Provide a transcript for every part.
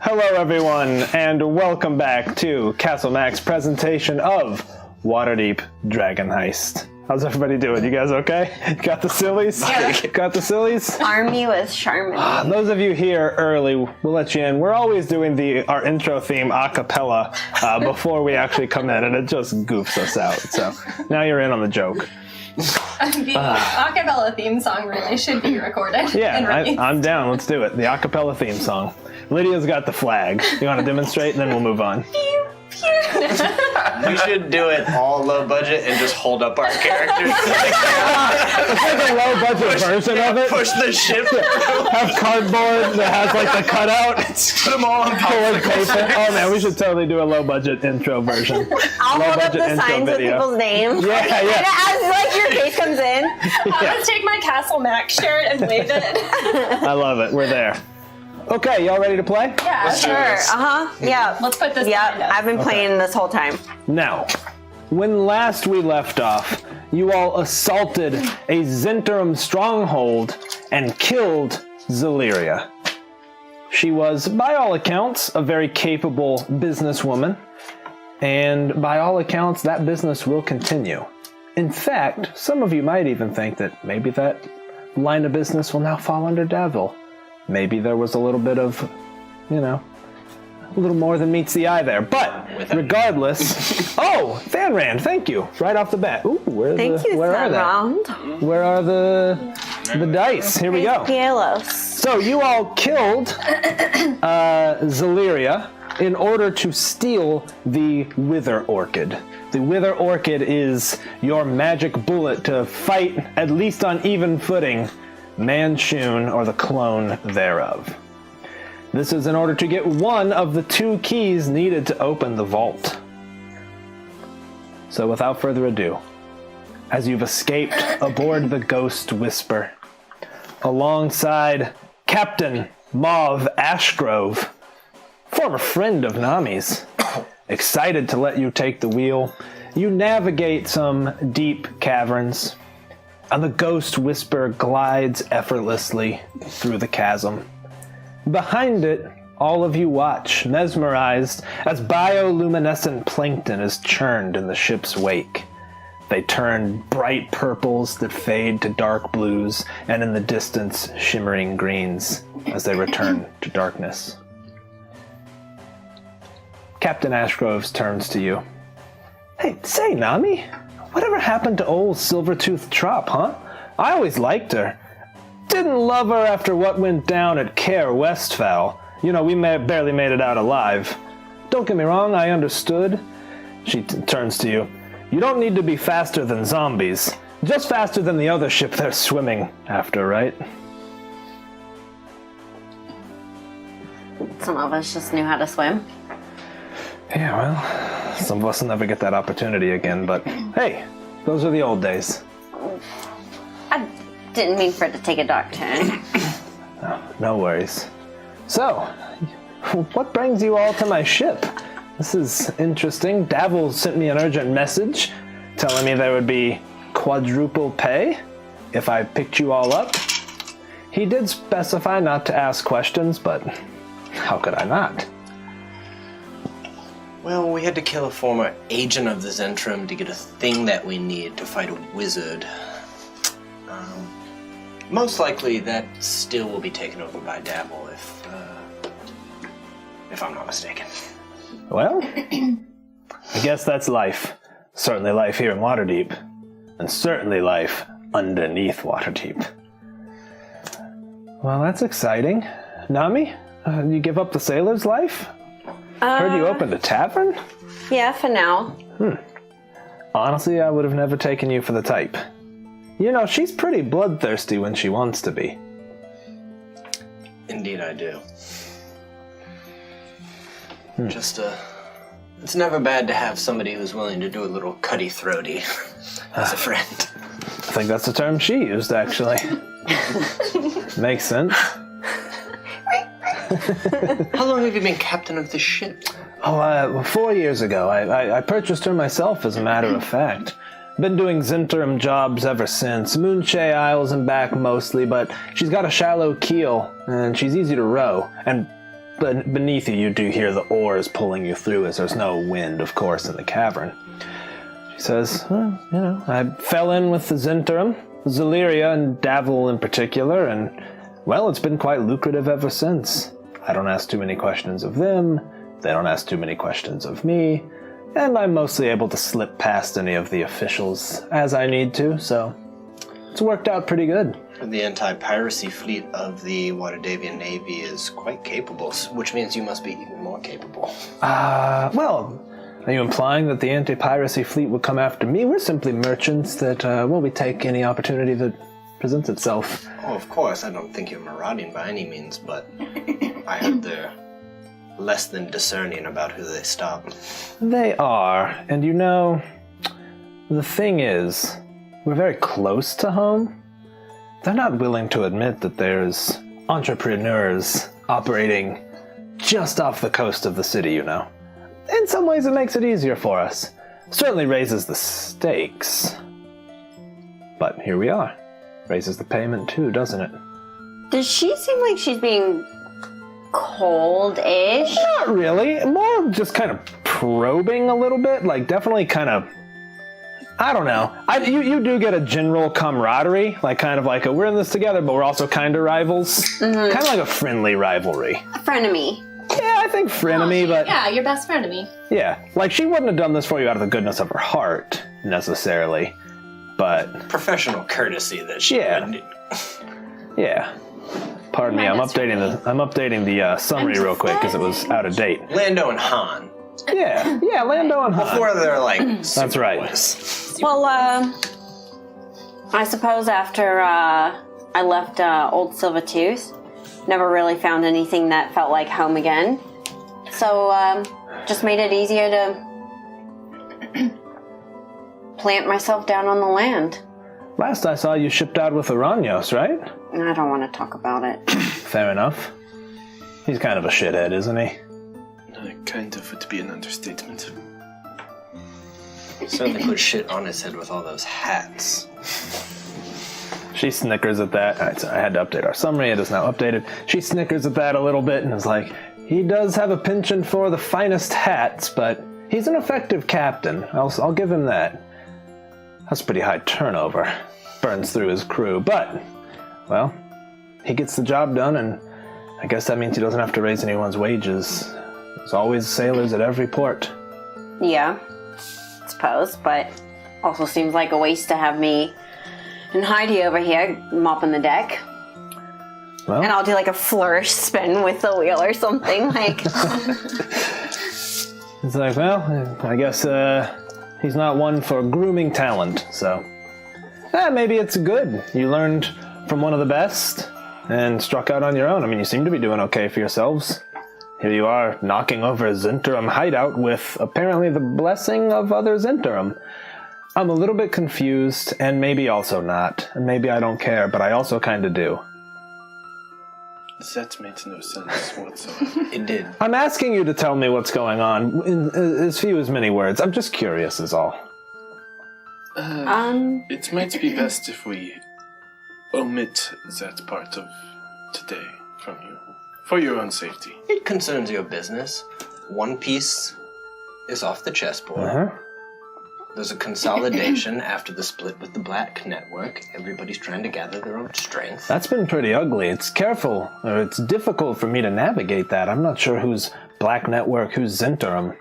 Hello, everyone, and welcome back to Castle Mac's presentation of Waterdeep Dragon Heist. How's everybody doing? You guys okay? Got the sillies? Yeah. Got the sillies? Army with Charmin. Those of you here early, we'll let you in. We're always doing our intro theme a cappella before we actually come in, and it just goofs us out. So now you're in on the joke. The acapella theme song really should be recorded. Yeah, I'm down. Let's do it. The acapella theme song. Lydia's got the flag. You want to demonstrate, and then we'll move on. We should do it all low budget and just hold up our characters. It's like a low budget version of it. Push the ship. Have cardboard that has like the cutout. Put them all on Colored paper. Oh man, we should totally do a low budget intro version. I'll hold up the signs with people's names. Yeah. And as like your case comes in. I'll just take my Castle Mac shirt and wave it. I love it. We're there. Okay, y'all ready to play? Yeah, Let's do sure. this. Yeah. Let's put this behind us. I've been playing this whole time. Now, when last we left off, you all assaulted a Zhent stronghold and killed Zelyria. She was, by all accounts, a very capable businesswoman, and by all accounts, that business will continue. In fact, some of you might even think that maybe that line of business will now fall under Davil. Maybe there was a little bit of, a little more than meets the eye there. But regardless, Thanran, thank you. Right off the bat. Ooh, where are they? Where are the dice? Here we go. Pielos. So you all killed Zelyria in order to steal the Wither Orchid. The Wither Orchid is your magic bullet to fight, at least on even footing, Manchun, or the clone thereof. This is in order to get one of the 2 keys needed to open the vault. So without further ado, as you've escaped aboard the Ghost Whisper, alongside Captain Mauve Ashgrove, former friend of Nami's, excited to let you take the wheel, you navigate some deep caverns, and the Ghost Whisper glides effortlessly through the chasm. Behind it, all of you watch, mesmerized, as bioluminescent plankton is churned in the ship's wake. They turn bright purples that fade to dark blues, and in the distance, shimmering greens as they return to darkness. Captain Ashgroves turns to you. Hey, say, Nami, whatever happened to old Silvertooth Trop, huh? I always liked her. Didn't love her after what went down at Care Westfall. We barely made it out alive. Don't get me wrong, I understood. She turns to you. You don't need to be faster than zombies. Just faster than the other ship they're swimming after, right? Some of us just knew how to swim. Yeah, well, some of us will never get that opportunity again, but hey, those are the old days. I didn't mean for it to take a dark turn. No worries. So, what brings you all to my ship? This is interesting. Davil sent me an urgent message telling me there would be quadruple pay if I picked you all up. He did specify not to ask questions, but how could I not? Well, we had to kill a former agent of the Zhentrum to get a thing that we need to fight a wizard. Most likely that still will be taken over by Davil if I'm not mistaken. Well, I guess that's life. Certainly life here in Waterdeep. And certainly life underneath Waterdeep. Well, that's exciting. Nami, you give up the sailor's life? Heard you opened a tavern? Yeah, for now. Honestly, I would have never taken you for the type. She's pretty bloodthirsty when she wants to be. Indeed I do. It's never bad to have somebody who's willing to do a little cutty-throaty as a friend. I think that's the term she used, actually. Makes sense. How long have you been captain of this ship? 4 years ago. I purchased her myself, as a matter of fact. Been doing Zhentrum jobs ever since. Moonshay Isles and back mostly, but she's got a shallow keel, and she's easy to row. And beneath you, you do hear the oars pulling you through, as there's no wind, of course, in the cavern. She says, well, I fell in with the Zhentrum, Zelyria and Davil in particular, and, well, it's been quite lucrative ever since. I don't ask too many questions of them, they don't ask too many questions of me, and I'm mostly able to slip past any of the officials as I need to, so it's worked out pretty good. The anti-piracy fleet of the Waterdeepian Navy is quite capable, which means you must be even more capable. Well, are you implying that the anti-piracy fleet would come after me? We're simply merchants that, we take any opportunity that presents itself. Oh, of course, I don't think you're marauding by any means, but I heard they're less than discerning about who they stop. They are, and the thing is, we're very close to home. They're not willing to admit that there's entrepreneurs operating just off the coast of the city, In some ways it makes it easier for us. Certainly raises the stakes. But here we are. Raises the payment too, doesn't it? Does she seem like she's being cold-ish? Not really. More just kind of probing a little bit. Like, definitely kind of... I don't know. You do get a general camaraderie. Like, kind of like we're in this together, but we're also kind of rivals. Mm-hmm. Kind of like a friendly rivalry. A frenemy. Yeah, I think frenemy, but... Yeah, your best frenemy. Yeah. Like, she wouldn't have done this for you out of the goodness of her heart, necessarily. But... Professional courtesy that she would. Yeah. Pardon me, I'm updating the summary real quick because it was out of date. Lando and Han. Yeah, Lando and Han. Before they're like... That's right. Well, I suppose after I left Old Silvertooth, never really found anything that felt like home again. So, just made it easier to plant myself down on the land. Last I saw, you shipped out with Aranyos, right? I don't want to talk about it. Fair enough. He's kind of a shithead, isn't he? Kind of would be an understatement. Certainly put shit on his head with all those hats. She snickers at that. I had to update our summary. It is now updated. She snickers at that a little bit and is like, he does have a penchant for the finest hats, but he's an effective captain. I'll give him that. That's pretty high turnover. Burns through his crew, but, well, he gets the job done, and I guess that means he doesn't have to raise anyone's wages. There's always sailors at every port. Yeah, I suppose, but also seems like a waste to have me and Heidi over here mopping the deck. Well, and I'll do like a flourish spin with the wheel or something. Like, it's like, well, I guess he's not one for grooming talent, so maybe it's good. You learned from one of the best and struck out on your own. I mean, you seem to be doing okay for yourselves. Here you are, knocking over a Zhentrum hideout with apparently the blessing of other Zhentrum. I'm a little bit confused, and maybe also not. And maybe I don't care, but I also kind of do. That made no sense whatsoever. It did. I'm asking you to tell me what's going on in as few as many words. I'm just curious is all. It might be best if we omit that part of today from you. For your own safety. It concerns your business. One piece is off the chessboard. Uh-huh. There's a consolidation after the split with the Black Network. Everybody's trying to gather their own strength. That's been pretty ugly. It's difficult for me to navigate that. I'm not sure who's Black Network, who's Zhentrum.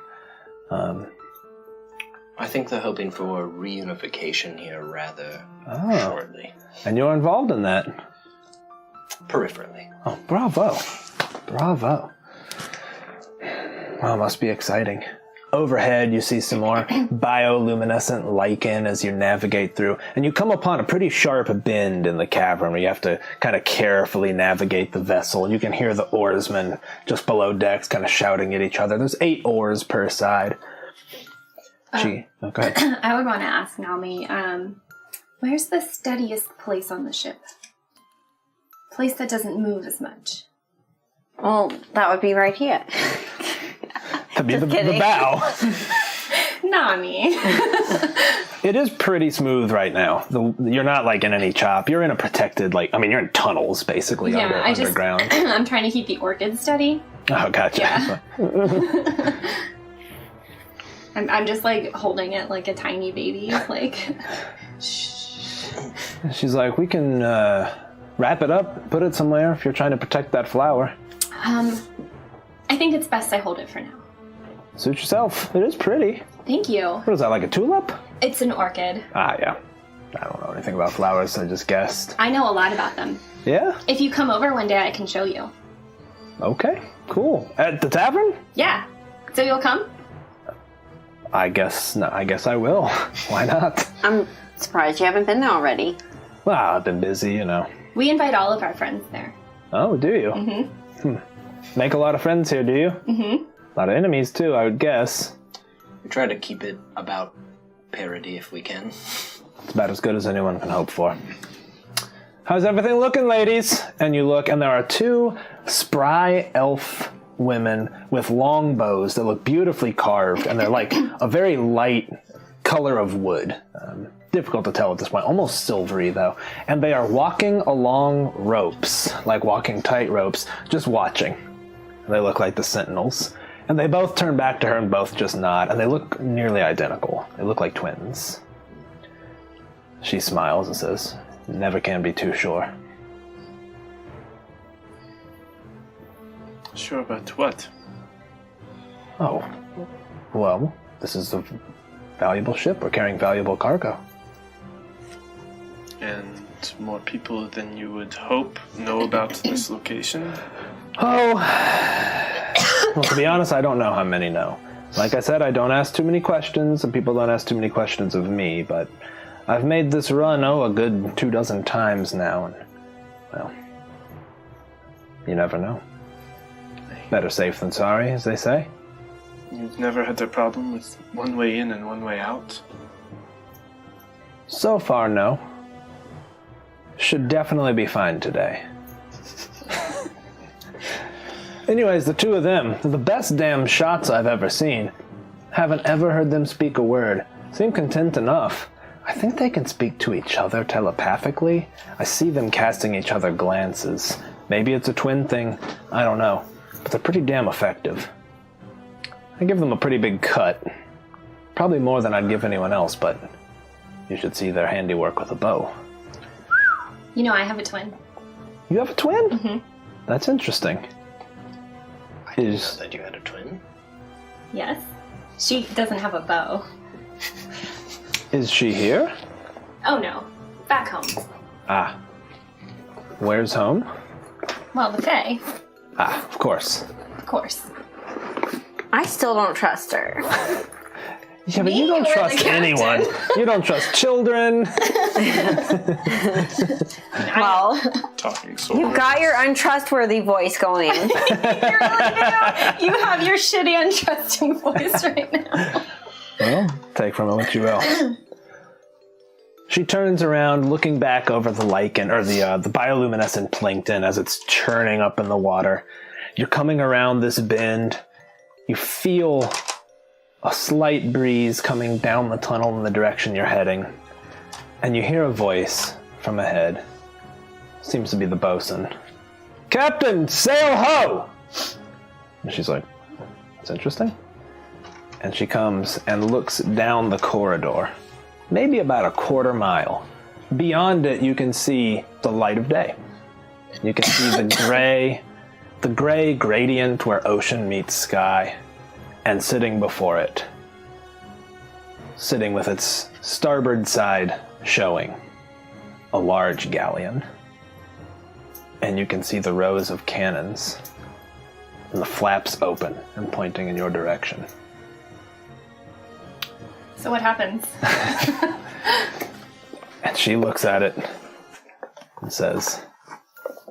I think they're hoping for a reunification here rather shortly. And you're involved in that? Peripherally. Oh, bravo. Bravo. Well, it must be exciting. Overhead, you see some more bioluminescent lichen as you navigate through, and you come upon a pretty sharp bend in the cavern where you have to kind of carefully navigate the vessel. You can hear the oarsmen just below decks kind of shouting at each other. There's 8 oars per side. Go ahead. I would want to ask Naomi, where's the steadiest place on the ship? Place that doesn't move as much. well, that would be right here. That'd be the bow. Nami. It is pretty smooth right now. You're not like in any chop. You're in a protected, you're in tunnels basically underground. I'm trying to keep the orchid steady. Oh, gotcha. Yeah. I'm just like holding it like a tiny baby. Like, She's like, we can wrap it up, put it somewhere if you're trying to protect that flower. I think it's best I hold it for now. Suit yourself. It is pretty. Thank you. What is that, like a tulip? It's an orchid. Ah, yeah. I don't know anything about flowers, I just guessed. I know a lot about them. Yeah? If you come over one day, I can show you. Okay, cool. At the tavern? Yeah. So you'll come? I guess I will. Why not? I'm surprised you haven't been there already. Well, I've been busy, We invite all of our friends there. Oh, do you? Mm-hmm. Make a lot of friends here, do you? Mm-hmm. A lot of enemies, too, I would guess. We try to keep it about parity if we can. It's about as good as anyone can hope for. How's everything looking, ladies? And you look, and there are two spry elf women with long bows that look beautifully carved, and they're like a very light color of wood. Difficult to tell at this point, almost silvery though. And they are walking along ropes, like walking tight ropes, just watching. And they look like the sentinels. And they both turn back to her and both just nod, and they look nearly identical. They look like twins. She smiles and says, "Never can be too sure." Sure about what? Oh, well, this is a valuable ship. We're carrying valuable cargo. And more people than you would hope know about this location? Oh, well, to be honest, I don't know how many know. Like I said, I don't ask too many questions, and people don't ask too many questions of me, but I've made this run, a good 24 times now, and, well, you never know. Better safe than sorry, as they say. You've never had a problem with one way in and one way out? So far, no. Should definitely be fine today. Anyways, the two of them, they're the best damn shots I've ever seen. Haven't ever heard them speak a word. Seem content enough. I think they can speak to each other telepathically. I see them casting each other glances. Maybe it's a twin thing, I don't know. But they're pretty damn effective. I give them a pretty big cut. Probably more than I'd give anyone else, but you should see their handiwork with a bow. You know, I have a twin. You have a twin? Mm-hmm. That's interesting. I didn't know that you had a twin. Yes. She doesn't have a bow. Is she here? Oh no. Back home. Ah. Where's home? Well, the Fae. Ah, of course. Of course. I still don't trust her. Yeah, but you don't or the trust captain? anyone. You don't trust children. Well, Talking sword. you've got your untrustworthy voice going. You really do. You have your shitty, untrusting voice right now. Well, take from it what you will. She turns around, looking back over the lichen, or the bioluminescent plankton as it's churning up in the water. You're coming around this bend. You feel a slight breeze coming down the tunnel in the direction you're heading. And you hear a voice from ahead. Seems to be the bosun. "Captain, sail ho!" And she's like, "That's interesting." And she comes and looks down the corridor, maybe about a quarter mile. Beyond it, you can see the light of day. You can see the gray gradient where ocean meets sky, and sitting before it, sitting with its starboard side showing, a large galleon. And you can see the rows of cannons, and the flaps open and pointing in your direction. So what happens? And she looks at it and says,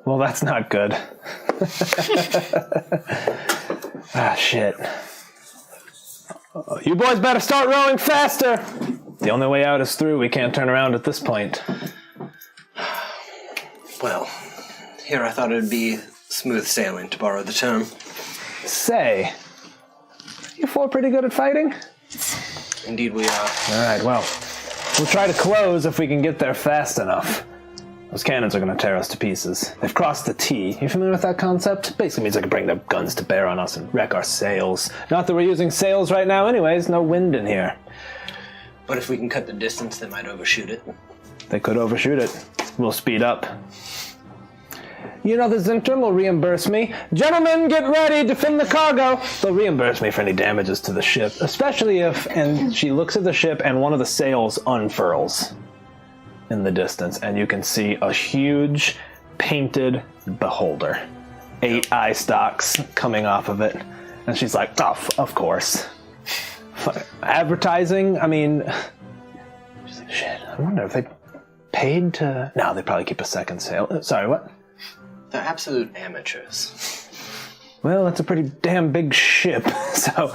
"Well, that's not good." Ah, shit. You boys better start rowing faster. The only way out is through. We can't turn around at this point. Well, here I thought it would be smooth sailing, to borrow the term. Say, you four pretty good at fighting? Indeed we are. All right, well, We'll try to close if we can get there fast enough. Those cannons are going to tear us to pieces. They've crossed the T. You familiar with that concept? Basically means they can bring their guns to bear on us and wreck our sails. Not that we're using sails right now anyways. No wind in here. But if we can cut the distance, they might overshoot it. They could overshoot it. We'll speed up. You know, the Zhent will reimburse me. Gentlemen, get ready to fin the cargo. They'll reimburse me for any damages to the ship, especially if, and she looks at the ship and one of the sails unfurls in the distance, and you can see a huge painted beholder. 8 eye stalks coming off of it. And she's like, oh, of course. Advertising, I mean, she's like, shit, I wonder if they paid to... No, they probably keep a second sail. Sorry, what? They're absolute amateurs. Well, it's a pretty damn big ship, so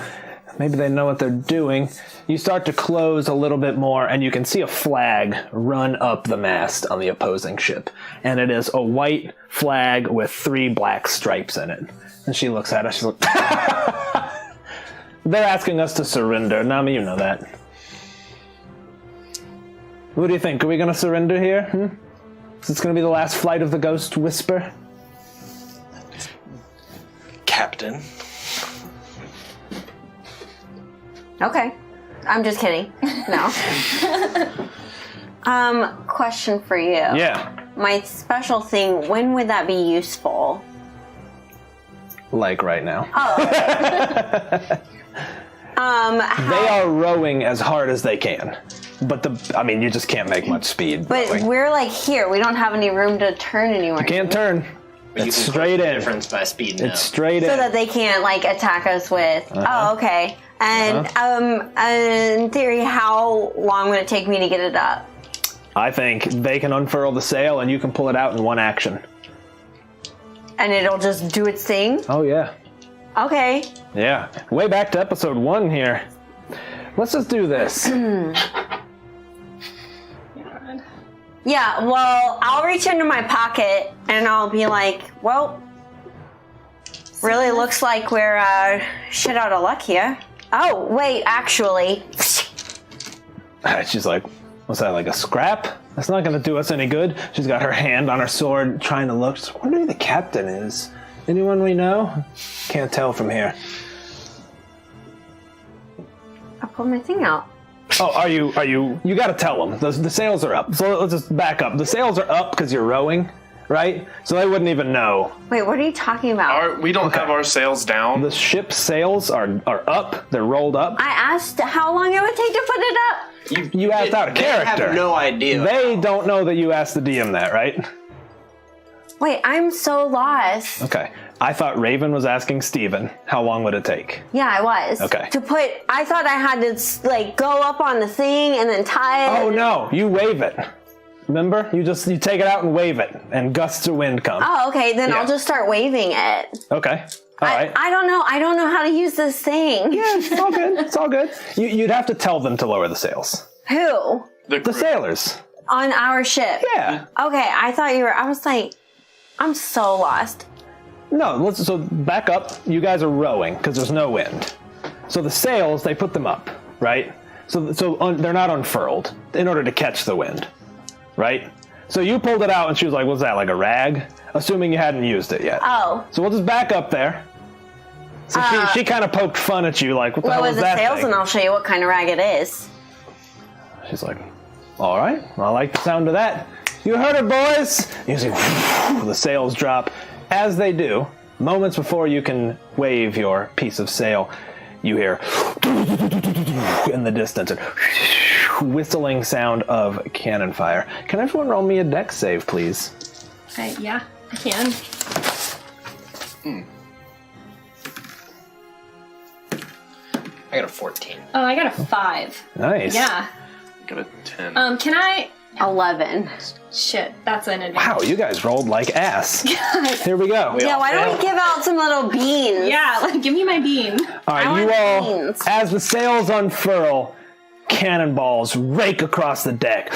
maybe they know what they're doing. You start to close a little bit more, and you can see a flag run up the mast on the opposing ship. And it is a white flag with 3 black stripes in it. And she looks at us, she's like, they're asking us to surrender. Nami, you know that. What do you think? Are we going to surrender here? Is this going to be the last flight of the Ghost Whisper? Captain. Okay. I'm just kidding. No. Question for you. Yeah. My special thing, when would that be useful? Like right now. How, They are rowing as hard as they can. But you just can't make much speed. but rowing. we're like here. We don't have any room to turn anywhere. You can't turn. But It's you can straight close the in. difference by speeding up. It's straight So in. that they can't like attack us with. Oh, okay. And in theory, how long would it take me to get it up? I think they can unfurl the sail and you can pull it out in one action. And it'll just do its thing? Oh, yeah. Okay. Yeah. Way back to episode 1 here. Let's just do this. Yeah, well, I'll reach into my pocket and I'll be like, well, really looks like we're shit out of luck here. Oh, wait, actually. She's like, what's that, like a scrap? That's not going to do us any good. She's got her hand on her sword, trying to look. She's like, I wonder who the captain is. Anyone we know? Can't tell from here. I'll pull my thing out. Oh, you gotta tell them. The sails are up. So let's just back up. The sails are up because you're rowing, right? So they wouldn't even know. Wait, what are you talking about? We don't have our sails down. The ship's sails are up. They're rolled up. I asked how long it would take to put it up. You asked out a character. They have no idea. They don't know that you asked the DM that, right? Wait, I'm so lost. Okay. I thought Raven was asking Steven, how long would it take? Yeah, I was. Okay. I thought I had to like go up on the thing and then tie it. Oh no, you wave it. Remember? You take it out and wave it, and gusts of wind come. Oh, okay, then Yeah. I'll just start waving it. Okay. All right. I don't know. I don't know how to use this thing. Yeah, it's all good. It's all good. You'd have to tell them to lower the sails. Who? The sailors. On our ship. Yeah. Okay, I thought you were. I was like, I'm so lost. No, so back up. You guys are rowing because there's no wind. So the sails, they put them up, right? So they're not unfurled in order to catch the wind, right? So you pulled it out and she was like, what's that, like a rag? Assuming you hadn't used it yet. Oh. So we'll just back up there. So she kind of poked fun at you, like, what the hell Lower is the that sails thing? and I'll show you what kind of rag it is. She's like, all right, I like the sound of that. You heard it, boys. You see, the sails drop. As they do, moments before you can wave your piece of sail, you hear in the distance a whistling sound of cannon fire. Can everyone roll me a dex save, please? Yeah, I can. I got a 14. Oh, I got a 5. Nice. Yeah. Got a 10. Can I... 11. Shit, that's an advantage. Wow, you guys rolled like ass. Here we go. Yeah, why don't we give out some little beans? Yeah, like, give me my bean. All right, I you want all, beans. as the sails unfurl, cannonballs rake across the deck.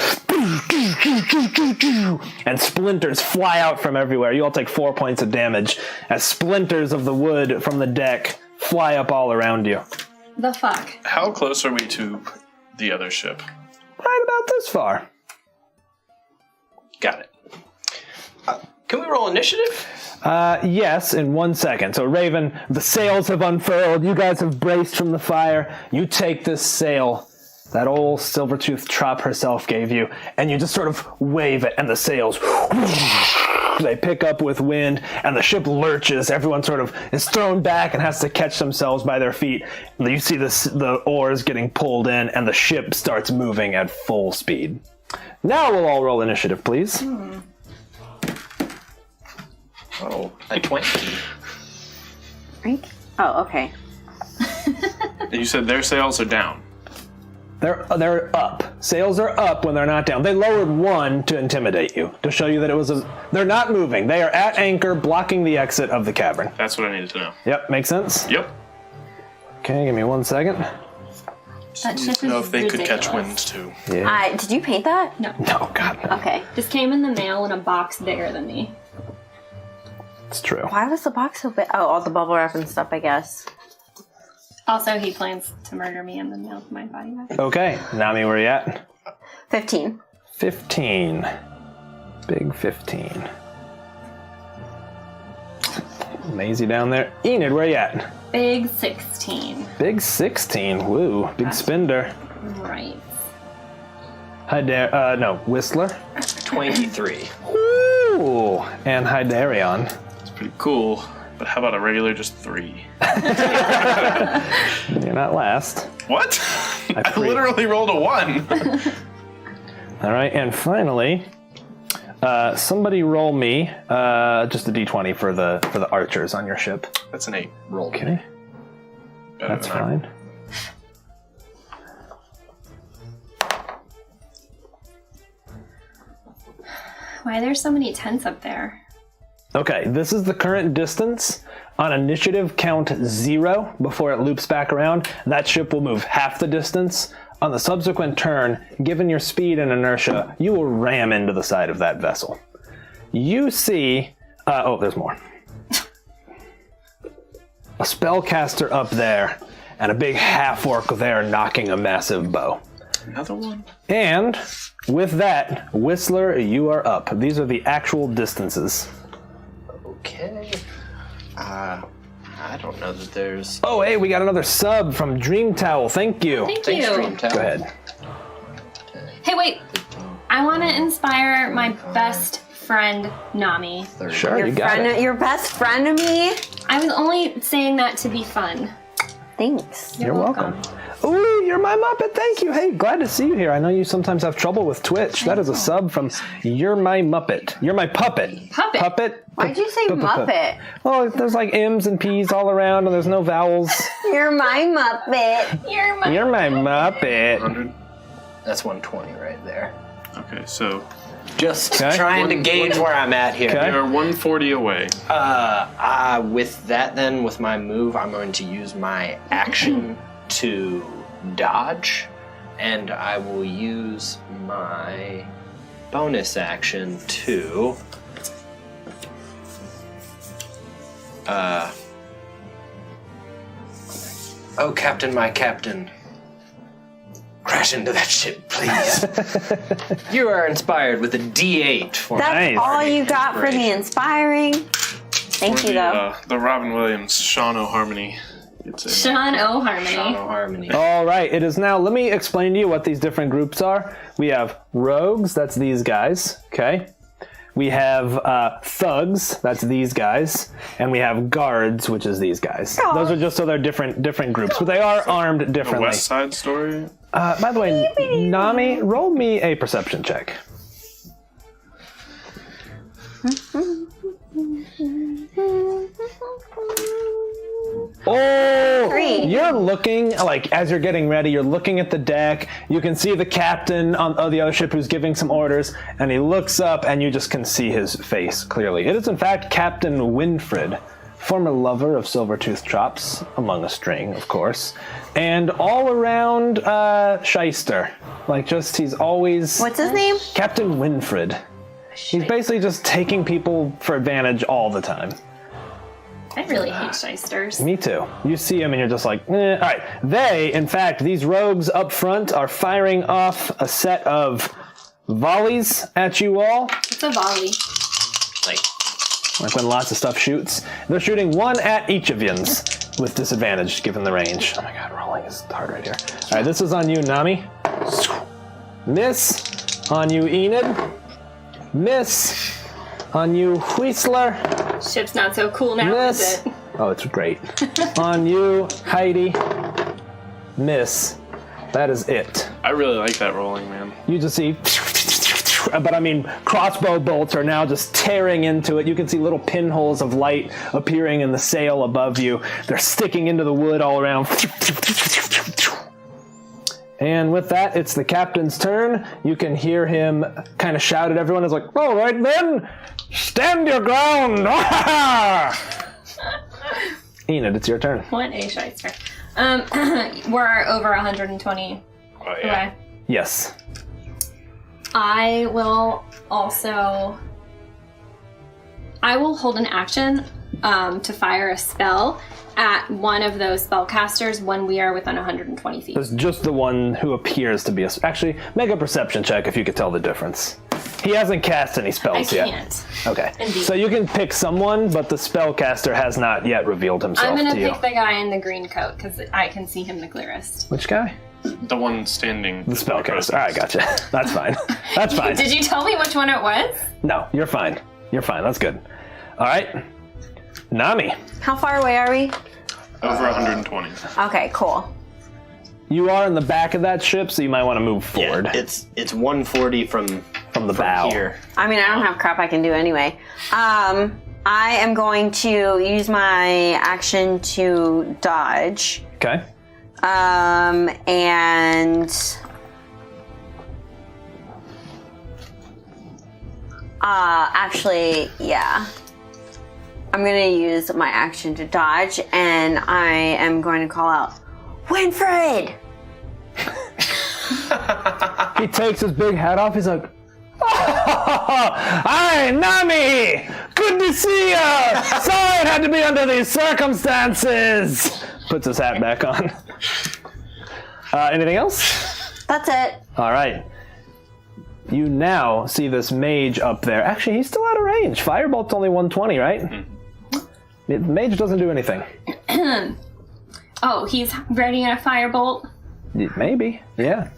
And splinters fly out from everywhere. You all take 4 points of damage as splinters of the wood from the deck fly up all around you. The fuck? How close are we to the other ship? right about this far. Got it. Can we roll initiative? Yes, in 1 second. So, Raven, the sails have unfurled. You guys have braced from the fire. You take this sail that old Silvertooth Trop herself gave you, and you just sort of wave it, and the sails, they pick up with wind, and the ship lurches. Everyone sort of is thrown back and has to catch themselves by their feet. You see the oars getting pulled in, and the ship starts moving at full speed. Now we'll all roll initiative, please. Oh, a 20. Right? Oh, okay. And you said their sails are down. They're up. Sails are up when they're not down. They lowered one to intimidate you, to show you that it was they're not moving. They are at anchor, blocking the exit of the cavern. That's what I needed to know. Yep, makes sense? Yep. Okay, give me 1 second. That ship Just know is if they could catch ridiculous. wind too. Yeah. Did you paint that? No. No, God, no. Okay. This came in the mail in a box bigger than me. It's true. Why was the box so big? Oh, all the bubble wrap and stuff, I guess. Also, he plans to murder me and then mail my body back. Okay, Nami, where you at? 15. 15. Big 15. Maisie down there. Enid, where you at? Big 16. Big 16. Woo, big spender. Right. Whistler. 23. Ooh, and Hydarion. It's pretty cool. But how about a regular just 3? You're not last. What? I pre- literally rolled a 1. All right, and finally, somebody roll me just a d20 for the archers on your ship. That's an 8. Roll. Okay, Better that's than I- fine. Why are there so many tents up there? Okay, this is the current distance. On initiative, count 0 before it loops back around. That ship will move half the distance. On the subsequent turn, given your speed and inertia, you will ram into the side of that vessel. You see... there's more. A spellcaster up there, and a big half-orc there knocking a massive bow. Another one? And with that, Whistler, you are up. These are the actual distances. Okay. I don't know that there's... Oh, hey, we got another sub from Dream Towel. Thank you. Thank Thanks, you. Dream Tower. Go ahead. Hey, wait. I want to inspire my best friend, Nami. Sure, you got it. Your best friend of me? I was only saying that to be fun. Thanks. You're welcome. Ooh, you're my Muppet. Thank you. Hey, glad to see you here. I know you sometimes have trouble with Twitch. That is a sub from You're My Muppet. You're my puppet. Puppet? Puppet? Why'd you say Muppet? Well, there's like M's and P's all around, and there's no vowels. You're my Muppet. You're my... You're my Muppet. 100? That's 120 right there. Okay, so Just Okay. trying to gauge where I'm at here. Okay. we are 140 away. With that then, with my move, I'm going to use my action to dodge, and I will use my bonus action to oh, Captain, my Captain. Crash into that ship, please. You are inspired with a D8 for That's Nice. all you got for the inspiring. Thank Or you, though. the Robin Williams, Sean O'Harmony. It's in Sean O'Harmony. Shadow Harmony. All right, it is now. Let me explain to you what these different groups are. We have rogues, that's these guys, okay? We have thugs, that's these guys, and we have guards, which is these guys. Those are just so they're different groups, but they are armed the differently. West Side Story. By the way, Nami, roll me a perception check. Oh, 3. you're looking, like, as you're getting ready, you're looking at the deck. You can see the captain on the other ship who's giving some orders, and he looks up, and you just can see his face clearly. It is, in fact, Captain Winfred, former lover of Silvertooth Chops, among a string, of course, and all around shyster. Like, just, he's always... What's his name? Captain Winfred. He's basically just taking people for advantage all the time. I really hate shysters. Me too. You see them and you're just like, eh. All right. They, in fact, these rogues up front are firing off a set of volleys at you all. It's a volley. Like when lots of stuff shoots. They're shooting one at each of yous with disadvantage given the range. Oh my god, rolling is hard right here. All right, this is on you, Nami. Miss. On you, Enid. Miss. On you, Whistler. Ship's not so cool now, Miss. is it? Oh, it's great. On you, Heidi. Miss. That is it. I really like that rolling, man. You just see, but I mean, crossbow bolts are now just tearing into it. You can see little pinholes of light appearing in the sail above you. They're sticking into the wood all around. And with that, it's the captain's turn. You can hear him kind of shout at everyone. It's like, all right then, stand your ground. Enid, it's your turn. What a shyster. We're over 120 away. Yes. I will hold an action to fire a spell at one of those spellcasters when we are within 120 feet. There's just the one who appears to be a... Actually, make a perception check if you could tell the difference. He hasn't cast any spells yet. I can't. Okay. Indeed. So you can pick someone, but the spellcaster has not yet revealed himself I'm to going you. to pick the guy in the green coat because I can see him the clearest. Which guy? The one standing. The spellcaster. All right, gotcha. That's fine. That's fine. Did you tell me which one it was? No, you're fine. You're fine. That's good. All right. Nami, How far away are we? Over 120. Okay, cool. you are in the back of that ship, so you might want to move forward Yeah, it's 140 from from the bow. here. I mean, I don't have crap I can do anyway. I am going to use my action to dodge. Okay. And actually, yeah. I'm going to use my action to dodge, and I am going to call out, Winfred! He takes his big hat off. He's like, "Hi, Nami! Good to see ya! Sorry it had to be under these circumstances!" Puts his hat back on. Anything else? That's it. All right. You now see this mage up there. Actually, he's still out of range. Firebolt's only 120, right? Mm-hmm. The mage doesn't do anything. Oh, he's ready a firebolt? Maybe, yeah.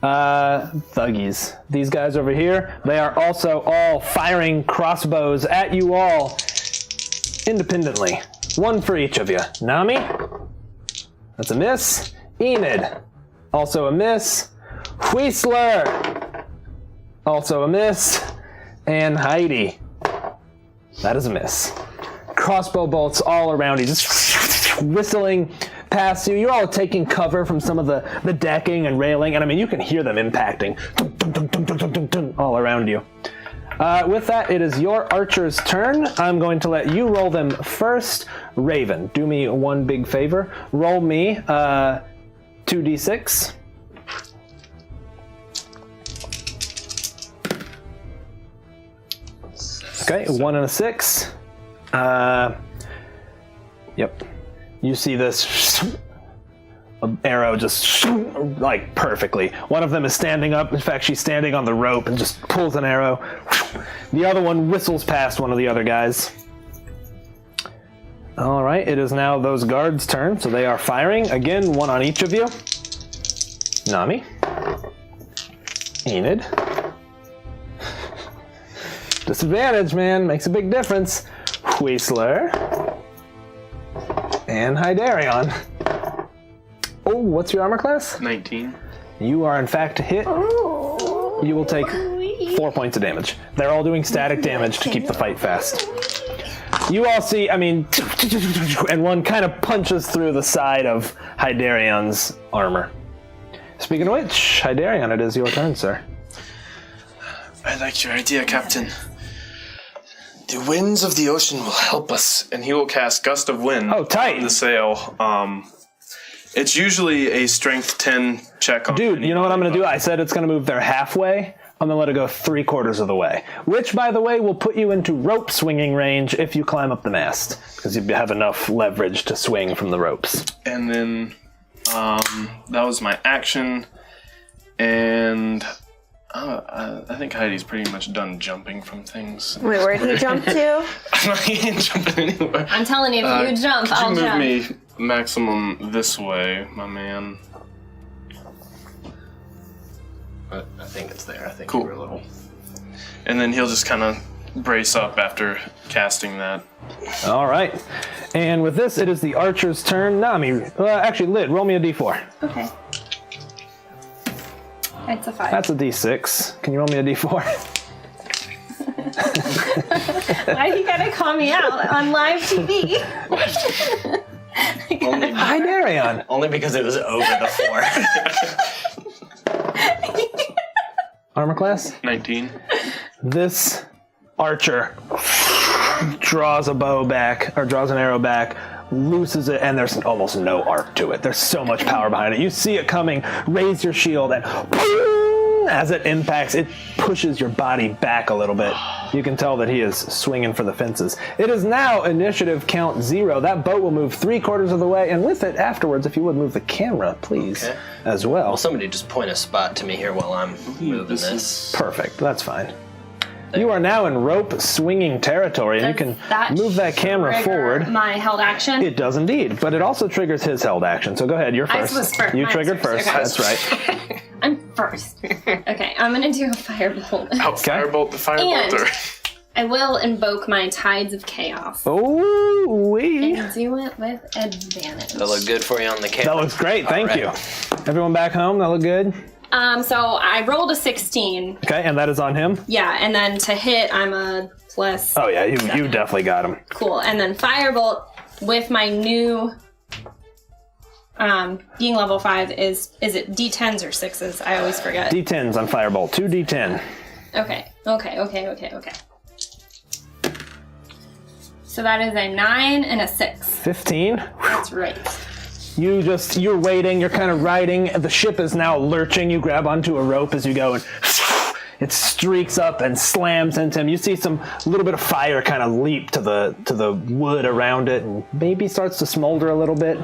Thuggies. These guys over here, they are also all firing crossbows at you all independently. One for each of you. Nami, that's a miss. Enid, also a miss. Whistler, also a miss. And Heidi, that is a miss. Crossbow bolts all around you, just whistling past you. You're all taking cover from some of the decking and railing, and I mean, you can hear them impacting all around you. With that, it is your archer's turn. I'm going to let you roll them first. Raven, do me one big favor. Roll me 2d6. Okay, 1 and a 6. Yep. You see this arrow just like perfectly. One of them is standing up. In fact, she's standing on the rope and just pulls an arrow. The other one whistles past one of the other guys. All right, it is now those guards' turn, so they are firing. Again, one on each of you. Nami. Enid. Disadvantage, man. Makes a big difference. Whistler. And Hydarion. Oh, what's your armor class? 19. You are in fact hit. You will take 4 points of damage. They're all doing static damage to keep the fight fast. You all see, I mean, and one kind of punches through the side of Hydarion's armor. Speaking of which, Hydarion, it is your turn, sir. I like your idea, Captain. The winds of the ocean will help us, and he will cast Gust of Wind tight. on the sail. It's usually a strength 10 check on Dude, you know what I'm going to anybody, do? I said it's going to move there halfway. I'm going to let it go 3/4 of the way. Which, by the way, will put you into rope swinging range if you climb up the mast. Because you have enough leverage to swing from the ropes. And then that was my action. And I think Heidi's pretty much done jumping from things. Wait, where did he jump to? I'm not even jumping anywhere. I'm telling you, if you jump, I'll Could you jump. move me maximum this way, my man? I think it's there. I think Cool. you were a little. And then he'll just kind of brace up after casting that. All right. And with this, it is the archer's turn. Nami, actually, Lid, roll me a d4. Okay. It's a 5. That's a d6. Can you roll me a d4? Why you gotta call me out on live TV? Hi, Darion. Only because it was over the 4. Armor class? 19. This archer draws a bow back, or draws an arrow back, looses it, and there's almost no arc to it. There's so much power behind it. You see it coming, raise your shield, and as it impacts, it pushes your body back a little bit. You can tell that he is swinging for the fences. It is now initiative count 0. That boat will move 3/4 of the way, and with it afterwards, if you would move the camera, please, Okay. as well. Well, somebody just point a spot to me here while I'm moving this. Perfect, that's fine. You are now in rope swinging territory, and you can move that camera trigger forward. My held action. It does indeed, but it also triggers his held action. So go ahead, you're I first. was first. You Mine's triggered first, first. okay. That's right. I'm first. Okay, I'm gonna do a firebolt. Oh, firebolt the firebolter. I will invoke my Tides of Chaos. Oh, wee. And do it with advantage. That look good for you on the camera. That looks great. Thank All you. right. Everyone back home, that look good? So I rolled a 16. Okay, and that is on him? Yeah, and then to hit, I'm a plus. Oh, yeah, you definitely got him. Cool. And then firebolt with my new being level 5 is it D10s or 6s? I always forget. D10s on Firebolt. 2 D10. Okay. So that is a 9 and a 6. 15. That's right. You're waiting, you're kind of riding, the ship is now lurching, you grab onto a rope as you go, and it streaks up and slams into him. You see some little bit of fire kind of leap to the wood around it, and maybe starts to smolder a little bit.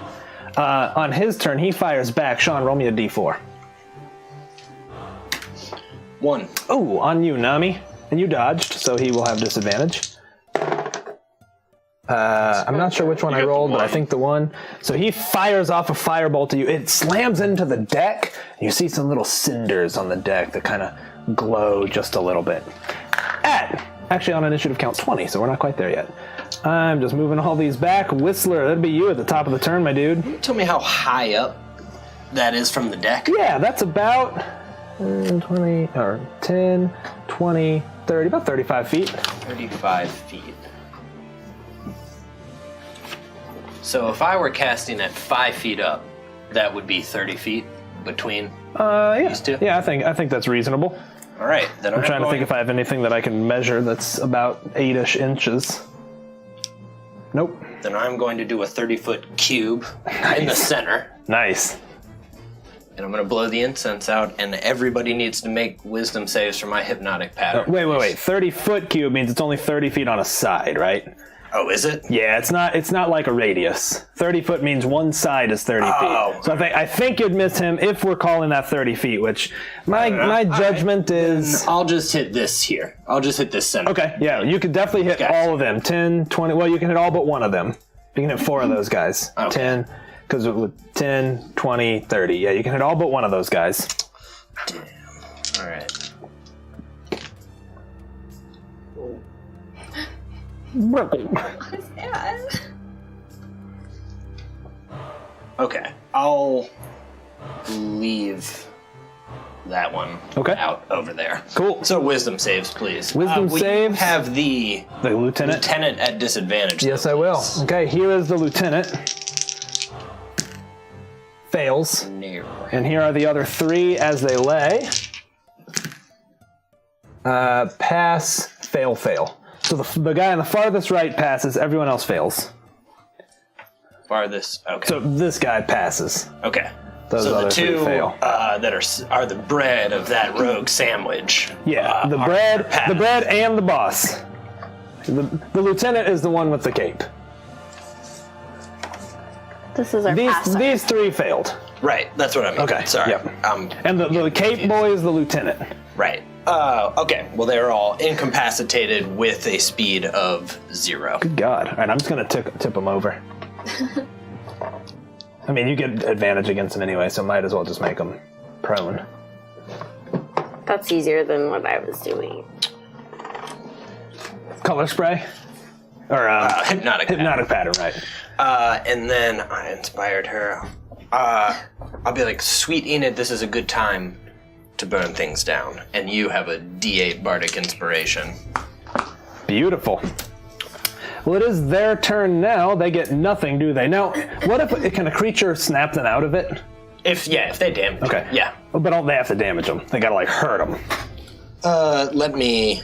On his turn, he fires back. Sean, roll me a d4. 1. Oh, on you, Nami. And you dodged, so he will have disadvantage. I'm not sure which one I rolled, but I think the one. So he fires off a firebolt at you. It slams into the deck. You see some little cinders on the deck that kind of glow just a little bit. Actually on initiative count 20, so we're not quite there yet. I'm just moving all these back. Whistler, that'd be you at the top of the turn, my dude. Tell me how high up that is from the deck. Yeah, that's about 20, or 10, 20, 30, about 35 feet. 35 feet. So if I were casting at 5 feet up, that would be 30 feet between Yeah. these two? Yeah, I think that's reasonable. All right, then I'm trying to think if I have anything that I can measure that's about 8-ish inches. Nope. Then I'm going to do a 30-foot cube in the center, Nice. and I'm going to blow the incense out, and everybody needs to make wisdom saves for my hypnotic pattern. Wait. 30-foot cube means it's only 30 feet on a side, right? Oh, is it? Yeah, it's not like a radius. 30 foot means one side is 30 Oh. feet. So I think you'd miss him if we're calling that 30 feet, which my judgment is... I'll just hit this here. I'll just hit this center. Okay, yeah, you could definitely hit Gotcha. all of them. 10, 20, well, you can hit all but one of them. You can hit 4 of those guys. Okay. 10, because with 10, 20, 30. Yeah, you can hit all but one of those guys. Damn. All right. Okay, I'll leave that one out over there. Cool. So wisdom saves, please. Wisdom will saves. You have the Lieutenant? lieutenant at disadvantage. Yes, though, I will. please. Okay, here is the lieutenant. Fails. No. And here are the other 3 as they lay. Pass, fail, fail. So the guy on the farthest right passes, everyone else fails. Farthest. Okay. So this guy passes. Okay. Those So other the three two fail. that are the bread of that rogue sandwich. Yeah, the bread and the boss. The lieutenant is the one with the cape. This is our pass. These three failed. Right, that's what I mean. Okay, sorry. yep. And the cape confused. boy is the lieutenant. Right. Okay. Well, they're all incapacitated with a speed of 0. Good God. All right, I'm just going to tip them over. I mean, you get advantage against them anyway, so might as well just make them prone. That's easier than what I was doing. Color spray? Or Hypnotic pattern, right. And then I inspired her. I'll be like, sweet Enid, this is a good time to burn things down. And you have a D8 bardic inspiration. Beautiful. Well, it is their turn now. They get nothing, do they? Now, what if can a creature snap them out of it? If they damage. Okay. Yeah. But don't they have to damage them? They gotta hurt them. Let me.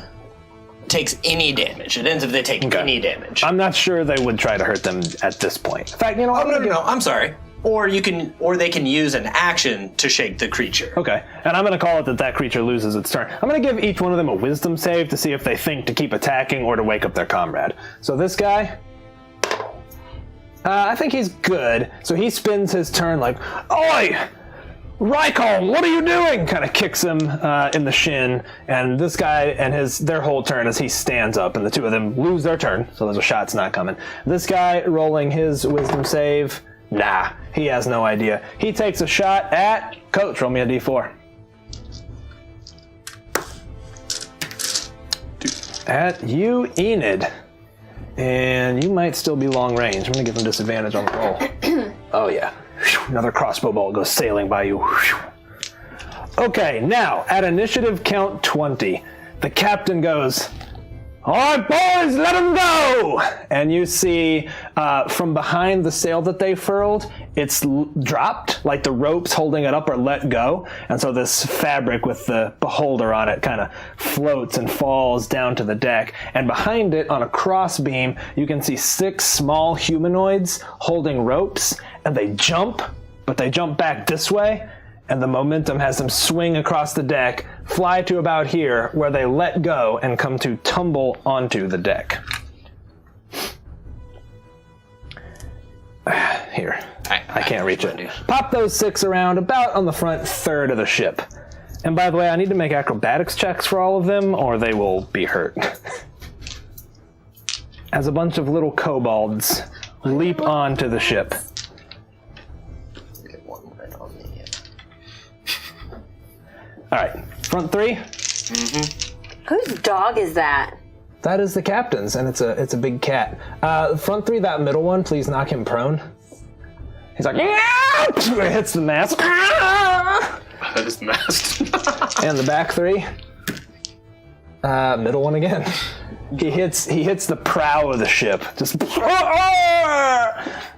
Takes any damage. It ends if they take any damage. I'm not sure they would try to hurt them at this point. In fact, No. I'm sorry. Or they can use an action to shake the creature. Okay, and I'm going to call it that creature loses its turn. I'm going to give each one of them a wisdom save to see if they think to keep attacking or to wake up their comrade. So this guy, I think he's good. So he spends his turn like, "Oi, Rycom, what are you doing?" Kind of kicks him in the shin, and this guy and their whole turn as he stands up, and the two of them lose their turn. So there's a shot's not coming. This guy rolling his wisdom save. Nah, he has no idea. He takes a shot at Coach. Roll me a d4. At you, Enid. And you might still be long range. I'm going to give him disadvantage on the roll. Oh, yeah. Another crossbow bolt goes sailing by you. Okay, now, at initiative count 20, the captain goes, "All right, boys, let them go!" And you see from behind the sail that they furled, it's dropped, like the ropes holding it up are let go. And so this fabric with the beholder on it kind of floats and falls down to the deck. And behind it, on a cross beam, you can see 6 small humanoids holding ropes. And they jump, but they jump back this way. And the momentum has them swing across the deck, fly to about here, where they let go and come to tumble onto the deck. Here. I can't reach it. Pop those 6 around about on the front third of the ship. And by the way, I need to make acrobatics checks for all of them, or they will be hurt. As a bunch of little kobolds leap onto the ship. All right, front 3. Mm-hmm. Whose dog is that? That is the captain's, and it's a big cat. Front 3, that middle one, please knock him prone. He's like, yeah! It hits the mast. That is the mast. And the back 3, middle one again. He hits the prow of the ship. Just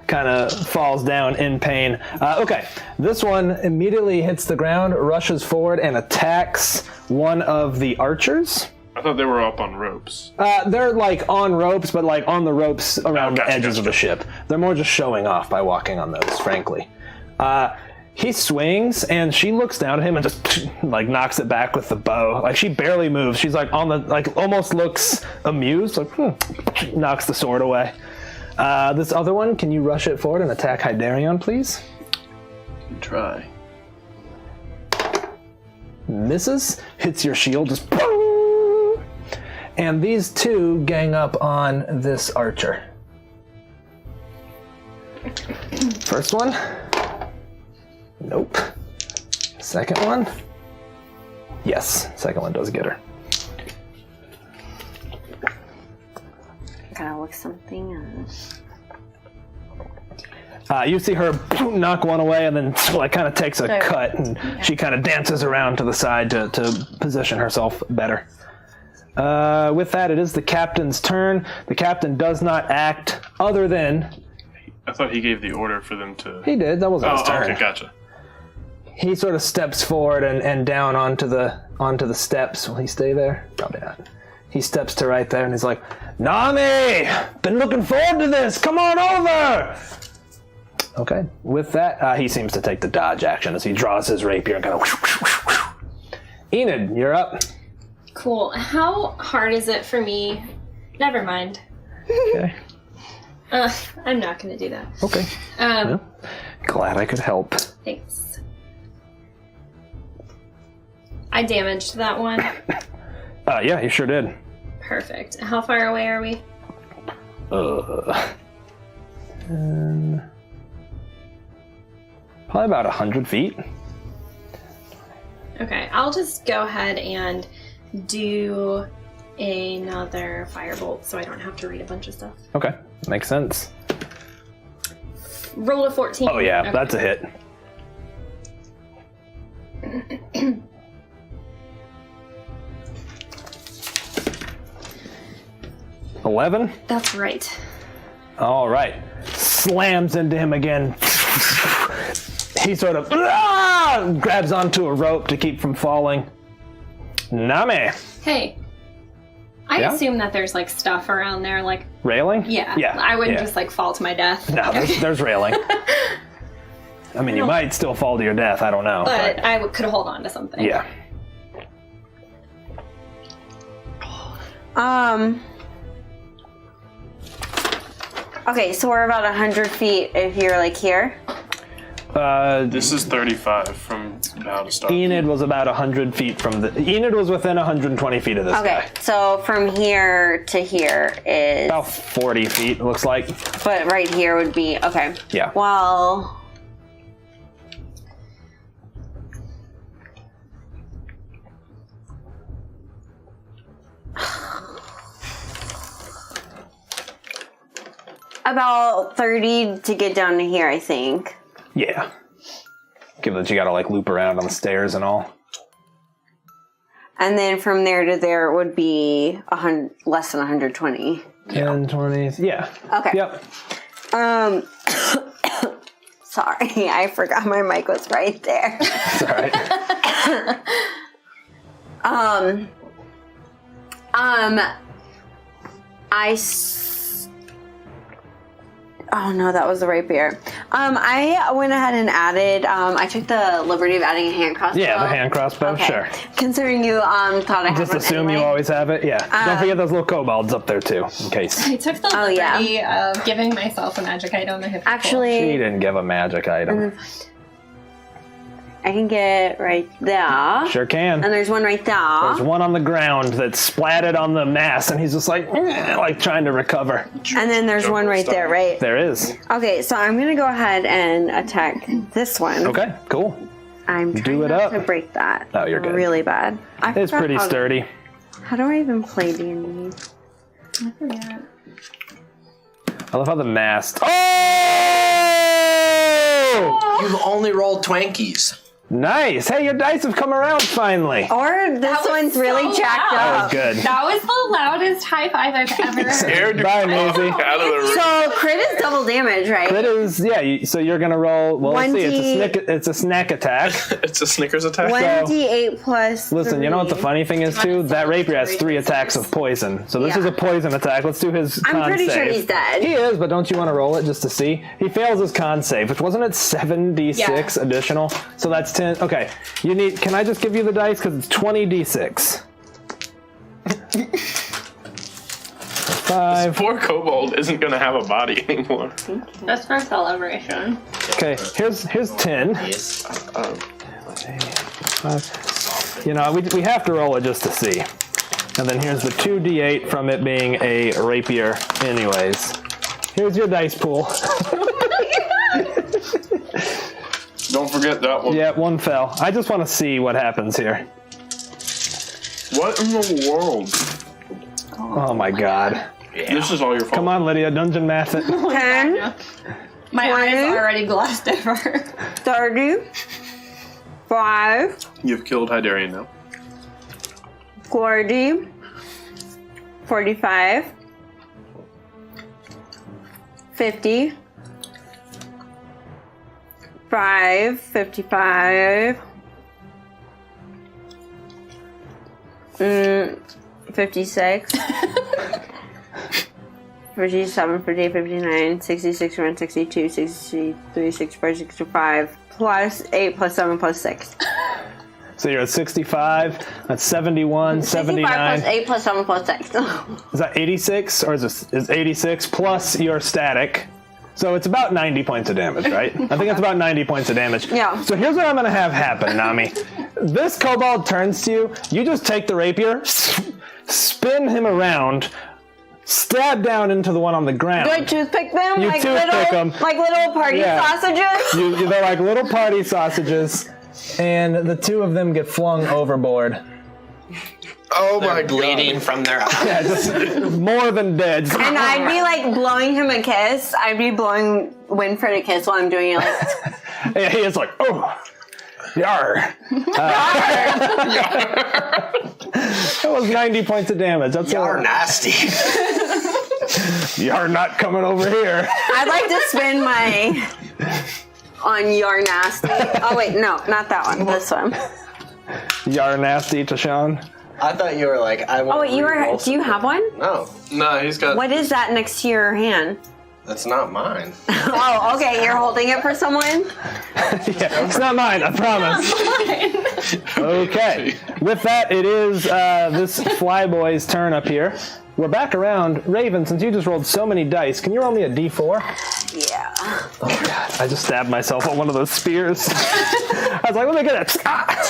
kind of falls down in pain. Okay, this one immediately hits the ground, rushes forward, and attacks one of the archers. I thought they were up on ropes. They're on ropes, but on the ropes around the edges of the ship. They're more just showing off by walking on those, frankly. He swings, and she looks down at him and just knocks it back with the bow. She barely moves. She's on the almost looks amused. Knocks the sword away. This other one, can you rush it forward and attack Hydarion, please? Try. Misses, hits your shield, just boom! And these 2 gang up on this archer. First one. Nope. Second one. Yes, second one does get her. Gotta look something You see her knock one away and then kind of takes a cut, and she kind of dances around to the side to position herself better. With that, it is the captain's turn. The captain does not act other than... I thought he gave the order for them to... He did. That wasn't his turn. Okay, gotcha. He sort of steps forward and down onto the steps. Will he stay there? Probably not. He steps to right there and he's like, "Nami! Been looking forward to this! Come on over!" Okay. With that, he seems to take the dodge action as he draws his rapier and kind of... Enid, you're up. Cool. How hard is it for me? Never mind. Okay. I'm not going to do that. Okay. Well, glad I could help. Thanks. I damaged that one. Yeah, you sure did. Perfect. How far away are we? Probably about 100 feet. Okay, I'll just go ahead and do another firebolt so I don't have to read a bunch of stuff. Okay, makes sense. Roll a 14. Oh yeah, Okay. that's a hit. $11? That's right. All right. Slams into him again. He sort of grabs onto a rope to keep from falling. Name. Hey, I Yeah? assume that there's like stuff around there, like Railing? yeah. Yeah. I wouldn't yeah. just like fall to my death. No, there's railing. I mean, you might still fall to your death. I don't know. But I could hold on to something. Yeah. Okay, so we're about 100 feet if you're like here. This is 35 from how to start. Enid was about 100 feet from the... Enid was within 120 feet of this Okay, guy. so from here to here is... About 40 feet, it looks like. But right here would be... Okay. Yeah. Well... About 30 to get down to here, I think. Yeah. Given that you gotta, like, loop around on the stairs and all. And then from there to there would be less than 120. 10, 20... Yeah. Okay. Yep. Sorry, I forgot my mic was right there. It's all right. Oh no, that was the rapier. I went ahead and added. I took the liberty of adding a hand crossbow. Yeah, the hand crossbow, Okay. sure. Considering you thought I had Just one assume anyway. you always have it. Yeah. Don't forget those little kobolds up there too, in case. I took the Oh, yeah. liberty of giving myself a magic item. She Actually, didn't give a magic item. I can get right there. Sure can. And there's one right there. There's one on the ground that splatted on the mass, and he's just like trying to recover. And then there's one right there, right? There is. Okay, so I'm gonna go ahead and attack this one. Okay, cool. I'm trying Do it not up. to break that. Oh, you're good. Really bad. I It's forgot pretty how- sturdy. How do I even play D&D? I forget. I love how the mast. Oh! You've only rolled Twankies. Nice. Hey, your dice have come around finally. Or this one's really jacked That up. was good. That was the loudest high five I've ever heard. Scared Bye, Maisie. out of the room. So crit is double damage, right? It is, yeah. So you're gonna roll. Well, let's see. It's a snack attack. It's a Snickers attack. 1d8 plus. Listen, you know what the 3. funny thing is too? That rapier has 3 attacks of poison. So this Yeah. is a poison attack. Let's do his con I'm pretty sure save. he's dead. He is, but don't you want to roll it just to see? He fails his con save, which wasn't it 7d6 additional? So that's 10. Okay, you need. Can I just give you the dice because it's 20d6? 5. Poor kobold isn't going to have a body anymore. That's for celebration. Okay, here's 10. Yes. 5. You know, we have to roll it just to see. And then here's the 2d8 from it being a rapier anyways. Here's your dice pool. Don't forget that one. Yeah, one fell. I just want to see what happens here. What in the world? Oh my god. This is all your fault. Come on, Lydia, dungeon math it. 10, My eyes 20. already glossed over. 30, 5, You've killed Hydarian now. 40, 45, 50, 55, 56, 57, 58, 59, 60, 61, 62, 63, 64, 65, plus 8, plus 7, plus 6. So you're at 65, that's 71, 79. 65 plus 8 plus 7 plus 6. Is that 86? Or is 86 plus your static? So it's about 90 points of damage, right? I think it's about 90 points of damage. Yeah. So here's what I'm going to have happen, Nami. This kobold turns to you. You just take the rapier, spin him around, stab down into the one on the ground. Do I toothpick them? You like toothpick them. Like little party sausages? They're like little party sausages. And the two of them get flung overboard. Oh my Bleeding god. from their eyes. Yeah, just more than dead. And I'd be like blowing him a kiss. I'd be blowing Winfred a kiss while I'm doing it. Like, Yeah, he is like, oh, yar. That was 90 points of damage. That's You're all. nasty. You're not coming over here. I'd like to spin my on You're Nasty. Oh wait, no, not that one. This one. Yar nasty to Sean. I thought you were like, I want Oh wait, do you have one? No, No, he's got. What is that next to your hand? that's not mine. Oh, okay, you're holding it for someone? Yeah, it's not mine, I promise. Okay. With that, it is this flyboy's turn up here. We're back around. Raven, since you just rolled so many dice, can you roll me a d4? Yeah. Oh god, I just stabbed myself with one of those spears. I was like, let me get it. Ah!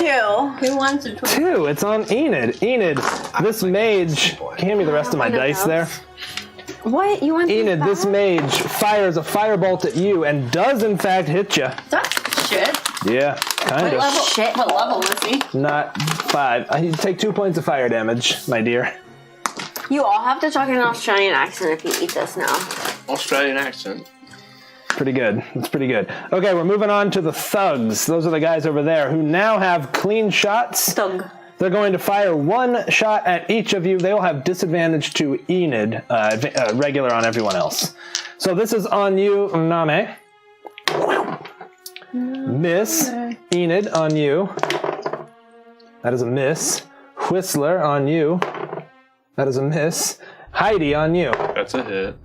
2. Who wants a 20? 2, it's on Enid. Enid, this mage, can you hand me the rest of my dice there? What? You want Enid, this mage fires a firebolt at you and does in fact hit you. That's shit. Yeah, kind of. Shit. What level was he? Not 5. You take 2 points of fire damage, my dear. You all have to talk in an Australian accent if you eat this now. Australian accent. Pretty good. That's pretty good. Okay, we're moving on to the thugs. Those are the guys over there who now have clean shots. Thug. They're going to fire one shot at each of you. They will have disadvantage to Enid, regular on everyone else. So this is on you, Name. Miss. Enid on you. That is a miss. Whistler on you. That is a miss. Heidi on you. That's a hit.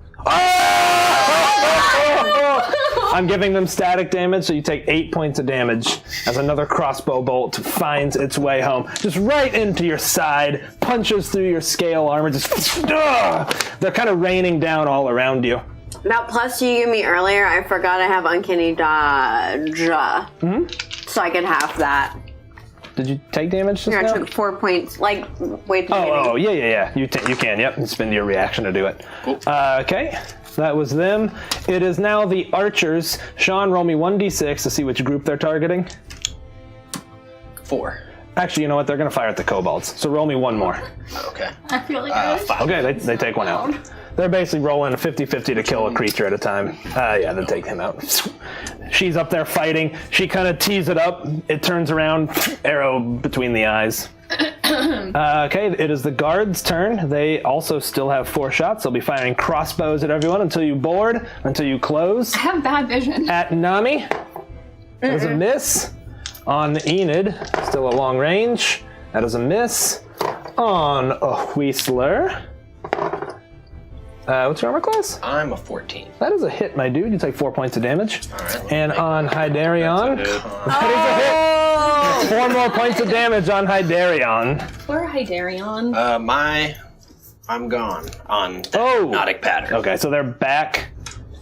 I'm giving them static damage, so you take 8 points of damage as another crossbow bolt finds its way home. Just right into your side, punches through your scale armor, just they're kind of raining down all around you. That plus you gave me earlier, I forgot I have uncanny dodge. So I could have that. Did you take damage just Here, I now? took 4 points. Like, wait. Oh, yeah. You can, yep. You spend your reaction to do it. Cool. Okay, that was them. It is now the archers. Sean, roll me 1d6 to see which group they're targeting. 4. Actually, you know what? They're going to fire at the kobolds. So roll me one more. Okay. I feel like 5. Okay, they take one out. They're basically rolling a 50-50 to kill a creature at a time. Yeah, they take him out. She's up there fighting. She kind of tees it up. It turns around, arrow between the eyes. Okay, it is the guards' turn. They also still have 4 shots. They'll be firing crossbows at everyone until you board, until you close. I have bad vision. At Nami, that is a miss. On Enid, still at long range. That is a miss. On Whistler. What's your armor class? I'm a 14. That is a hit, my dude. You take 4 points of damage. Alright. And on Hydarion, That's a hit. that is a hit. 4 more points of damage on Hydarion. Where Hydarion? I'm gone on that Oh. hypnotic pattern. Okay, so they're back.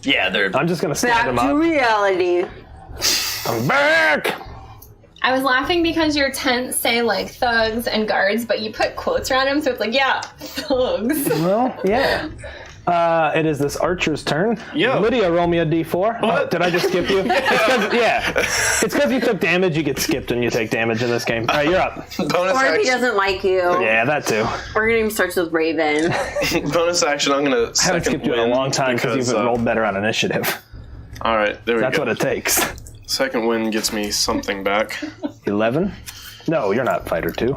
Yeah, they're. I'm just gonna stand Back them to up. reality. I'm back! I was laughing because your tents say like thugs and guards, but you put quotes around them, so it's like, yeah, thugs. Well, yeah. It is this archer's turn. Yo. Lydia, roll me a d4. What? Oh, did I just skip you? It's because you took damage. You get skipped when you take damage in this game. All right, you're up. Bonus Or if he action. doesn't like you. Yeah, that too. Our name starts with Raven. Bonus action. I'm gonna. I haven't skipped you in a long time because you've rolled better on initiative. All right, there we That's go. what it takes. Second win gets me something back. 11? No, you're not fighter 2.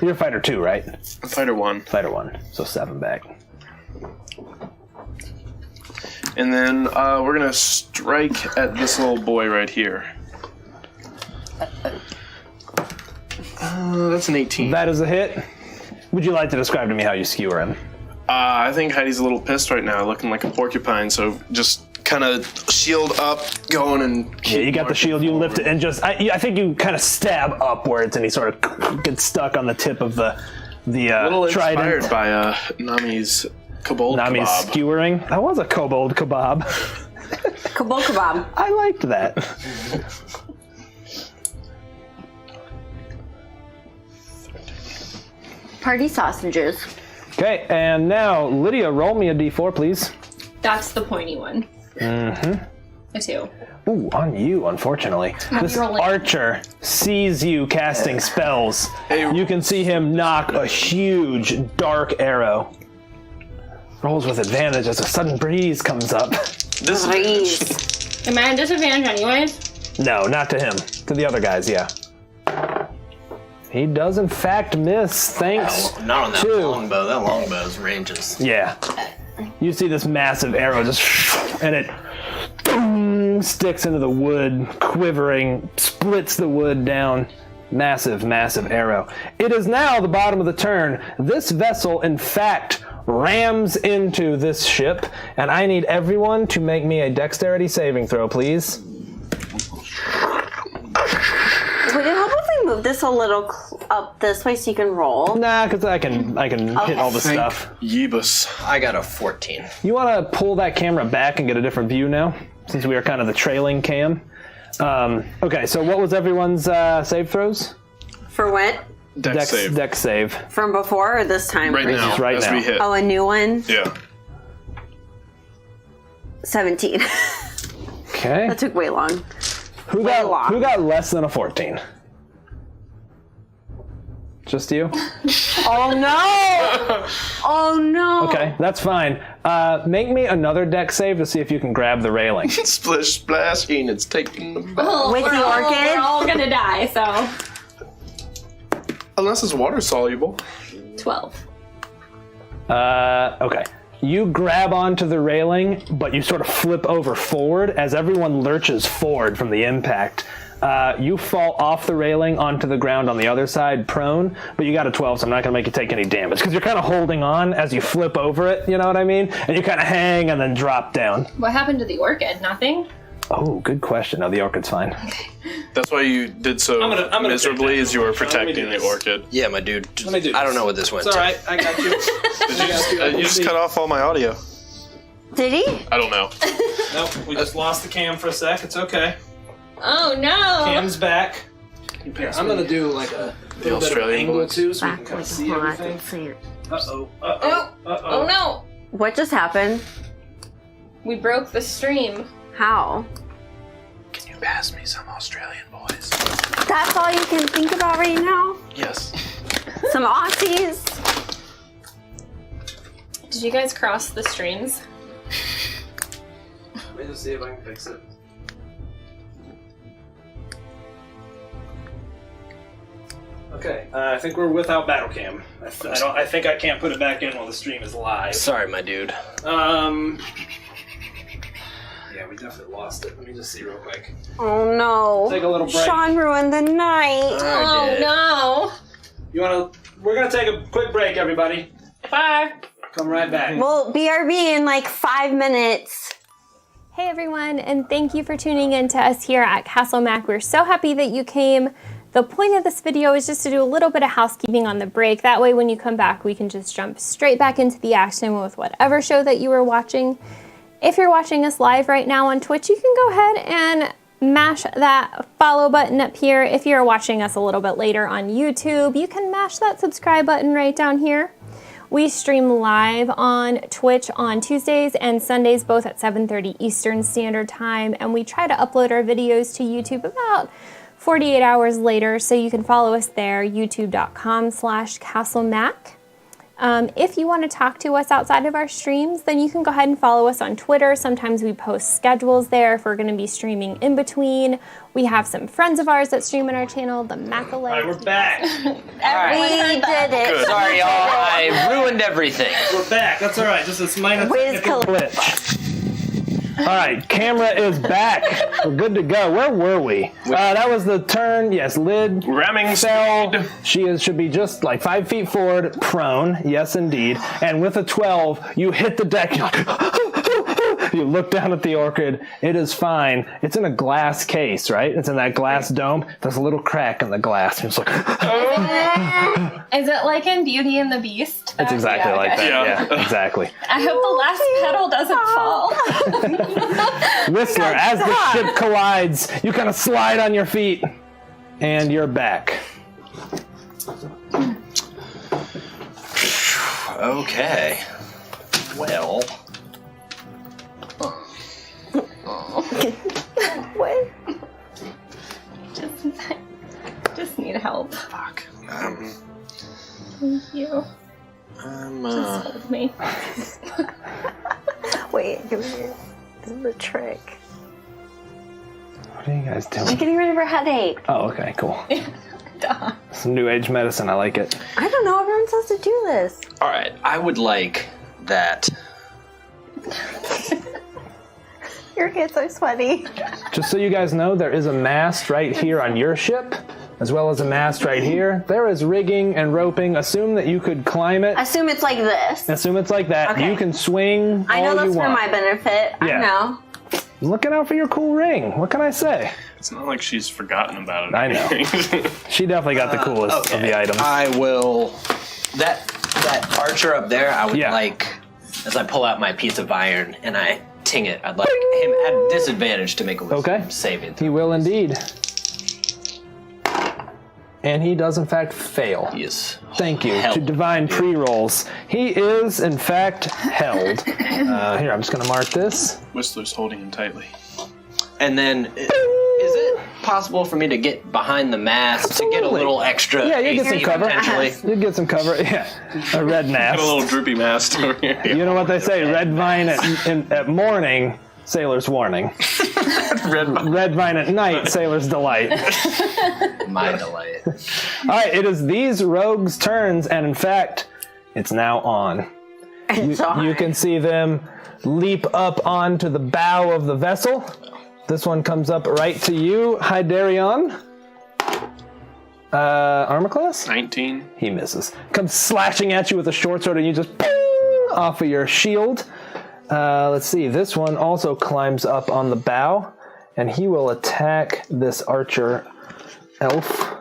You're fighter 2, right? Fighter 1. Fighter 1. So 7 back. And then we're gonna strike at this little boy right here. That's an 18. That is a hit. Would you like to describe to me how you skewer him? I think Heidi's a little pissed right now, looking like a porcupine, so just kind of shield up, going and... Yeah, you got the shield, you lift it, and just... I think you kind of stab upwards, and he sort of gets stuck on the tip of the a little trident. inspired by Nami's kobold Nami's kebab. skewering. That was a kobold kebab. Kobold kebab. I liked that. Party sausages. Okay, and now, Lydia, roll me a d4, please. That's the pointy one. Mm-hmm. A 2. Ooh, on you, unfortunately. This rolling. archer sees you casting spells. You can see him knock a huge, dark arrow. Rolls with advantage as a sudden breeze comes up. Breeze. Am I at disadvantage anyways? No, not to him. To the other guys, yeah. He does, in fact, miss, thanks Not on that to... longbow. That longbow's ranges. Yeah. You see this massive arrow just... and it... boom, sticks into the wood, quivering, splits the wood down. Massive, massive arrow. It is now the bottom of the turn. This vessel, in fact, rams into this ship, and I need everyone to make me a dexterity saving throw, please. Would it help if we move this a little up this way so you can roll? Nah, because I can hit all the stuff. Yeebus. I got a 14. You want to pull that camera back and get a different view now, since we are kind of the trailing cam. Okay, so what was everyone's save throws? For what? Dex save. Dex save. From before or this time? Right now, right as now. we hit. Oh, a new one? Yeah. 17. Okay. That took way long. Who got less than a 14? Just you? Oh no! Oh no! Okay, that's fine. Make me another dex save to see if you can grab the railing. Splish, splash, Enid's taking the bath. With the orchid? We're all gonna die, so... Unless it's water soluble. 12. Okay. You grab onto the railing, but you sort of flip over forward as everyone lurches forward from the impact. You fall off the railing onto the ground on the other side, prone, but you got a 12, so I'm not going to make you take any damage, because you're kind of holding on as you flip over it, you know what I mean? And you kind of hang and then drop down. What happened to the orchid? Nothing? Oh, good question. No, the orchid's fine. That's why you did so I'm gonna miserably, as you were Let me protecting do the this. orchid. Yeah, my dude. Let me do I this. don't know what this went It's to. all right. I got you. You just cut off all my audio. Did he? I don't know. Nope, we just lost the cam for a sec. It's okay. Oh no! Cam's back. Here, I'm gonna do like a little bit of an Australian angle boys. too, so we can kind of see everything. Uh-oh, uh-oh, uh-oh. Oh no! What just happened? We broke the stream. How? Can you pass me some Australian boys? That's all you can think about right now? Yes. Some Aussies? Did you guys cross the streams? Let me just see if I can fix it. Okay, I think we're without battle cam. I think I can't put it back in while the stream is live. Sorry, my dude. Yeah, we definitely lost it. Let me just see real quick. Oh no. Take a little break. Sean ruined the night. Oh did. no! We're gonna take a quick break, everybody. Bye! Come right back. Well, BRB in like 5 minutes. Hey everyone, and thank you for tuning in to us here at Castle Mac. We're so happy that you came. The point of this video is just to do a little bit of housekeeping on the break. That way when you come back, we can just jump straight back into the action with whatever show that you were watching. If you're watching us live right now on Twitch, you can go ahead and mash that follow button up here. If you're watching us a little bit later on YouTube, you can mash that subscribe button right down here. We stream live on Twitch on Tuesdays and Sundays, both at 7:30 Eastern Standard Time, and we try to upload our videos to YouTube about 48 hours later, so you can follow us there, youtube.com/CastleMac. If you want to talk to us outside of our streams, then you can go ahead and follow us on Twitter. Sometimes we post schedules there if we're going to be streaming in between. We have some friends of ours that stream on our channel, the Macalay. All right, we're back. We did it. Good. Sorry, y'all. I ruined everything. We're back. That's all right. Just a minor Wiz technical Khalifa. glitch. right, camera is back. We're good to go. Where were we? That was the turn. Yes, Lid. Ramming fell. speed. She should be just like 5 feet forward, prone. Yes, indeed. And with a 12, you hit the deck. You're like, you look down at the orchid. It is fine. It's in a glass case, right? It's in that glass dome. There's a little crack in the glass. It's like, Is it like in Beauty and the Beast? it's exactly like that. Yeah, exactly. I hope the last petal doesn't fall. Whistler, as the ship collides, you kind of slide on your feet, and you're back. Okay. Well. What? Just need help. Fuck. Thank you. Just hold me. Wait, give me this. This is the trick. What are you guys I'm doing? getting rid of her headache. Oh, okay, cool. Duh. Some new age medicine. I like it. I don't know. Everyone's supposed to do this. All right. I would like that. Your kids are sweaty. Just so you guys know, there is a mast right here on your ship, as well as a mast right here. There is rigging and roping. Assume that you could climb it. Assume it's like this. Assume it's like that. Okay. You can swing I know all that's you for want. my benefit. Yeah. I know. I'm looking out for your cool ring. What can I say? It's not like she's forgotten about it. I know. She definitely got the coolest of the items. I will. That archer up there, I would Yeah. like, as I pull out my piece of iron and I ting it, I'd like him at disadvantage to make a wisdom saving throw. He will indeed. And he does, in fact, fail. Yes. Thank you Held. to divine pre-rolls. He is, in fact, held. Here, I'm just going to mark this. Whistler's holding him tightly. And then, is it possible for me to get behind the mast to get a little extra? Yeah, you get some 8 cover. potentially? You get some cover. Yeah, a red Got a little mast. droopy mast over here. You know what they say? Red vine at morning, sailor's warning. Red vine at night, sailor's delight. My delight. All right, it is these rogues' turns, and in fact, it's now on. You can see them leap up onto the bow of the vessel. This one comes up right to you, Hydarion. Armor class? 19. He misses. Comes slashing at you with a short sword, and you just ping off of your shield. Let's see. This one also climbs up on the bow, and he will attack this archer elf.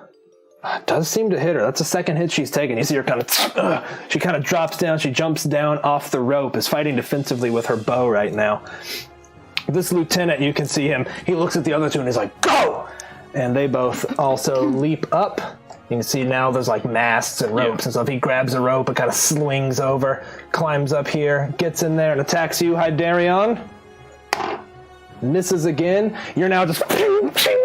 Does seem to hit her. That's the second hit she's taken. You see her kind of, she kind of drops down. She jumps down off the rope, is fighting defensively with her bow right now. This lieutenant, you can see him. He looks at the other two and he's like, go! And they both also leap up. You can see now there's like masts and ropes and stuff. He grabs a rope and kind of swings over, climbs up here, gets in there and attacks you, Hydarion. Misses again. You're now just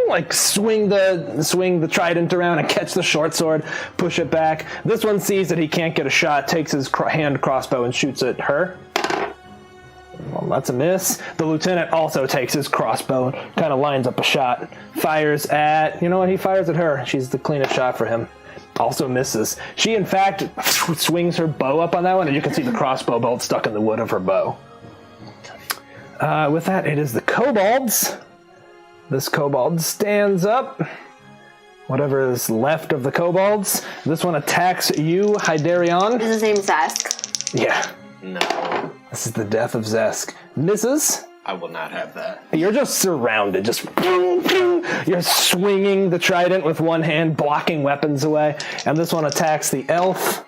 like swing the trident around and catch the short sword, push it back. This one sees that he can't get a shot, takes his hand crossbow and shoots at her. Well, that's a miss. The lieutenant also takes his crossbow and kind of lines up a shot. Fires at, you know what, he fires at her. She's the cleanest shot for him. Also misses. She, in fact, swings her bow up on that one, and you can see the crossbow bolt stuck in the wood of her bow. With that, it is the kobolds. This kobold stands up. Whatever is left of the kobolds. This one attacks you, Hydarion. Is his name Zask? Yeah. No, This is the death of Zesk. Misses. I will not have that. You're just surrounded. Just you're swinging the trident with one hand, blocking weapons away. And this one attacks the elf.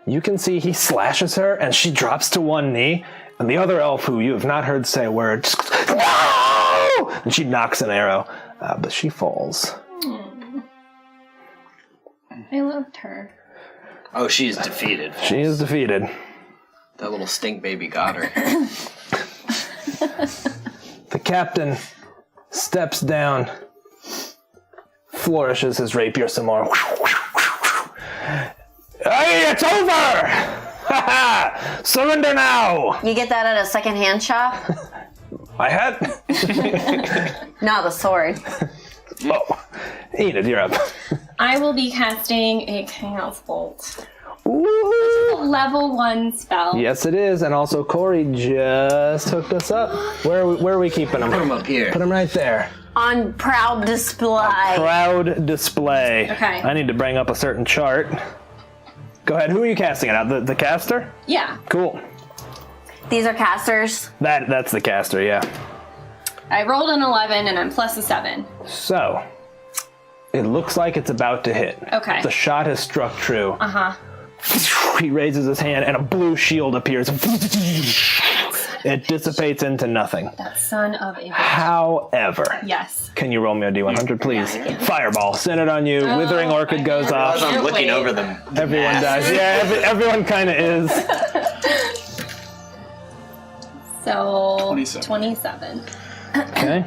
You can see he slashes her, and she drops to one knee. And the other elf, who you have not heard say a word, just, no! And she knocks an arrow, but she falls. I loved her. Oh, she is defeated. She is defeated. That little stink baby got her. The captain steps down, flourishes his rapier some more. Hey, it's over! Surrender now! You get that at a secondhand shop? I had. No, the sword. Oh, Enid, you're up. I will be casting a Chaos Bolt. Ooh. A level 1 spell. Yes, it is. And also, Corey just hooked us up. Where are we keeping them? Put them up here. Put them right there. On proud display. Proud display. Okay. I need to bring up a certain chart. Go ahead. Who are you casting it at? The caster? Yeah. Cool. These are casters. That's the caster, yeah. I rolled an 11 and I'm plus a 7. So, it looks like it's about to hit. Okay. The shot has struck true. Uh-huh. He raises his hand and a blue shield appears. It dissipates into nothing. That son of a bitch. However, Yes. can you roll me a D100, please? Fireball, send it on you. Withering Orchid goes off. As I'm looking over them. Everyone dies. Yeah, everyone kind of is. So, 27. 27. Okay.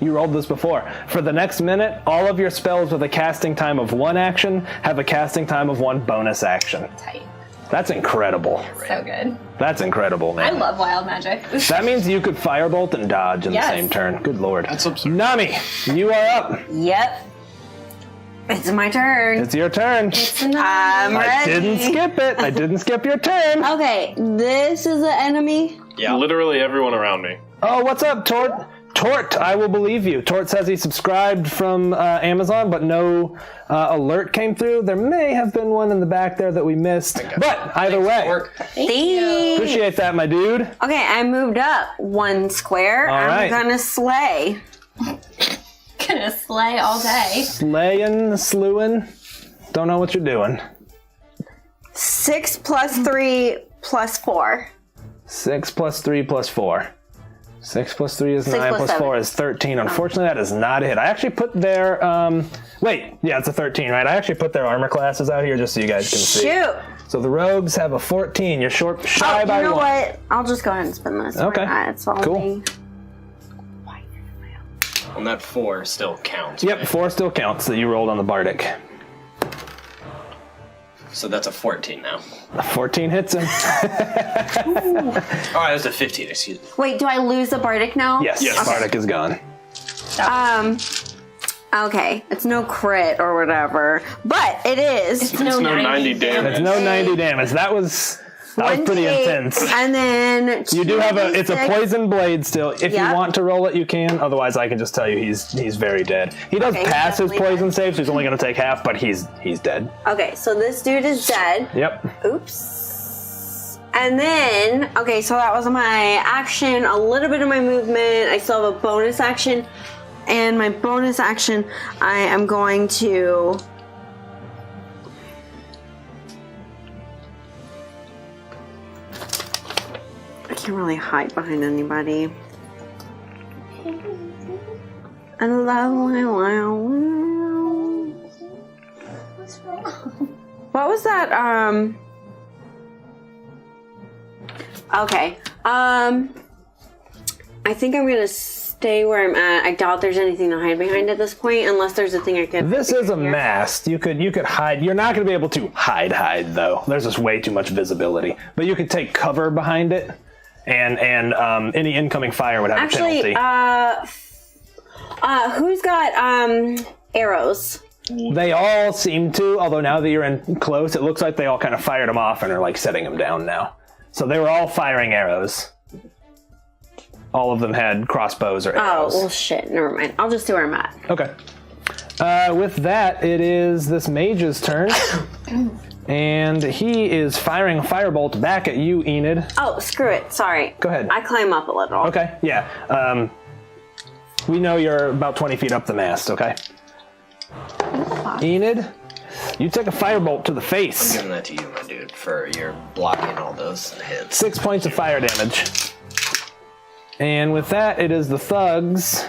You rolled this before. For the next minute, all of your spells with a casting time of 1 action have a casting time of 1 bonus action. Tight. That's incredible. So good. That's incredible, I man. love wild magic. That means you could firebolt and dodge in Yes. the same turn. Good lord. That's absurd. Nami, you are up. Yep. It's my turn. It's your turn. I'm ready. I didn't skip it. I didn't skip your turn. Okay, this is the enemy. Yeah. Literally everyone around me. Oh, what's up, Tort? Tort, I will believe you. Tort says he subscribed from Amazon, but no alert came through. There may have been one in the back there that we missed. But either way, Thanks. appreciate that, my dude. Okay, I moved up 1 square. All I'm right. gonna slay. Gonna slay all day. Slaying, slewing. Don't know what you're doing. 6 plus 3 plus 4. 6 plus 3 plus 4. 6 plus 3 is 9, 6 plus plus 4 is 13. Unfortunately, that is not a hit. I actually put their, wait, yeah, it's a 13, right? I actually put their armor classes out here just so you guys can see. Shoot. So the rogues have a 14. You're shy by You know 1. what? I'll just go ahead and spin this. Okay. It's all Cool. me. And that 4 still counts. Yep, right? 4 still counts that you rolled on the Bardic. So that's a 14 now. A 14 hits him. Oh, it was a 15, excuse me. Wait, do I lose the Bardic now? Yes, Yes. Bardic is gone. Okay, it's no crit or whatever, but it is. It's no 90 damage. It's no 90 damage. That was pretty 1d8, intense. And then You do have it's a 2d6. poison blade still. If Yeah. you want to roll it, you can. Otherwise, I can just tell you he's very dead. He does Okay, pass his definitely poison dead. save, so he's only going to take half, but he's dead. Okay, so this dude is dead. Yep. Oops. And then, okay, so that was my action, a little bit of my movement. I still have a bonus action. And my bonus action, I am going to... I can't really hide behind anybody. What was that? Okay. I think I'm gonna stay where I'm at. I doubt there's anything to hide behind at this point, unless there's a thing I could. This is a mast. You could hide. You're not going to be able to hide though. There's just way too much visibility. But you could take cover behind it, and any incoming fire would have Actually, a penalty. Who's got arrows? They all seem to, although now that you're in close, it looks like they all kind of fired them off and are like setting them down now. So they were all firing arrows. All of them had crossbows or Oh, arrows. well, shit. Never mind. I'll just see where I'm at. Okay. With that, it is this mage's turn. And he is firing a firebolt back at you, Enid. Oh, screw it. Sorry. Go ahead. I climb up a little. Okay, yeah. We know you're about 20 feet up the mast, okay? Enid, you take a firebolt to the I'm face. giving that to you, my dude, for your blocking all those hits. 6 points of fire damage. And with that, it is the thugs,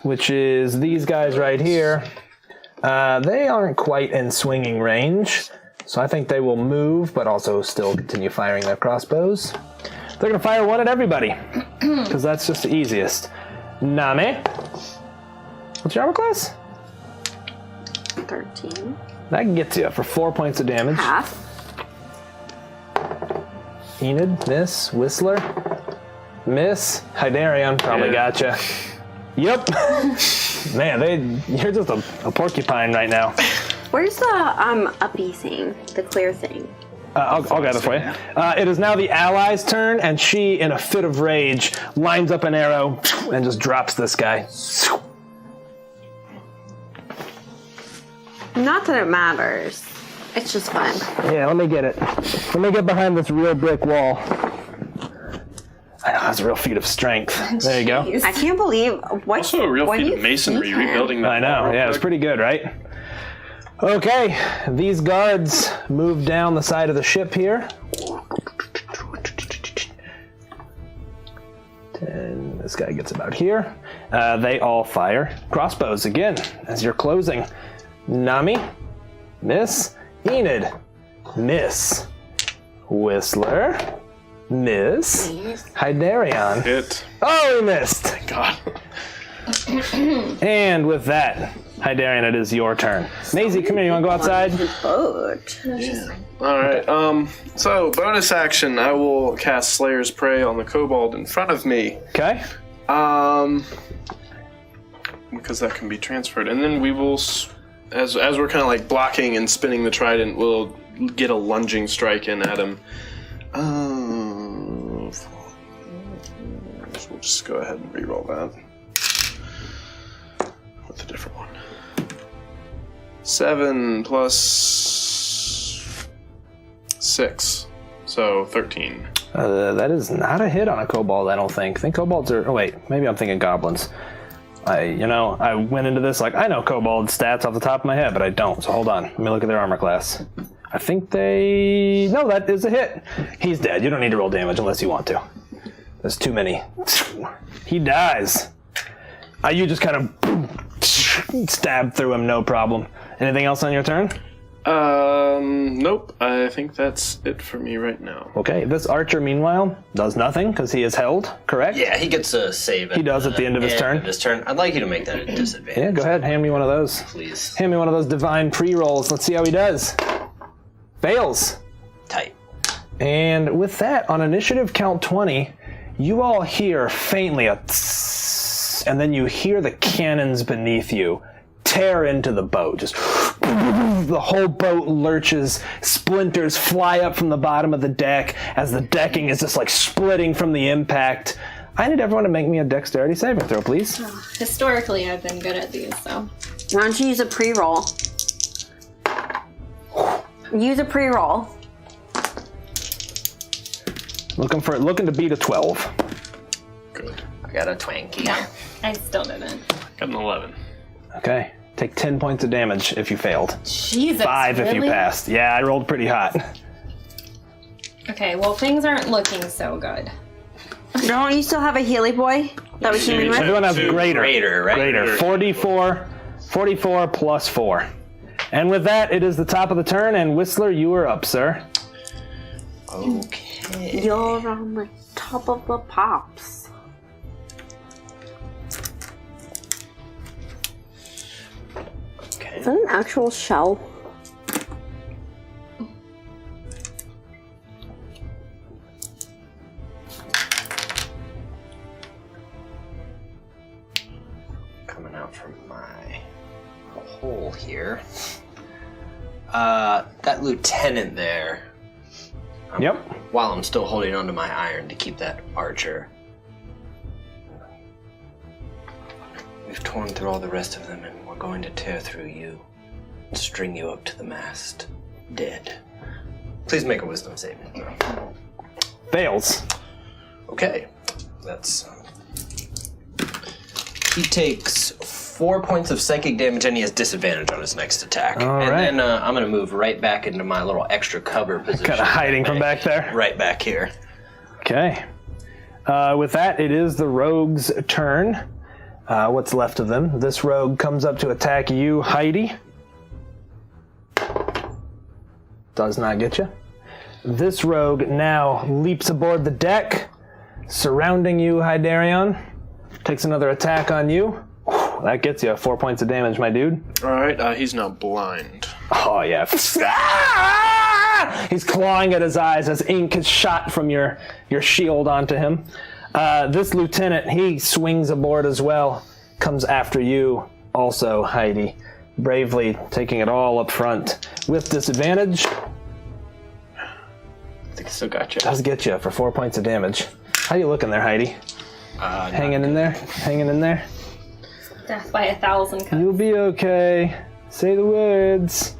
which is these guys right here. They aren't quite in swinging range, so I think they will move, but also still continue firing their crossbows. They're going to fire one at everybody, because that's just the easiest. Name, what's your armor class? 13. That gets you for 4 points of damage. Half. Enid, miss. Whistler, miss. Hydarion probably gotcha. Yep. Man, you're just a porcupine right now. Where's the uppy thing? The clear thing? I'll gather for you. It is now the ally's turn, and she, in a fit of rage, lines up an arrow and just drops this guy. Not that it matters. It's just fun. Yeah, let me get it. Let me get behind this real brick wall. I know, that's a real feat of strength. There you go. I can't believe what. Also a real feat of masonry rebuilding that. I know, wall yeah, it's pretty good, right? Okay, these guards move down the side of the ship here. And this guy gets about here. They all fire crossbows again as you're closing. Nami, miss. Enid, miss. Whistler, miss. Hydarion. Hit. Oh, he missed. Thank God. And with that, Hydarion, it is your turn. Maisie, come here. You want to go outside? Alright, so bonus action, I will cast Slayer's Prey on the kobold in front of me. Okay. Because that can be transferred. And then we will, as we're kind of like blocking and spinning the trident, we'll get a lunging strike in at him. So we'll just go ahead and reroll that. With a different one. 7 plus 6, so 13. That is not a hit on a kobold, I don't think. I think kobolds are... Oh, wait. Maybe I'm thinking goblins. I went into this like, I know kobold stats off the top of my head, but I don't. So hold on. Let me look at their armor class. I think they... No, that is a hit. He's dead. You don't need to roll damage unless you want to. There's too many. He dies. You just kind of stab through him, no problem. Anything else on your turn? Nope. I think that's it for me right now. Okay, this archer, meanwhile, does nothing because he is held, correct? Yeah, he gets a save. He does at the end of his turn. I'd like you to make that a disadvantage. Yeah, go ahead. Hand me one of those. Please. Hand me one of those divine pre-rolls. Let's see how he does. Fails. Tight. And with that, on initiative count 20, you all hear faintly a tss, and then you hear the cannons beneath you tear into the boat. Just the whole boat lurches, splinters fly up from the bottom of the deck as the decking is just like splitting from the impact. I need everyone to make me a dexterity saving throw, please. Historically, I've been good at these, so. Why don't you use a pre-roll? Use a pre-roll. Looking to beat a 12. Good. I got a twanky. No, I still didn't. Got an 11. Okay. Take 10 points of damage if you failed. Jesus, 5 if you really? passed. Yeah, I rolled pretty hot. Okay, well, things aren't looking so good. Don't you still have a Healy boy that we came in with? Everyone has greater. Greater, right? Greater. 44 plus 4. And with that, it is the top of the turn, and Whistler, you are up, sir. Okay. You're on the top of the pops. Okay. Is that an actual shell? Coming out from my hole here. That lieutenant there. Yep. While I'm still holding onto my iron to keep that archer. We've torn through all the rest of them, and we're going to tear through you and string you up to the mast, dead. Please make a wisdom saving throw. Fails. Okay, that's. He takes 4 points of psychic damage, and he has disadvantage on his next attack. All right. And then I'm going to move right back into my little extra cover position. Kind of hiding from back there. Right back here. Okay. With that, it is the rogue's turn. What's left of them. This rogue comes up to attack you, Heidi. Does not get you. This rogue now leaps aboard the deck, surrounding you, Hydarion. Takes another attack on you. That gets you 4 points of damage, my dude. Alright, he's now blind. Oh, yeah. He's clawing at his eyes as ink is shot from your shield onto him. This lieutenant, he swings aboard as well. Comes after you also, Heidi. bravely taking it all up front with disadvantage. I think I still got you. Does get you for 4 points of damage. How you looking there, Heidi? Hanging in there? Hanging in there? Death by 1,000 cuts. You'll be okay. Say the words.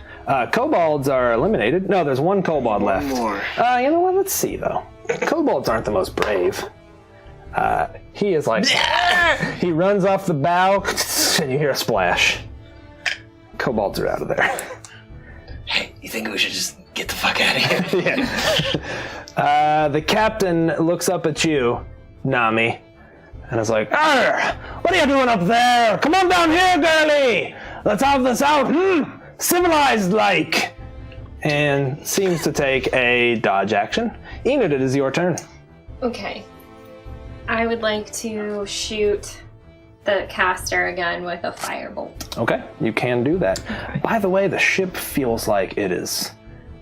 Kobolds are eliminated. No, there's one kobold left. more. You know what? Let's see, though. Kobolds aren't the most brave. He is like... he runs off the bow, and you hear a splash. Kobolds are out of there. Hey, you think we should just get the fuck out of here? Yeah. The captain looks up at you, Nami, and is like, "Arr! What are you doing up there? Come on down here, girlie! Let's have this out, civilized like!" And seems to take a dodge action. Enid, it is your turn. Okay. I would like to shoot the caster again with a firebolt. Okay, you can do that. By the way, the ship feels like it is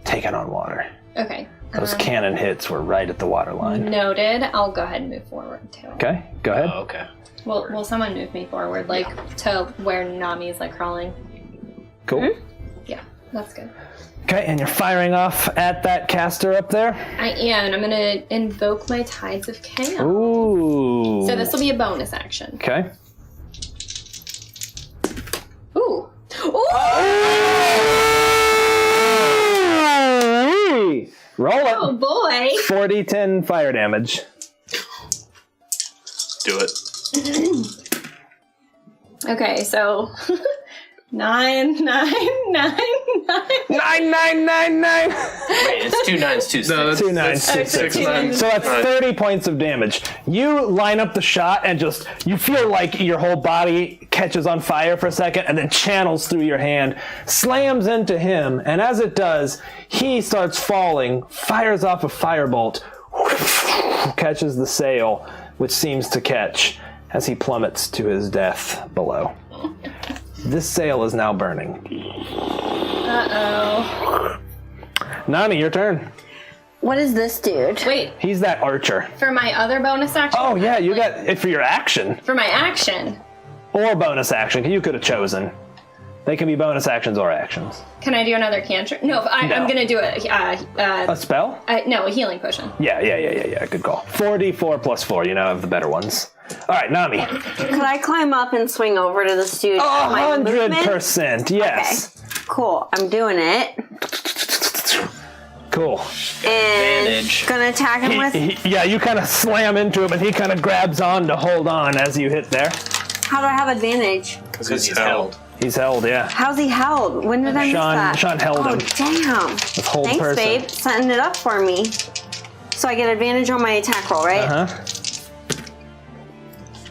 taken on water. Okay. Those cannon hits were right at the water line. Noted. I'll go ahead and move forward too. Okay, go ahead. Oh, okay. Will someone move me forward, like to where Nami's like crawling? Cool. Yeah, that's good. Okay, and you're firing off at that caster up there. I am, and I'm gonna invoke my Tides of Chaos. Ooh. So this will be a bonus action. Okay. Ooh. Ooh! Roll it. Oh boy! 40-10 fire damage. Do it. Okay, so 9, 9, 9, 9. 9. Wait, it's 2 9s, 2 6. No, that's 2 9s, 2 Okay, 6. 2 9s. So that's 30 points of damage. You line up the shot and just, you feel like your whole body catches on fire for a second and then channels through your hand, slams into him, and as it does, he starts falling, fires off a firebolt, catches the sail, which seems to catch as he plummets to his death below. This sail is now burning. Uh-oh. Nami, your turn. What is this dude? Wait, He's that archer. for my other bonus action? Oh yeah, you got it for your action. For my action, Or bonus action. You could have chosen. They can be bonus actions or actions. can I do another cantrip? No, I'm gonna do A spell? no, a healing potion. Yeah. Good call. 4d4 plus 4. You know, have the better ones. All right, Nami. Could I climb up and swing over to this dude? with my movement? 100%. Yes. Okay. Cool. I'm doing it. Cool. And Advantage. gonna attack him with. Yeah, you kind of slam into him, and he kind of grabs on to hold on as you hit there. How do I have advantage? Because he's held. He's held, yeah. How's he held? When did I miss that? Sean held him. Damn. With hold Thanks, person. babe. Setting it up for me. So I get advantage on my attack roll, right? Uh-huh.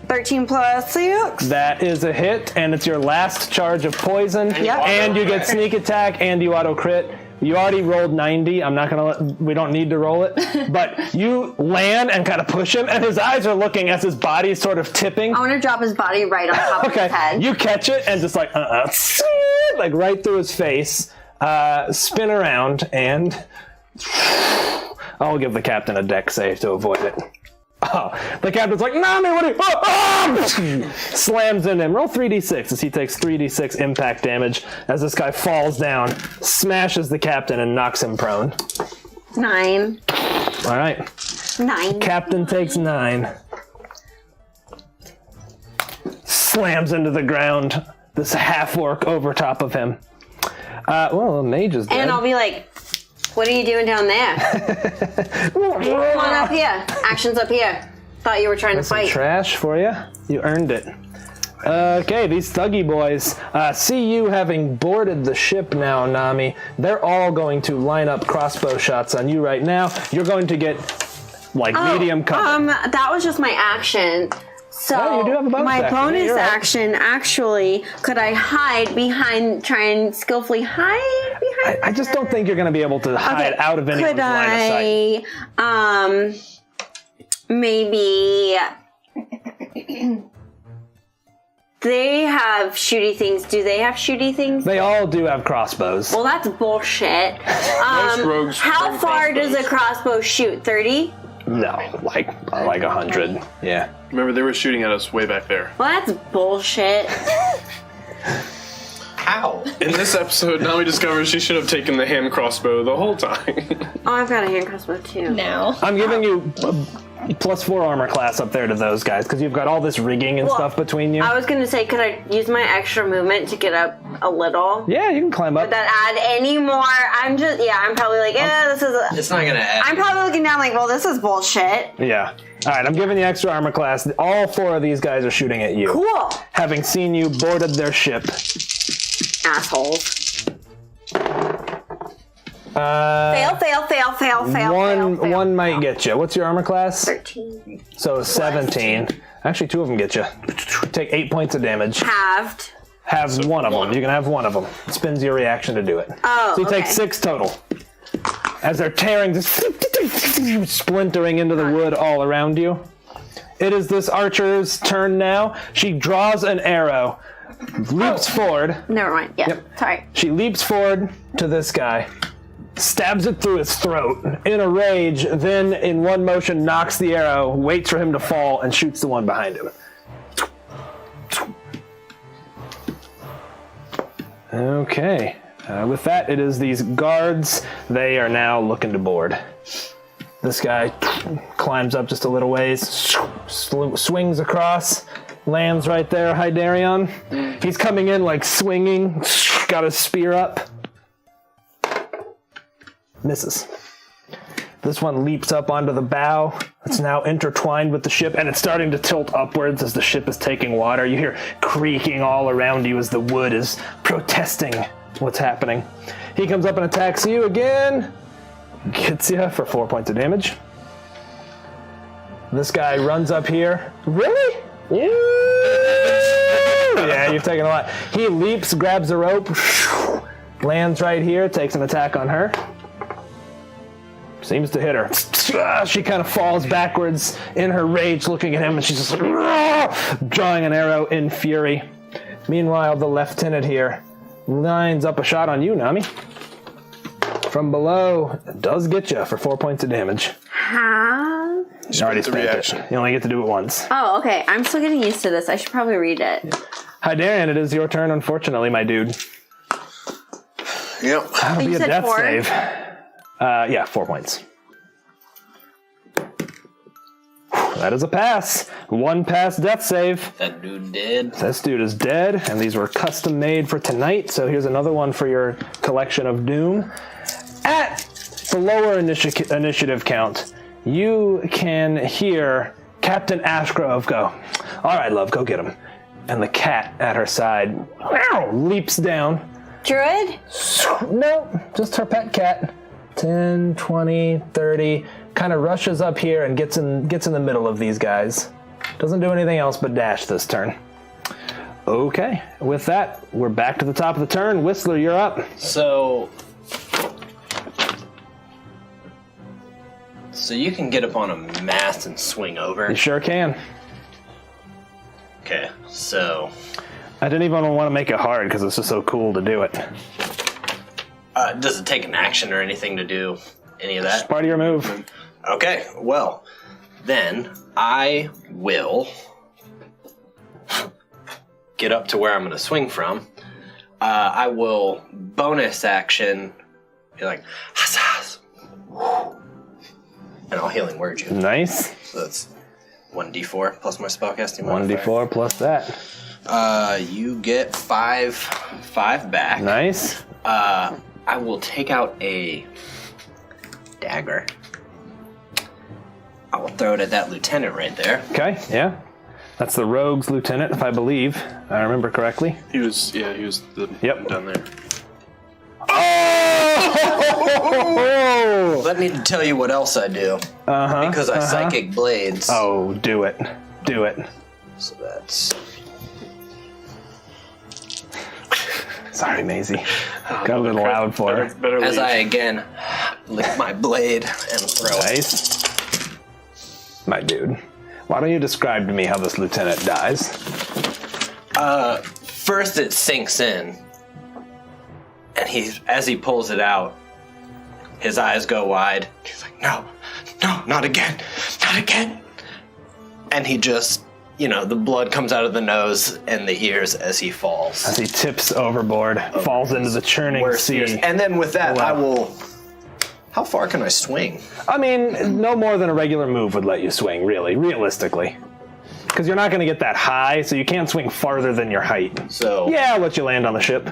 13 plus 6. That is a hit, and it's your last charge of poison. Yep. And you get sneak attack, and you auto crit. You already rolled 90. I'm not gonna we don't need to roll it. But you land and kind of push him, and his eyes are looking as his body is sort of tipping. I want to drop his body right on top of his head. You catch it and just like like right through his face, spin around, and I'll give the captain a deck save to avoid it. Oh, the captain's like, Nami, what are you? Slams into him. Roll 3d6 as he takes 3d6 impact damage as this guy falls down, smashes the captain, and knocks him prone. 9. All right. 9. Captain takes 9. Slams into the ground. This half-orc over top of him. Well, the mage is dead. And I'll be like, what are you doing down there? Come on up here. Action's up here. Thought you were trying to Some fight. trash for you. You earned it. Okay, these thuggy boys see you having boarded the ship now, Nami. They're all going to line up crossbow shots on you right now. You're going to get, like, medium cover. That was just my action. So Oh, you do have a bonus my action. Yeah, bonus you're right. action, actually, could I hide behind, try and skillfully hide behind? I just don't think you're going to be able to hide out of anyone's Could line of sight. Maybe they have shooty things. Do they have shooty things? They all do have crossbows. Well, that's bullshit. Most rogues How bring far does a crossbows. crossbow shoot? 30? No, like 100. Yeah. Remember, they were shooting at us way back there. Well, that's bullshit. How? In this episode, Nami discovers she should have taken the hand crossbow the whole time. Oh, I've got a hand crossbow too. Now. I'm giving you +4 armor class up there to those guys because you've got all this rigging and stuff between you. I was gonna say, could I use my extra movement to get up a little? Yeah, you can climb up. Would that add any more? I'm probably like, this is. It's not gonna add. I'm probably looking down like, well, this is bullshit. Yeah. All right, I'm giving you extra armor class. All 4 of these guys are shooting at you. Cool. Having seen you boarded their ship. Assholes. Fail. One might get you. What's your armor class? 13. So 17. Actually, 2 of them get you. Take 8 points of damage. Halved. Have one of them. You can have one of them. It spends your reaction to do it. Oh, so you take okay. 6 total. As they're tearing, just splintering into the wood all around you. It is this archer's turn now. She draws an arrow, leaps forward. Never mind. Yeah. Yep. Sorry. She leaps forward to this guy, stabs it through his throat in a rage, then in one motion knocks the arrow, waits for him to fall, and shoots the one behind him. Okay. With that, it is these guards. They are now looking to board. This guy climbs up just a little ways, swings across, lands right there, Hydarion. He's coming in like swinging, got his spear up. Misses. This one leaps up onto the bow. It's now intertwined with the ship, and it's starting to tilt upwards as the ship is taking water. You hear creaking all around you as the wood is protesting what's happening. He comes up and attacks you again. Gets you for 4 points of damage. This guy runs up here. Really? Yeah, you've taken a lot. He leaps, grabs a rope, lands right here, takes an attack on her. Seems to hit her. She kind of falls backwards in her rage, looking at him, and she's just drawing an arrow in fury. Meanwhile, the lieutenant here lines up a shot on you, Nami. From below, it does get you for 4 points of damage. How? You already the spent reaction. it. You only get to do it once. Oh, okay. I'm still getting used to this. I should probably read it. Hydarion, it is your turn, unfortunately, my dude. Yep. That'll You be a said death 4? save. Yeah, 4 points. That is a pass. 1 pass death save. That dude did. This dude is dead, and these were custom made for tonight, so here's another one for your collection of doom. At the lower initiative count, you can hear Captain Ashgrove go, "All right, love, go get him." And the cat at her side leaps down. Druid? No, just her pet cat. 10, 20, 30, kind of rushes up here and gets in the middle of these guys. Doesn't do anything else but dash this turn. Okay, with that, we're back to the top of the turn. Whistler, you're up. So you can get up on a mast and swing over. You sure can. Okay, so I didn't even want to make it hard because it's just so cool to do it. does it take an action or anything to do any of that? Part of your move. Okay, well, then I will get up to where I'm going to swing from. I will bonus action, be like, "Huzzahs," and I'll healing word you. Nice. So that's 1d4 plus my spellcasting modifier. 1d4 plus that. You get 5 back. Nice. I will take out a dagger. I will throw it at that lieutenant right there. Okay, yeah. That's the rogue's lieutenant, if I believe. I remember correctly. He was the Yep. down there. Oh! Let me tell you what else I do. Because I psychic blades. Oh, do it. Do it. So that's... Sorry, Maisie. Got a little loud for her. Better As leave. I again lick my blade and throw it. Nice. My dude. Why don't you describe to me how this lieutenant dies? First it sinks in. And as he pulls it out, his eyes go wide. He's like, no, not again, not again. And he just the blood comes out of the nose and the ears as he falls. As he tips overboard, falls into the churning sea. And then with that, I will... How far can I swing? I mean, no more than a regular move would let you swing, really, realistically. Because you're not going to get that high, so you can't swing farther than your height. So... Yeah, I'll let you land on the ship.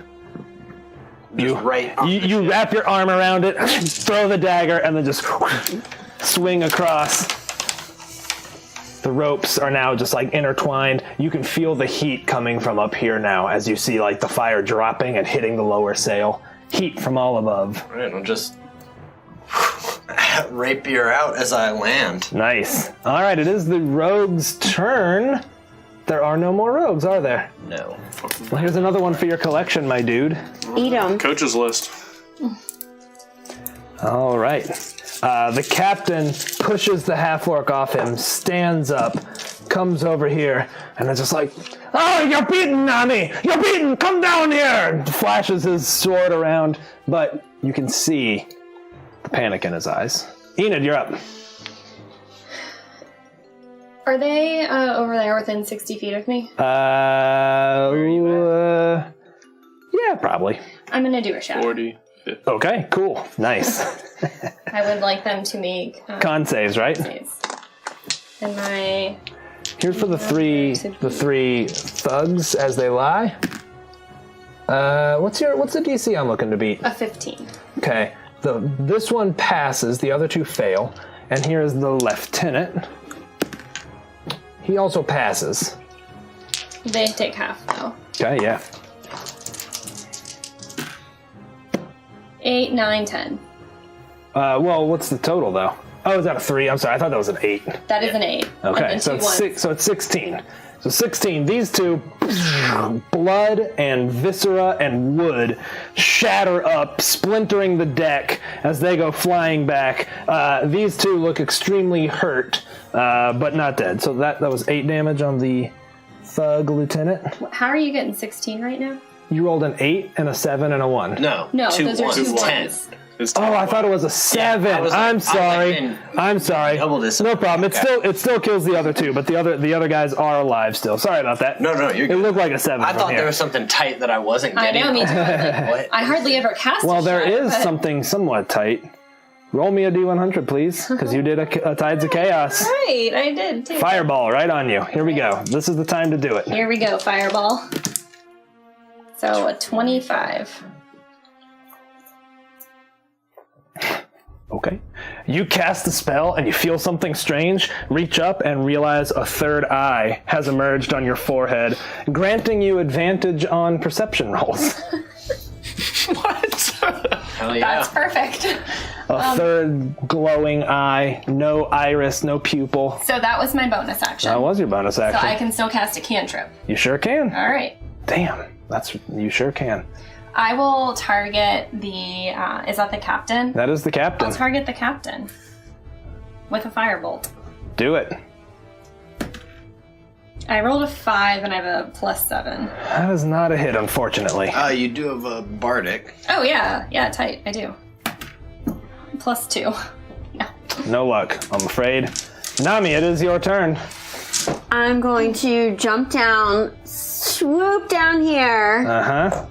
You wrap your arm around it, throw the dagger, and then just swing across. The ropes are now just like intertwined. You can feel the heat coming from up here now as you see like the fire dropping and hitting the lower sail. Heat from all above. All right, I'll just rapier out as I land. Nice. All right, it is the rogue's turn. There are no more rogues, are there? No. Well, here's another one for your collection, my dude. Eat them. Coach's list. All right. The captain pushes the half-orc off him, stands up, comes over here, and is just like, "Oh, you're beaten, Nami! You're beaten! Come down here!" And flashes his sword around, but you can see the panic in his eyes. Enid, you're up. Are they over there within 60 feet of me? Yeah, probably. I'm going to do a shot. 40, 50. Okay, cool. Nice. I would like them to make Con saves, right? saves. And Here's for the three thugs as they lie. What's the DC I'm looking to beat? a 15. Okay. This one passes, the other two fail. And here is the lieutenant. He also passes. They take half, though. Okay, yeah. 8, 9, 10. Well, what's the total, though? Oh, is that a 3? I'm sorry, I thought that was an 8. That is an 8. Okay, so it's 6. So it's 16. So 16. These two, blood and viscera and wood, shatter up, splintering the deck as they go flying back. These two look extremely hurt, but not dead. So that was 8 damage on the thug lieutenant. How are you getting 16 right now? You rolled an 8 and a 7 and a 1. No, those are 2 10. ones. Oh, I thought it was a 7. Yeah, I'm sorry. I'm sorry. Double this. No problem. It still kills the other two, but the other guys are alive still. Sorry about that. No, you're It good. looked like a 7. I from thought here. there was something tight that I wasn't I getting. know, me too. What? I hardly ever cast Well, a there shot, is but- something somewhat tight. Roll me a D100, please, because you did a Tides of Chaos. Right, I did too. Fireball right on you. Here we go. This is the time to do it. Here we go, fireball. So a 25. Okay. You cast the spell and you feel something strange, reach up and realize a third eye has emerged on your forehead, granting you advantage on perception rolls. Hell yeah. That's perfect. A third glowing eye, no iris, no pupil. So that was my bonus action. That was your bonus So action. I can still cast a cantrip. You sure can. All right. Damn. You sure can. I will target the, is that the captain? That is the captain. I'll target the captain with a firebolt. Do it. I rolled a 5 and I have a +7. That is not a hit, unfortunately. You do have a bardic. Oh yeah, tight, I do. +2. Yeah. No luck, I'm afraid. Nami, it is your turn. I'm going to jump down, swoop down here, Uh-huh.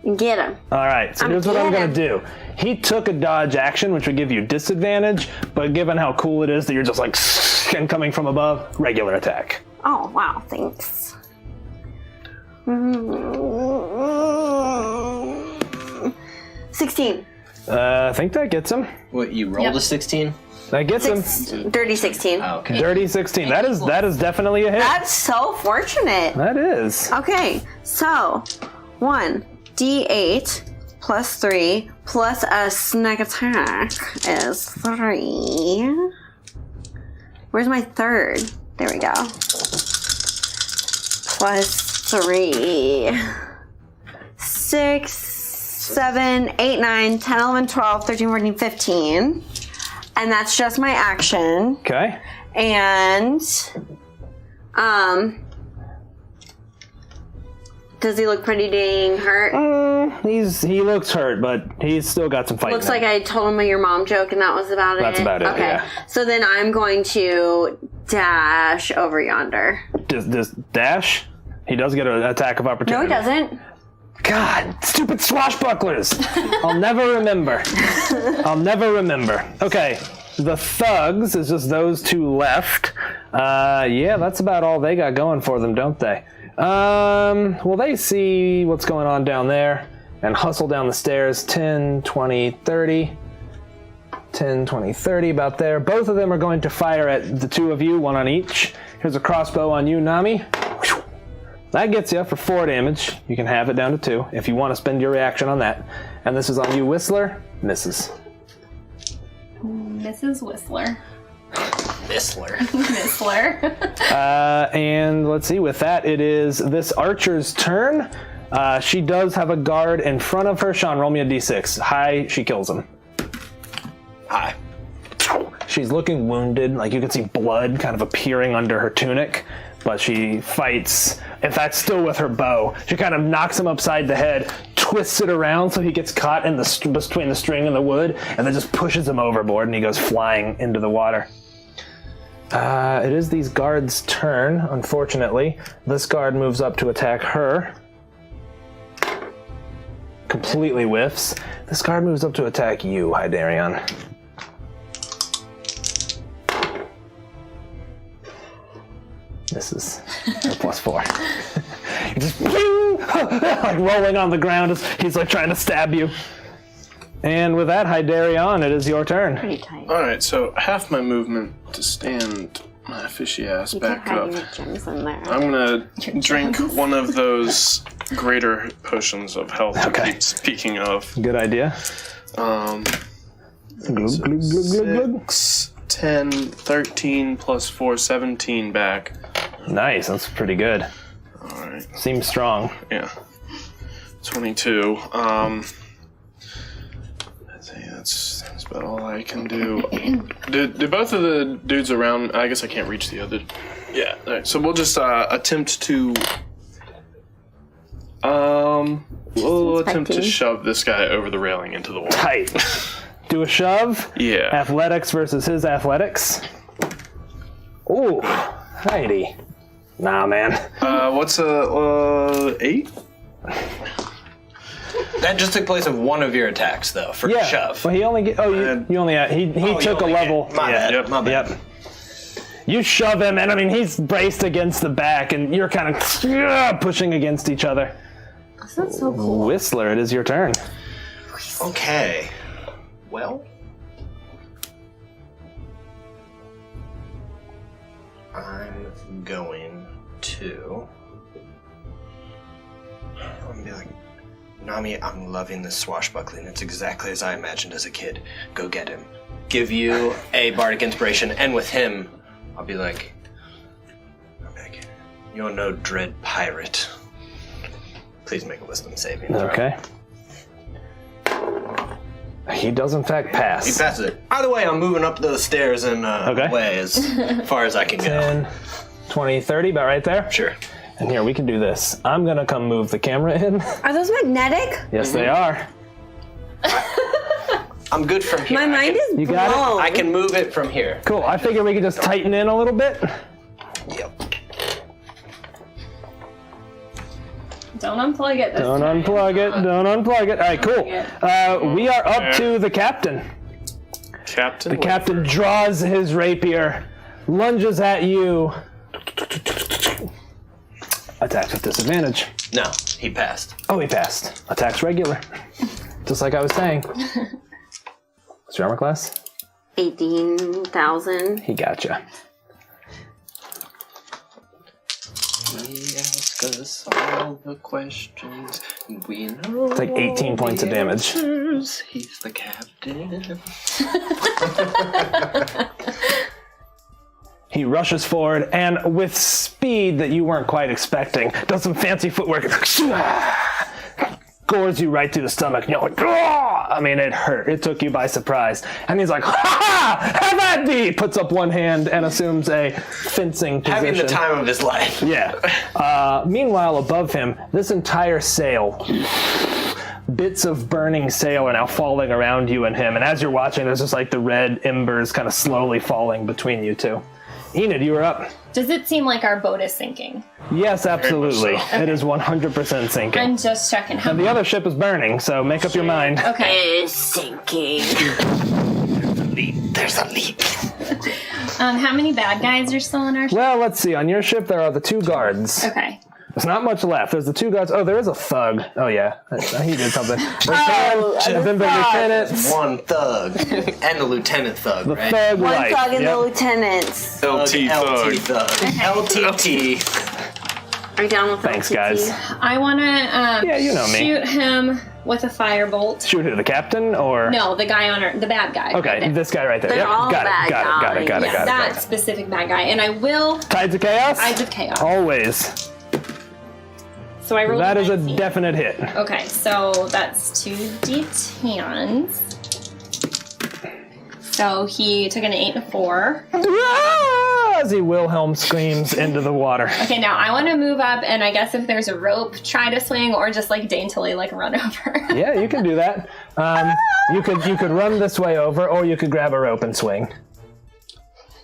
and get him. All right, so here's what I'm going to do. He took a dodge action, which would give you disadvantage, but given how cool it is that you're just like, and coming from above, regular attack. Oh, wow, thanks. 16. I think that gets him. What, you rolled a 16? That gets him. Dirty 16. Oh, okay. Dirty 16. That is definitely a hit. That's so fortunate. That is. Okay, so 1d8 plus 3 plus a snake attack is 3. Where's my third? There we go. Plus 3. 6, 7, 8, 9, 10, 11, 12, 13, 14, 15. And that's just my action. Okay. And Does he look pretty dang hurt? He looks hurt, but he's still got some fight. Looks like I told him your mom joke and that was about it. That's about it, Okay. yeah. So then I'm going to dash over yonder. Does dash? He does get an attack of No, opportunity. he doesn't. God, stupid swashbucklers! I'll never remember. Okay, the thugs is just those two left. Yeah, that's about all they got going for them, don't they? Well, they see what's going on down there and hustle down the stairs. 10, 20, 30. 10, 20, 30, about there. Both of them are going to fire at the two of you, one on each. Here's a crossbow on you, Nami. That gets you for 4 damage. You can have it down to 2 if you want to spend your reaction on that. And this is on you, Whistler. Misses. Mrs. Whistler. Whistler. Whistler. And let's see, with that, it is this archer's turn. She does have a guard in front of her. Sean, roll me a d6. High, she kills him. Hi. She's looking wounded, like you can see blood kind of appearing under her tunic, but she fights, in fact, still with her bow. She kind of knocks him upside the head, twists it around so he gets caught in between the string and the wood, and then just pushes him overboard, and he goes flying into the water. It is these guards' turn, unfortunately. This guard moves up to attack her. Completely whiffs. This guard moves up to attack you, Hydarion. This is a +4. You just like rolling on the ground as he's like trying to stab you. And with that, Hydarion, it is your turn. Pretty tight. Alright, so half my movement to stand my fishy ass You back can up. hide your gems in there. I'm gonna drink one of those greater potions of health I keep speaking of. Good idea. Um, Glug, glug, glug, glug, glug. 6, 10, 13 plus 4, 17 back. Nice, that's pretty good. Alright, Seems strong. yeah. 22. I think that's about all I can do. Did both of the dudes around, I guess I can't reach the other. Yeah, alright, so we'll just attempt to shove this guy over the railing into the water. Tight. Do a shove. Yeah. Athletics versus his athletics. Ooh, Heidi. Nah, man. What's a 8? That just took place of one of your attacks, though, for Yeah. shove. Well, he only get. Oh, you only. He you took a only level. get- my bad, Yep. my bad. Yep. You shove him, and I mean he's braced against the back, and you're kind of pushing against each other. That's so cool. Whistler, it is your turn. Okay. Well, I'm going to. I'm gonna be like, Nami, I'm loving this swashbuckling. It's exactly as I imagined as a kid. Go get him. Give you a bardic inspiration, and with him, I'll be like, you're no dread pirate. Please make a wisdom saving throw. Okay. He does in fact pass. He passes it. Either way, I'm moving up those stairs and away as far as I can go. 10, 20, 30, about right there. Sure. And here, we can do this. I'm gonna come move the camera in. Are those magnetic? Yes, they are. I'm good from here. My mind is You got it? blown. I can move it from here. Cool, I figure we could just tighten in a little bit. Yep. Don't unplug it this Don't time. unplug it, don't unplug it. All right, cool. We are up to the captain. Captain? The captain draws his rapier, lunges at you. Attacks with disadvantage. No, he passed. Oh, he passed. Attacks regular. Just like I was saying. What's your armor class? 18,000. He gotcha. He asked us all the questions. We know. It's like 18 points of damage. answers. He's the captain. He rushes forward and with speed that you weren't quite expecting, does some fancy footwork. Gores you right through the stomach. And you're like, "Gah!" I mean, it hurt. It took you by surprise. And he's like, ha ha! Have at that be? Puts up one hand and assumes a fencing position. Having the time of his life. Yeah. Meanwhile, above him, this entire sail, bits of burning sail are now falling around you and him. And as you're watching, there's just like the red embers kind of slowly falling between you two. Enid, you are up. Does it seem like our boat is sinking? Yes, absolutely. so. It is 100% sinking. I'm just checking how And the other ship is burning, so make up your mind. Okay. Is sinking. There's a leak. How many bad guys are still on our ship? Well, let's see. On your ship, there are the 2 guards. Okay. There's not much left. There's the 2 guards. Oh, there is a thug. Oh, yeah. He did something. And then the lieutenants. One thug. And the lieutenant thug, The right? thug One life. thug and Yep. the lieutenants. LT thug. thug. LTT. Are you down with Thanks, LTT? guys. I want to Yeah, you know me. shoot him with a firebolt. Shoot who, the captain, or? No, the guy on the bad guy. Okay, Right this guy right there. They're Yep, all got bad it, got it. there. That specific bad guy. And I will Tides of Chaos? Eyes of Chaos. Always. So I rolled That is a 19. definite hit. Okay, so that's 2d10s. So he took an 8 and a 4. As he Wilhelm screams into the water. Okay, now I want to move up, and I guess if there's a rope, try to swing, or just like daintily like run over. Yeah, you can do that. You could run this way over, or you could grab a rope and swing.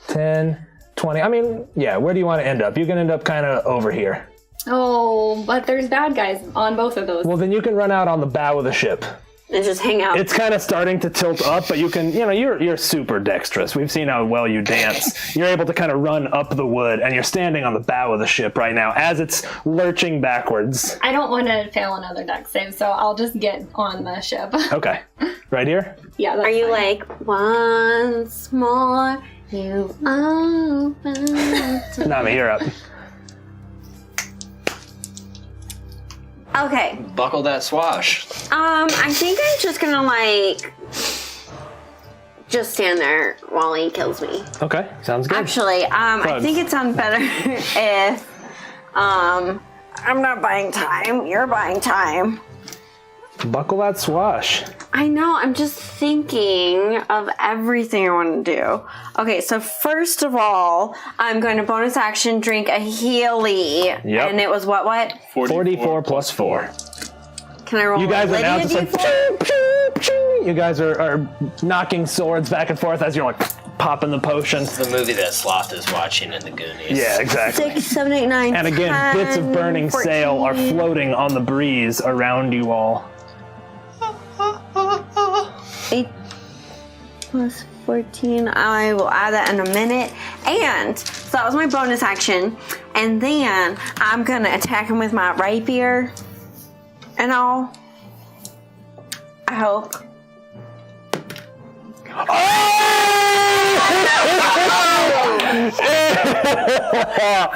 10, 20. I mean, yeah, where do you want to end up? You can end up kind of over here. Oh, but there's bad guys on both of those. Well, then you can run out on the bow of the ship. And just hang out. It's kind of starting to tilt up, but you can, you're super dexterous. We've seen how well you dance. You're able to kind of run up the wood, and you're standing on the bow of the ship right now as it's lurching backwards. I don't want to fail another dex save, so I'll just get on the ship. Okay. Right here? Yeah, that's Are you fine. like, once more, you open... Nami, you're up. Okay. Buckle that swash. I think I'm just gonna just stand there while he kills me. Okay, sounds good. Actually, I Thugs. think it sounds better if, I'm not buying time. You're buying time. Buckle that swash. I know, I'm just thinking of everything I want to do. Okay, so first of all, I'm going to bonus action drink a Healy. Yep. And it was what? 44 plus 4. Can I roll You guys a are now Lydia just like, D4? pew, pew, pew. You guys are knocking swords back and forth as you're like popping the potion. The movie that Sloth is watching in the Goonies. Yeah, exactly. 6, 7, 8, 9, And again, 10, bits of burning 14. sail are floating on the breeze around you all. 8 plus 14. I will add that in a minute. And so that was my bonus action. And then I'm gonna attack him with my rapier and all. I hope.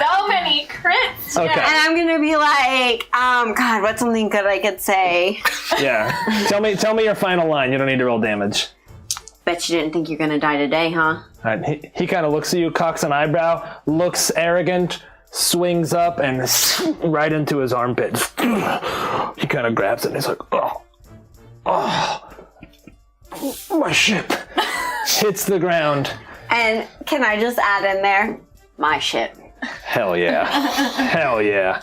So many crits. Okay. And I'm gonna be like, God, what's something good I could say? Yeah. Tell me your final line. You don't need to roll damage. Bet you didn't think you're gonna die today, huh? All right, he kind of looks at you, cocks an eyebrow, looks arrogant, swings up, and right into his armpit. He kind of grabs it, and he's like, oh, my ship. Hits the ground. And can I just add in there, my ship? Hell yeah. Hell yeah.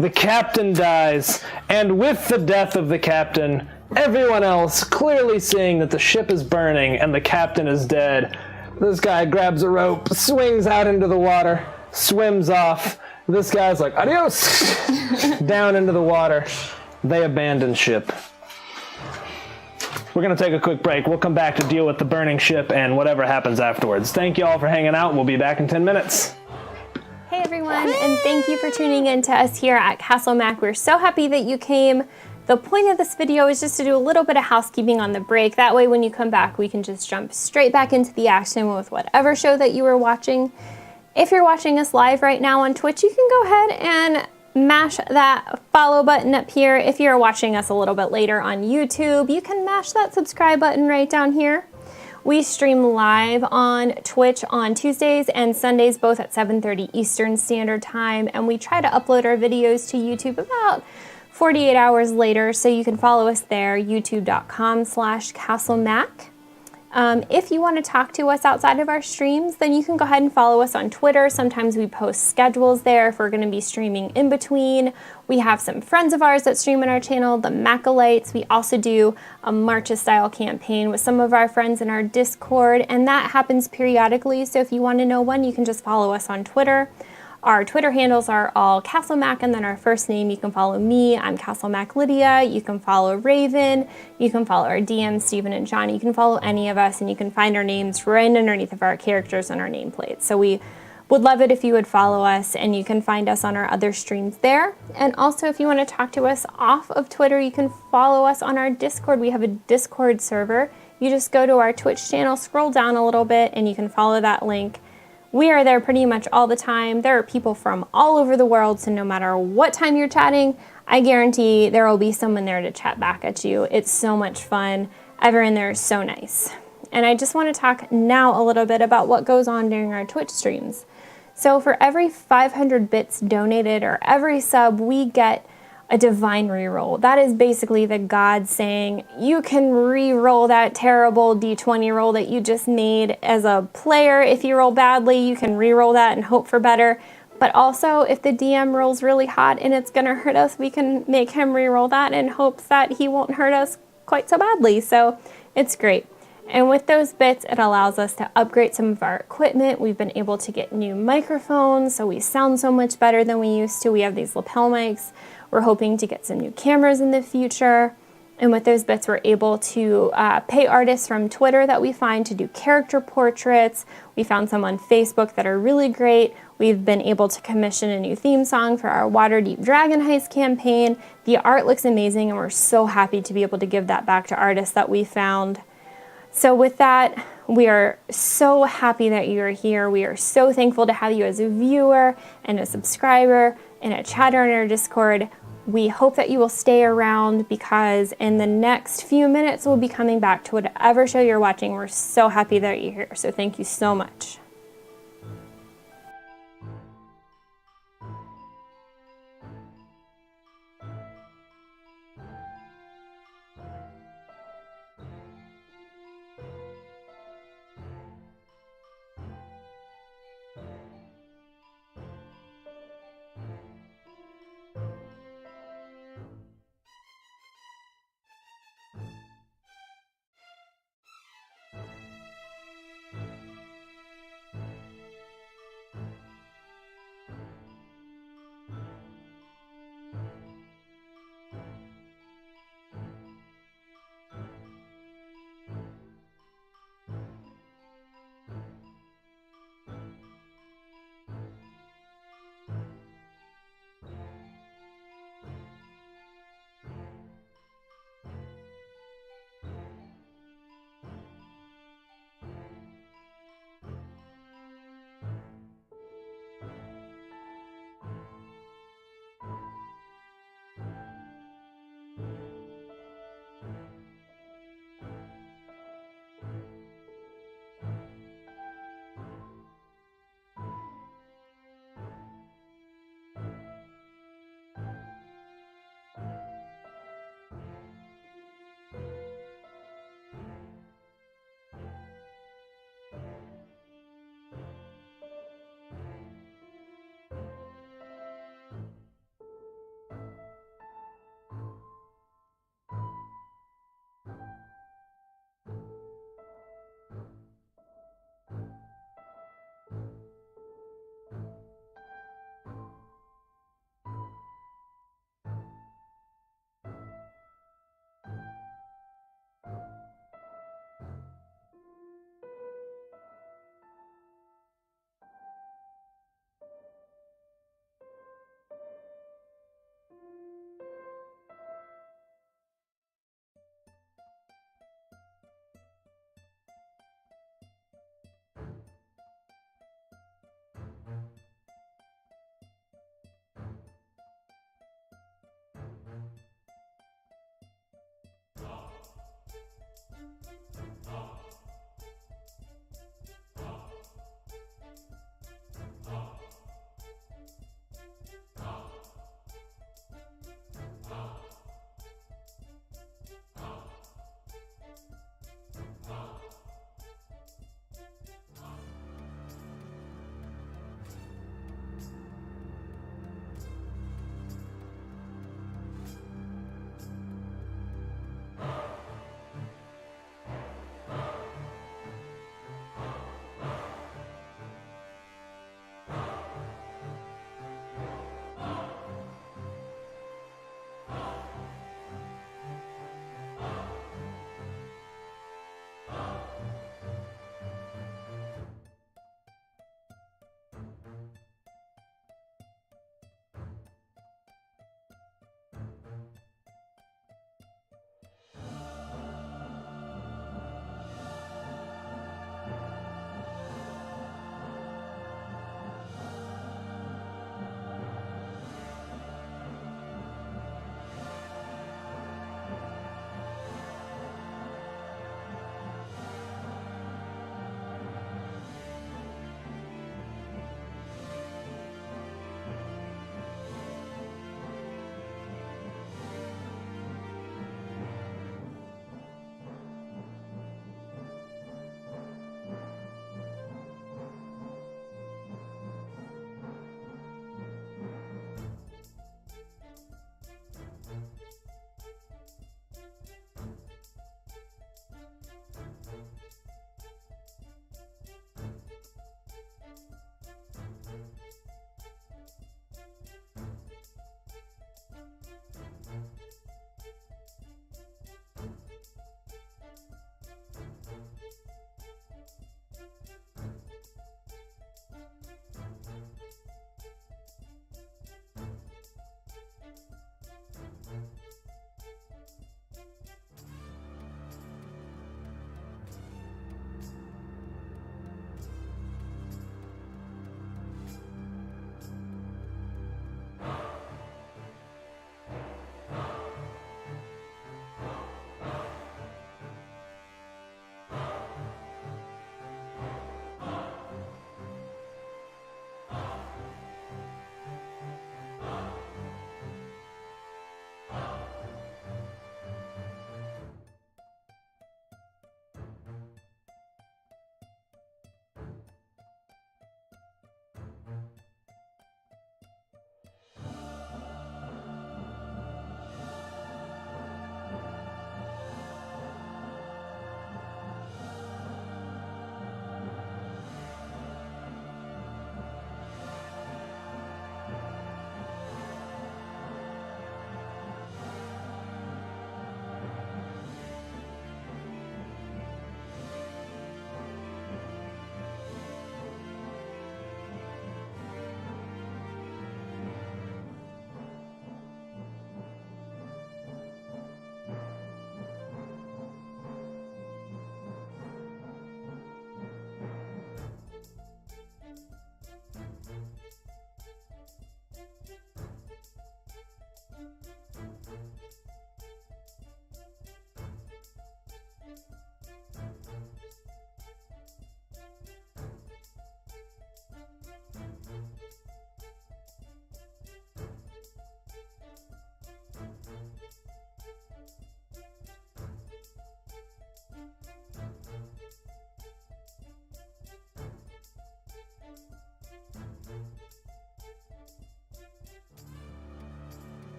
The captain dies, and with the death of the captain, everyone else clearly seeing that the ship is burning and the captain is dead, this guy grabs a rope, swings out into the water, swims off. This guy's like, adios! Down into the water. They abandon ship. We're going to take a quick break. We'll come back to deal with the burning ship and whatever happens afterwards. Thank you all for hanging out. We'll be back in 10 minutes. Hey everyone, and thank you for tuning in to us here at Castle Mac. We're so happy that you came. The point of this video is just to do a little bit of housekeeping on the break. That way when you come back, we can just jump straight back into the action with whatever show that you were watching. If you're watching us live right now on Twitch, you can go ahead and mash that follow button up here. If you're watching us a little bit later on YouTube, you can mash that subscribe button right down here. We stream live on Twitch on Tuesdays and Sundays, both at 7:30 Eastern Standard Time, and we try to upload our videos to YouTube about 48 hours later, so you can follow us there, youtube.com/CastleMac. If you want to talk to us outside of our streams, then you can go ahead and follow us on Twitter. Sometimes we post schedules there if we're going to be streaming in between. We have some friends of ours that stream on our channel, the Macolites. We also do a Marches style campaign with some of our friends in our Discord, and that happens periodically. So if you want to know when, you can just follow us on Twitter. Our Twitter handles are all CastleMac and then our first name. You can follow me, I'm CastleMac Lydia. You can follow Raven. You can follow our DM, Stephen and John. You can follow any of us and you can find our names right underneath of our characters on our nameplates. So we would love it if you would follow us, and you can find us on our other streams there. And also if you want to talk to us off of Twitter, you can follow us on our Discord. We have a Discord server. You just go to our Twitch channel, scroll down a little bit, and you can follow that link. We are there pretty much all the time. There are people from all over the world, so no matter what time you're chatting, I guarantee there will be someone there to chat back at you. It's so much fun. Everyone there is so nice. And I just want to talk now a little bit about what goes on during our Twitch streams. So for every 500 bits donated or every sub, we get a divine reroll. That is basically the gods saying, you can re-roll that terrible d20 roll that you just made as a player. If you roll badly, you can re-roll that and hope for better. But also, if the DM rolls really hot and it's gonna hurt us, we can make him re-roll that in hopes that he won't hurt us quite so badly. So it's great. And with those bits, it allows us to upgrade some of our equipment. We've been able to get new microphones, so we sound so much better than we used to. We have these lapel mics. We're hoping to get some new cameras in the future. And with those bits, we're able to pay artists from Twitter that we find to do character portraits. We found some on Facebook that are really great. We've been able to commission a new theme song for our Waterdeep Dragon Heist campaign. The art looks amazing, and we're so happy to be able to give that back to artists that we found. So with that, we are so happy that you are here. We are so thankful to have you as a viewer and a subscriber and a chatter in our Discord. We hope that you will stay around, because in the next few minutes we'll be coming back to whatever show you're watching. We're so happy that you're here, so thank you so much.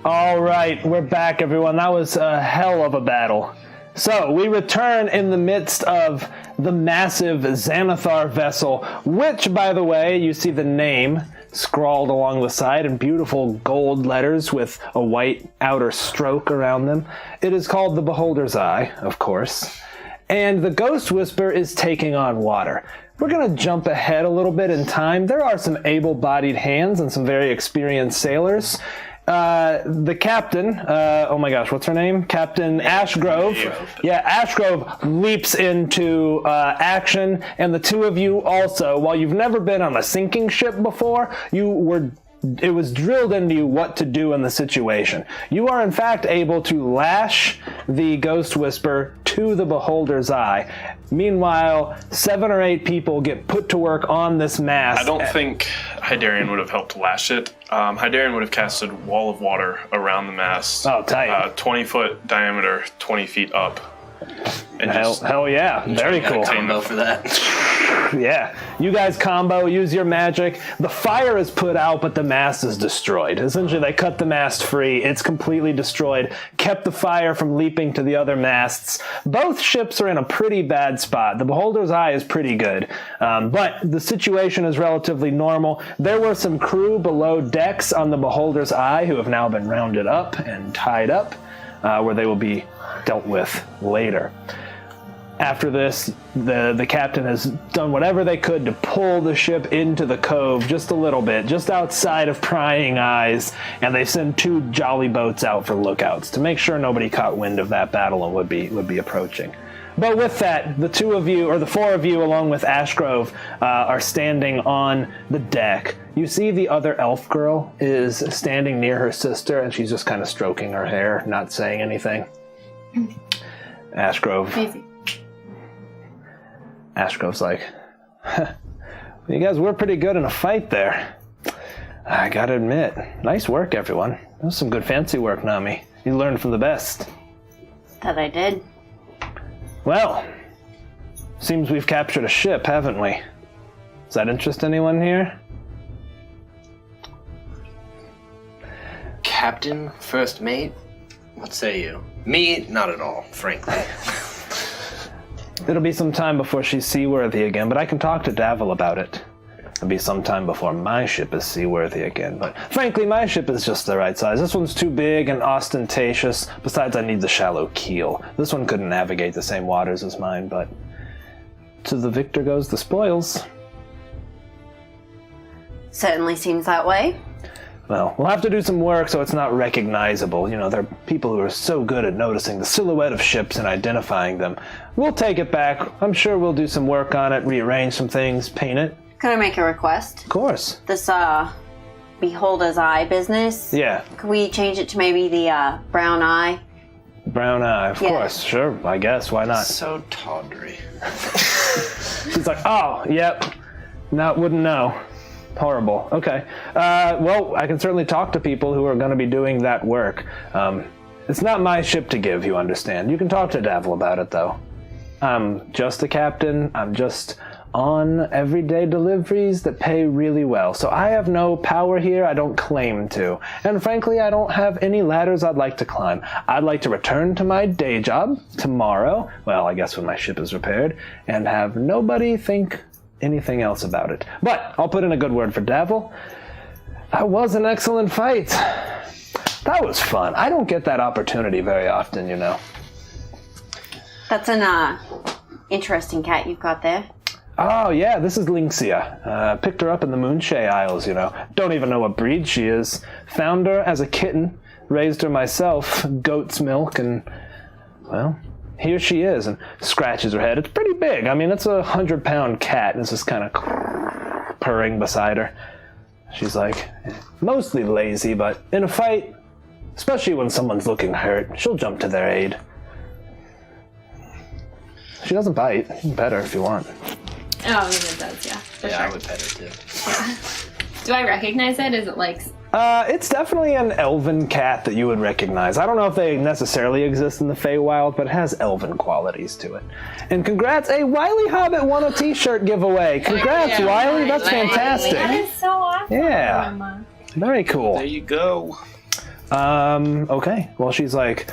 All right, we're back, everyone. That was a hell of a battle. So, we return in the midst of the massive Xanathar vessel, which, by the way, you see the name scrawled along the side in beautiful gold letters with a white outer stroke around them. It is called the Beholder's Eye, of course. And the Ghost Whisper is taking on water. We're going to jump ahead a little bit in time. There are some able-bodied hands and some very experienced sailors. The captain, oh my gosh, what's her name? Captain Ashgrove. Yeah, Ashgrove leaps into action, and the two of you also, while you've never been on a sinking ship before, it was drilled into you what to do in the situation. You are in fact able to lash the Ghost Whisper to the Beholder's Eye. Meanwhile, 7 or 8 people get put to work on this mast. I don't think Hydarian would have helped lash it. Hydarian would have casted Wall of Water around the mast. Oh, tight. 20-foot diameter, 20 feet up. And Hell yeah. Very cool. Combo for that. Yeah. You guys combo, use your magic. The fire is put out, but the mast is destroyed. Essentially, they cut the mast free. It's completely destroyed. Kept the fire from leaping to the other masts. Both ships are in a pretty bad spot. The Beholder's Eye is pretty good, but the situation is relatively normal. There were some crew below decks on the Beholder's Eye who have now been rounded up and tied up, where they will be dealt with later. After this, the captain has done whatever they could to pull the ship into the cove just a little bit, just outside of prying eyes, and they send 2 jolly boats out for lookouts to make sure nobody caught wind of that battle and would be approaching. But with that, the 2 of you, or the 4 of you, along with Ashgrove, are standing on the deck. You see the other elf girl is standing near her sister, and she's just kind of stroking her hair, not saying anything. Ashgrove's like, you guys were pretty good in a fight there. I gotta admit, nice work, everyone. That was some good fancy work, Nami. You learned from the best. That I did. Well, seems we've captured a ship, haven't we? Does that interest anyone here? Captain, first mate, what say you? Me, not at all, frankly. It'll be some time before she's seaworthy again, but I can talk to Davil about it. It'll be some time before my ship is seaworthy again, but frankly, my ship is just the right size. This one's too big and ostentatious. Besides, I need the shallow keel. This one couldn't navigate the same waters as mine, but to the victor goes the spoils. Certainly seems that way. Well, we'll have to do some work so it's not recognizable. You know, there are people who are so good at noticing the silhouette of ships and identifying them. We'll take it back. I'm sure we'll do some work on it, rearrange some things, paint it. Can I make a request? Of course. This, Beholder's Eye business? Yeah. Can we change it to maybe the, Brown Eye? Brown Eye, of course. Sure, I guess. Why not? So tawdry. She's like, oh, yep. Wouldn't know. Horrible. Okay. Well, I can certainly talk to people who are going to be doing that work. It's not my ship to give, you understand. You can talk to Davil about it, though. I'm just a captain. I'm just on everyday deliveries that pay really well. So I have no power here. I don't claim to. And frankly, I don't have any ladders I'd like to climb. I'd like to return to my day job tomorrow, well, I guess when my ship is repaired, and have nobody think anything else about it. But I'll put in a good word for Davil. That was an excellent fight. That was fun. I don't get that opportunity very often, you know. That's an, interesting cat you've got there. Oh, yeah, this is Lynxia. Picked her up in the Moonshay Isles, you know. Don't even know what breed she is. Found her as a kitten, raised her myself, goat's milk, and, well, here she is, and scratches her head. It's pretty big. I mean, it's a 100-pound cat, and it's just kind of purring beside her. She's like, mostly lazy, but in a fight, especially when someone's looking hurt, she'll jump to their aid. She doesn't bite. You can pet her if you want. Oh, it does, yeah. For Yeah, sure. I would pet her too. Yeah. Do I recognize it? Is it like... It's definitely an elven cat that you would recognize. I don't know if they necessarily exist in the Feywild, but it has elven qualities to it. And congrats, a Wiley Hobbit won a t-shirt giveaway. Congrats, Yeah, Wiley. That's Wiley. fantastic. That is so awesome. Yeah. Very cool. There you go. Okay. Well, she's like,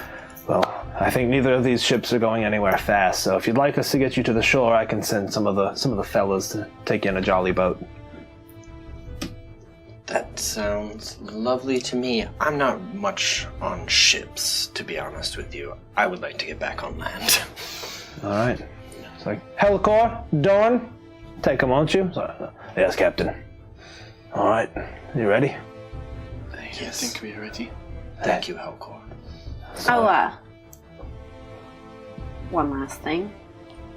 well, I think neither of these ships are going anywhere fast, so if you'd like us to get you to the shore, I can send some of the fellas to take you in a jolly boat. That sounds lovely to me. I'm not much on ships, to be honest with you. I would like to get back on land. All right. It's like, Helcor, Dorn, take them, won't you? So, yes, Captain. All right. You ready? Yes. I think we're ready. Thank you, Helcor. One last thing.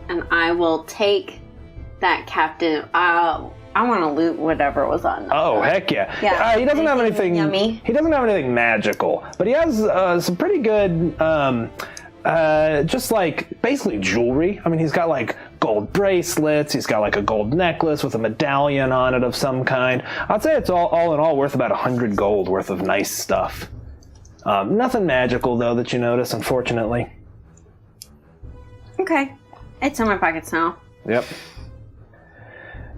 And I will take that captain. I want to loot whatever was on that. Oh, heck yeah. Yeah. He doesn't have anything yummy. He doesn't have anything magical, but he has some pretty good just like basically jewelry. I mean, he's got like gold bracelets, he's got like a gold necklace with a medallion on it of some kind. I'd say it's all in all worth about 100 gold worth of nice stuff. Nothing magical though that you notice, unfortunately. Okay. It's in my pockets now. Yep.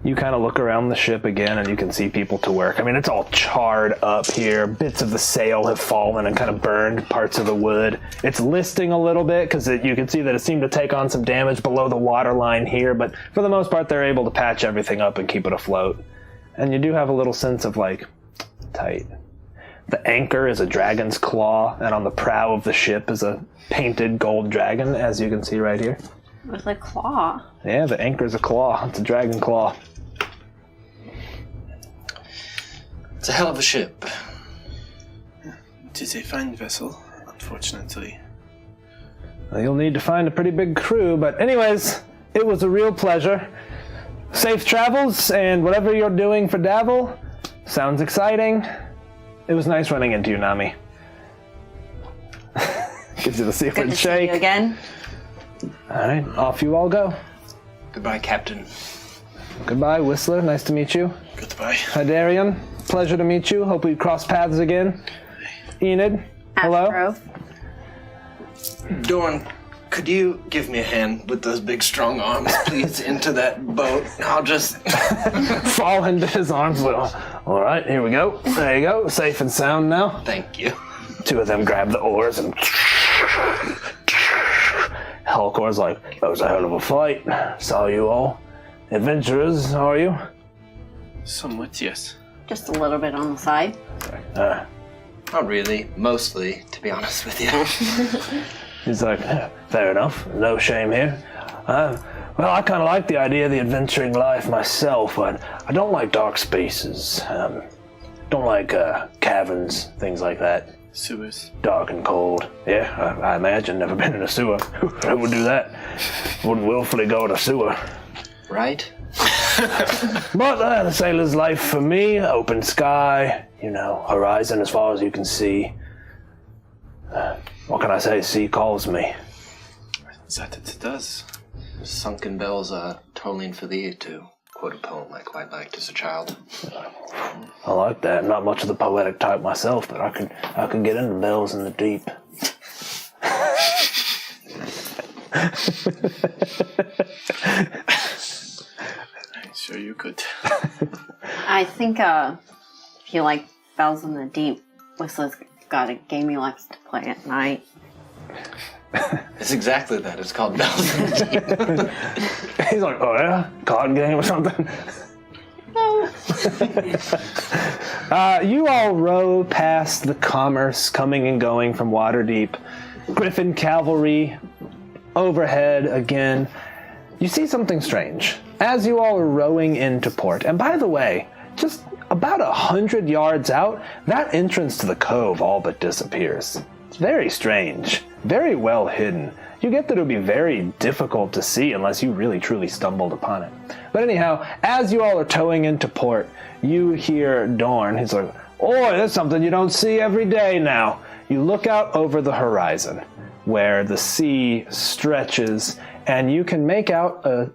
You kind of look around the ship again and you can see people to work. I mean, it's all charred up here. Bits of the sail have fallen and kind of burned parts of the wood. It's listing a little bit because you can see that it seemed to take on some damage below the waterline here, but for the most part, they're able to patch everything up and keep it afloat. And you do have a little sense of, like, tight. The anchor is a dragon's claw, and on the prow of the ship is a painted gold dragon, as you can see right here. With a claw. Yeah, the anchor's a claw. It's a dragon claw. It's a hell of a ship. It is a fine vessel, unfortunately. Well, you'll need to find a pretty big crew, but anyways, it was a real pleasure. Safe travels, and whatever you're doing for Davil, sounds exciting. It was nice running into you, Nami. Gives you the secret Good to shake. see you again. All right, off you all go. Goodbye, Captain. Goodbye, Whistler. Nice to meet you. Goodbye. Hydarian, pleasure to meet you. Hope we cross paths again. Enid, hello. Astro. Dorn, could you give me a hand with those big strong arms, please, into that boat? I'll just... Fall into his arms. All right, here we go. There you go. Safe and sound now. Thank you. Two of them grab the oars and... Helcor's like, that was a hell of a fight. Saw you all. Adventurers, are you? Somewhat, yes. Just a little bit on the side. Not really. Mostly, to be honest with you. He's like, fair enough. No shame here. Well, I kind of like the idea of the adventuring life myself, but I don't like dark spaces. Don't like caverns, things like that. Sewers. Dark and cold. Yeah, I imagine. Never been in a sewer. Who would do that? Wouldn't willfully go in a sewer. Right? But the sailor's life for me, open sky, horizon as far as you can see. What can I say? Sea calls me. That it does. Sunken bells are tolling for thee, to quote a poem I quite liked as a child. I like that. Not much of the poetic type myself, but I can get into bells in the deep. I'm sure you could. I think if you like Bells in the Deep, Whistler's got a game he likes to play at night. It's exactly that. It's called Bells in the Deep. He's like, oh yeah? Card game or something? No. You all row past the commerce coming and going from Waterdeep. Griffin cavalry overhead again. You see something strange as you all are rowing into port. And by the way, just about 100 yards out, that entrance to the cove all but disappears. It's very strange, very well hidden. You get that it would be very difficult to see unless you really truly stumbled upon it. But anyhow, as you all are towing into port, you hear Dorn. He's like, "Oi, there's something you don't see every day now." You look out over the horizon where the sea stretches, and you can make out an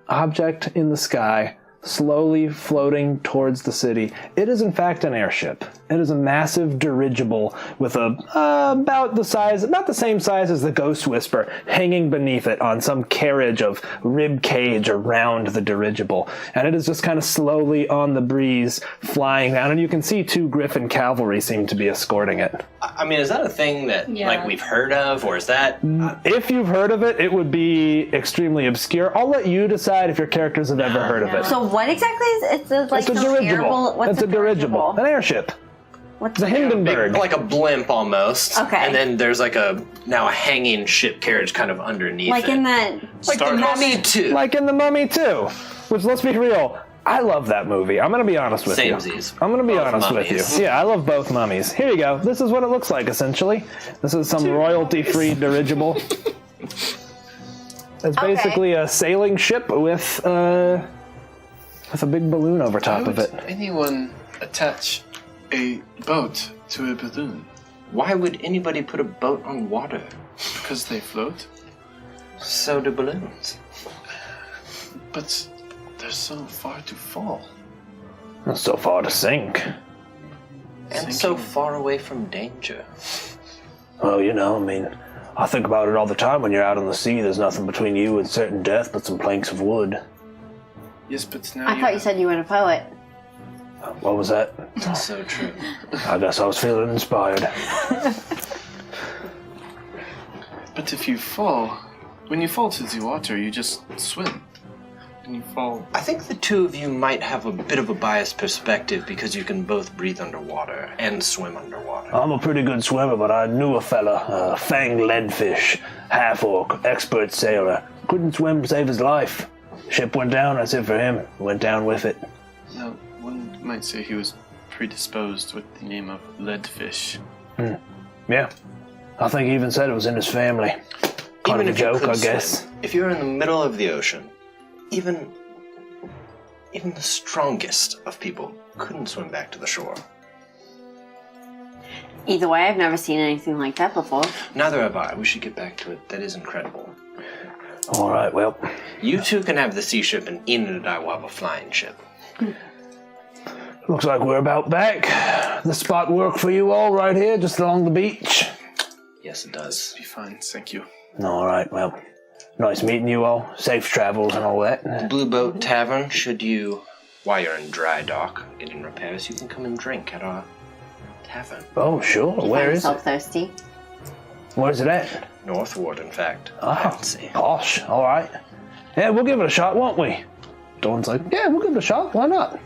object in the sky slowly floating towards the city. It is in fact an airship. It is a massive dirigible with about the same size as the Ghost Whisper, hanging beneath it on some carriage of rib cage around the dirigible. And it is just kind of slowly on the breeze flying down, and you can see 2 Griffin cavalry seem to be escorting it. I mean, is that a thing that like we've heard of, or is that? If you've heard of it, it would be extremely obscure. I'll let you decide if your characters have ever heard of it. So what exactly is it? It's a dirigible. It's a dirigible. An airship. What's It's a Hindenburg. Like a blimp almost. Okay. And then there's like a hanging ship carriage kind of underneath like it. in that. Like the Mummy 2. Like in The Mummy 2. Which, let's be real, I love that movie. I'm going to be honest with you. Samesies. I'm going to be Both honest mummies. with you. Yeah, I love both mummies. Here you go. This is what it looks like, essentially. This is some royalty-free dirigible. It's basically a sailing ship with a big balloon over top of it. Anyone attach a boat to a balloon? Why would anybody put a boat on water? Because they float. So do balloons. But they're so far to fall. Not so far to sink. And so far away from danger. Well, I think about it all the time. When you're out on the sea, there's nothing between you and certain death but some planks of wood. Yes, but now I thought you said you were a poet. What was that? So true. I guess I was feeling inspired. But if you fall, when you fall to the water, you just swim. And you fall. I think the two of you might have a bit of a biased perspective because you can both breathe underwater and swim underwater. I'm a pretty good swimmer, but I knew a fella, fanged leadfish, half-orc, expert sailor. Couldn't swim to save his life. Ship went down, that's it for him. Went down with it. Now, one might say he was predisposed with the name of leadfish. Yeah. I think he even said it was in his family. Kind of a joke, I guess. Swim, if you're in the middle of the ocean, even the strongest of people couldn't swim back to the shore. Either way, I've never seen anything like that before. Neither have I. We should get back to it. That is incredible. All right, well. You two can have the sea ship, and Ian and I will have a flying ship. Looks like we're about back. The spot work for you all right here, just along the beach? Yes, it does. Be fine, thank you. All right, well. Nice meeting you all. Safe travels and all that. The Blue Boat Tavern, should you, while you're in dry dock getting repairs, you can come and drink at our tavern. Oh, sure. Where is it? Thirsty. Where's it at? Northward, in fact. Oh, Fancy. gosh. All right. Yeah, we'll give it a shot, won't we? Dawn's like, yeah, we'll give it a shot. Why not?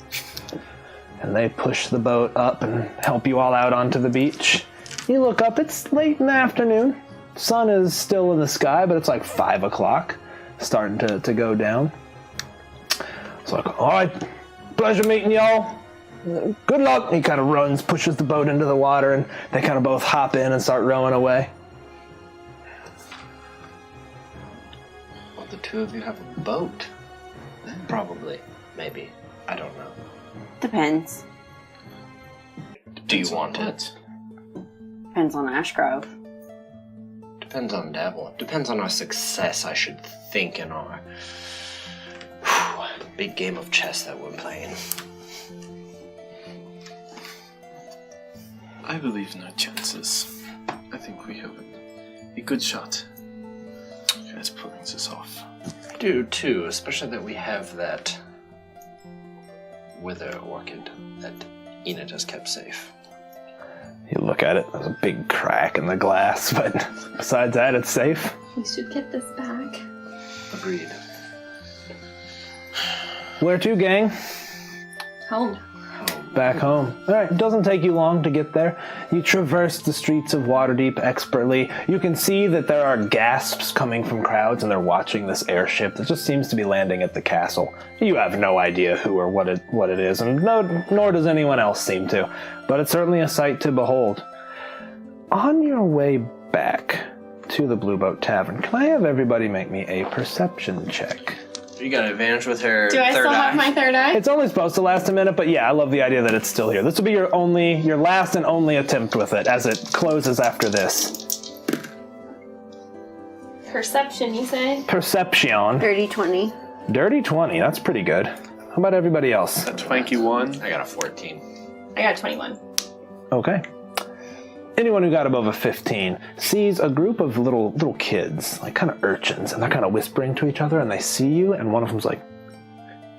And they push the boat up and help you all out onto the beach. You look up. It's late in the afternoon. Sun is still in the sky, but it's like 5 o'clock. Starting to go down. It's like, all right, pleasure meeting y'all. Good luck. He kind of runs, pushes the boat into the water, and they kind of both hop in and start rowing away. Well, the two of you have a boat. Probably. Maybe. I don't know. Depends. Do you want it? Depends on Ashgrove. Depends on Devil. Depends on our success, I should think, in our big game of chess that we're playing. I believe no chances. I think we have a good shot at pulling this off. I do too, especially that we have that wither orchid that Enid has kept safe. You look at it, there's a big crack in the glass, but besides that, it's safe. We should get this back. Agreed. Where to, gang? Home. Back home. All right, it doesn't take you long to get there. You traverse the streets of Waterdeep expertly. You can see that there are gasps coming from crowds, and they're watching this airship that just seems to be landing at the castle. You have no idea who or what it is, and nor does anyone else seem to. But it's certainly a sight to behold. On your way back to the Blue Boat Tavern, can I have everybody make me a perception check? You got an advantage with her Do I third still eye? have my third eye? It's only supposed to last a minute, but yeah, I love the idea that it's still here. This will be your last and only attempt with it, as it closes after this. Perception, you say? Perception. Dirty 20. Dirty 20, that's pretty good. How about everybody else? A 21. I got a 14. I got 21. Okay. Anyone who got above a 15 sees a group of little kids, like kind of urchins, and they're kind of whispering to each other, and they see you, and one of them's like,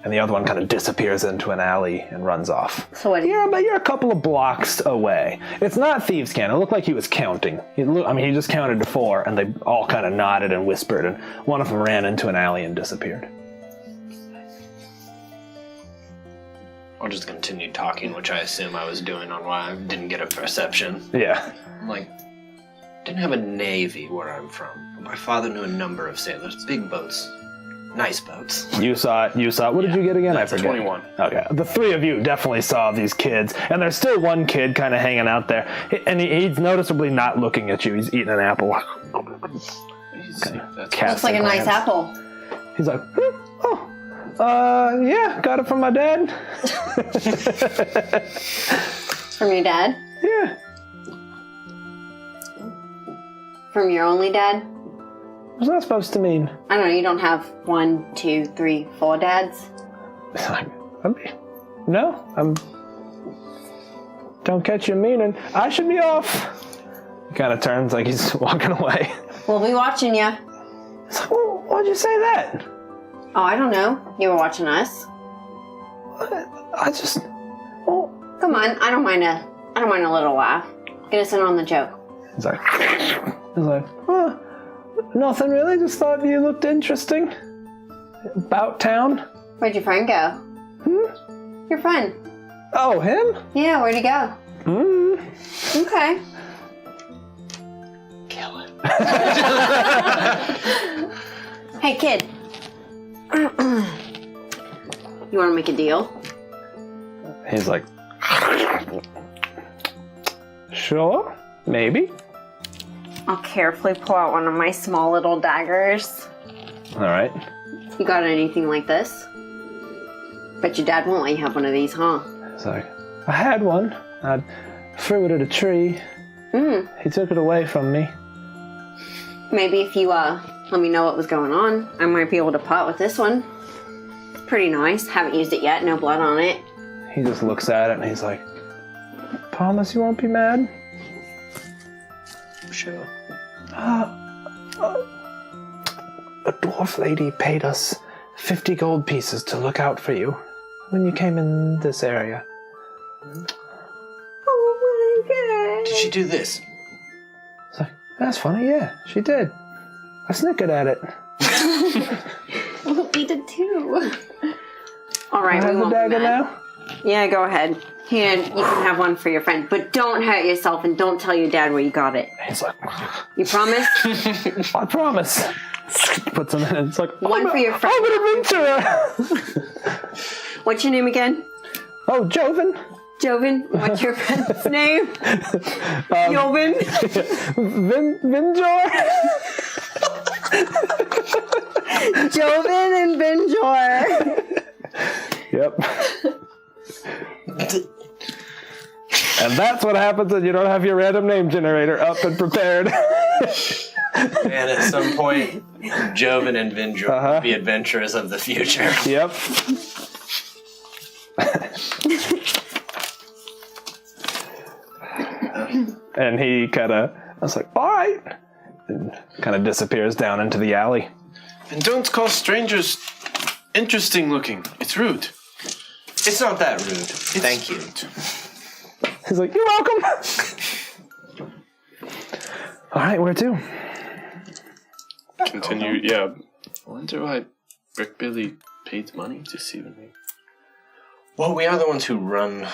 and the other one kind of disappears into an alley and runs off. So what? But you're a couple of blocks away. It's not thieves' can. It looked like he was counting. He just counted to 4, and they all kind of nodded and whispered, and one of them ran into an alley and disappeared. I'll just continue talking, which I assume I was doing on why I didn't get a perception. Yeah. I'm like, didn't have a navy where I'm from. But my father knew a number of sailors. Big boats. Nice boats. You saw it. What did you get again? I forget. 21. Okay. The 3 of you definitely saw these kids, and there's still one kid kind of hanging out there, and he's noticeably not looking at you. He's eating an apple. Looks like a nice apple. He's like, yeah, got it from my dad. From your dad? Yeah. From your only dad? What's that supposed to mean? I don't know, you don't have 1, 2, 3, 4 dads? Don't catch you meaning. I should be off. He kind of turns like he's walking away. We'll be watching you. It's like, well, why'd you say that? Oh, I don't know. You were watching us. Come on, I don't mind a little laugh. Get us in on the joke. He's like, oh, nothing really. Just thought you looked interesting. About town. Where'd your friend go? Your friend. Oh, him? Yeah, where'd he go? Okay. Kill him. Hey, kid. You want to make a deal? He's like, sure, maybe. I'll carefully pull out one of my small little daggers. All right. You got anything like this? Bet your dad won't let you have one of these, huh? He's like, I had one. I threw it at a tree. He took it away from me. Maybe if you let me know what was going on, I might be able to pot with this one. It's pretty nice. Haven't used it yet. No blood on it. He just looks at it and he's like, promise you won't be mad? Sure. A dwarf lady paid us 50 gold pieces to look out for you when you came in this area. Oh my god. Did she do this? It's like, that's funny, yeah, she did. I snickered at it. We did too. All right, I we have the won't be dagger mad. now? Yeah, go ahead. Here, you can have one for your friend, but don't hurt yourself and don't tell your dad where you got it. He's like, You promise? I promise. Puts him in. It's like, One for your friend. I'm an adventurer. What's your name again? Oh, Joven. Joven. What's your friend's name? Joven. Vinjor. Joven and Benjor. Yep. And that's what happens when you don't have your random name generator up and prepared. And at some point, Joven and Vindra will be adventurers of the future. Yep. And he I was like, all right. And kind of disappears down into the alley. And don't call strangers interesting looking. It's rude. It's not that rude. Thank you. He's like, you're welcome. All right, where to? Continue, yeah. I wonder why Brick Billy paid money to see me. Well, we are the ones who run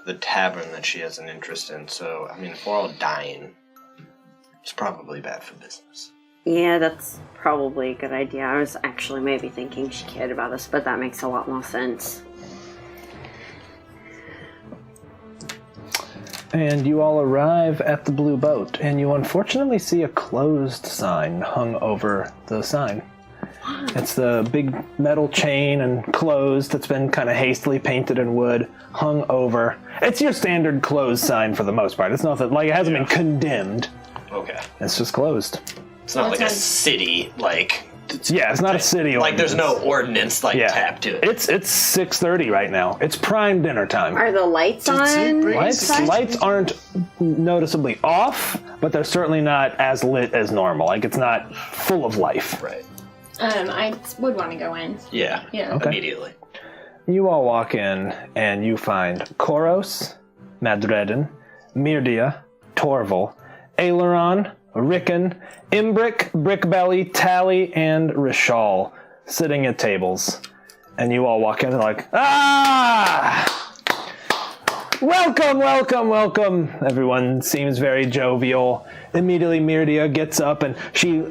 the tavern that she has an interest in, so, I mean, if we're all dying, it's probably bad for business. Yeah, that's probably a good idea. I was actually maybe thinking she cared about us, but that makes a lot more sense. And you all arrive at the Blue Boat, and you unfortunately see a closed sign hung over the sign. It's the big metal chain and closed that's been kind of hastily painted in wood, hung over. It's your standard closed sign for the most part. It's nothing, like, it hasn't been condemned. Okay. It's just closed. It's not like a city, like, Yeah, it's not a city Like, there's no ordinance. ordinance tapped to it. It's 6:30 right now. It's prime dinner time. Are the lights on? Lights aren't noticeably off, but they're certainly not as lit as normal. Like, it's not full of life. Right. I would want to go in. Yeah. Yeah. Okay. Immediately. You all walk in, and you find Koros, Madredin, Mirdia, Torval, Aileron, Rickon, Imbric, Brickbelly, Tally, and Rishal sitting at tables. And you all walk in and like, ah! Welcome, welcome, welcome. Everyone seems very jovial. Immediately Mirdia gets up and she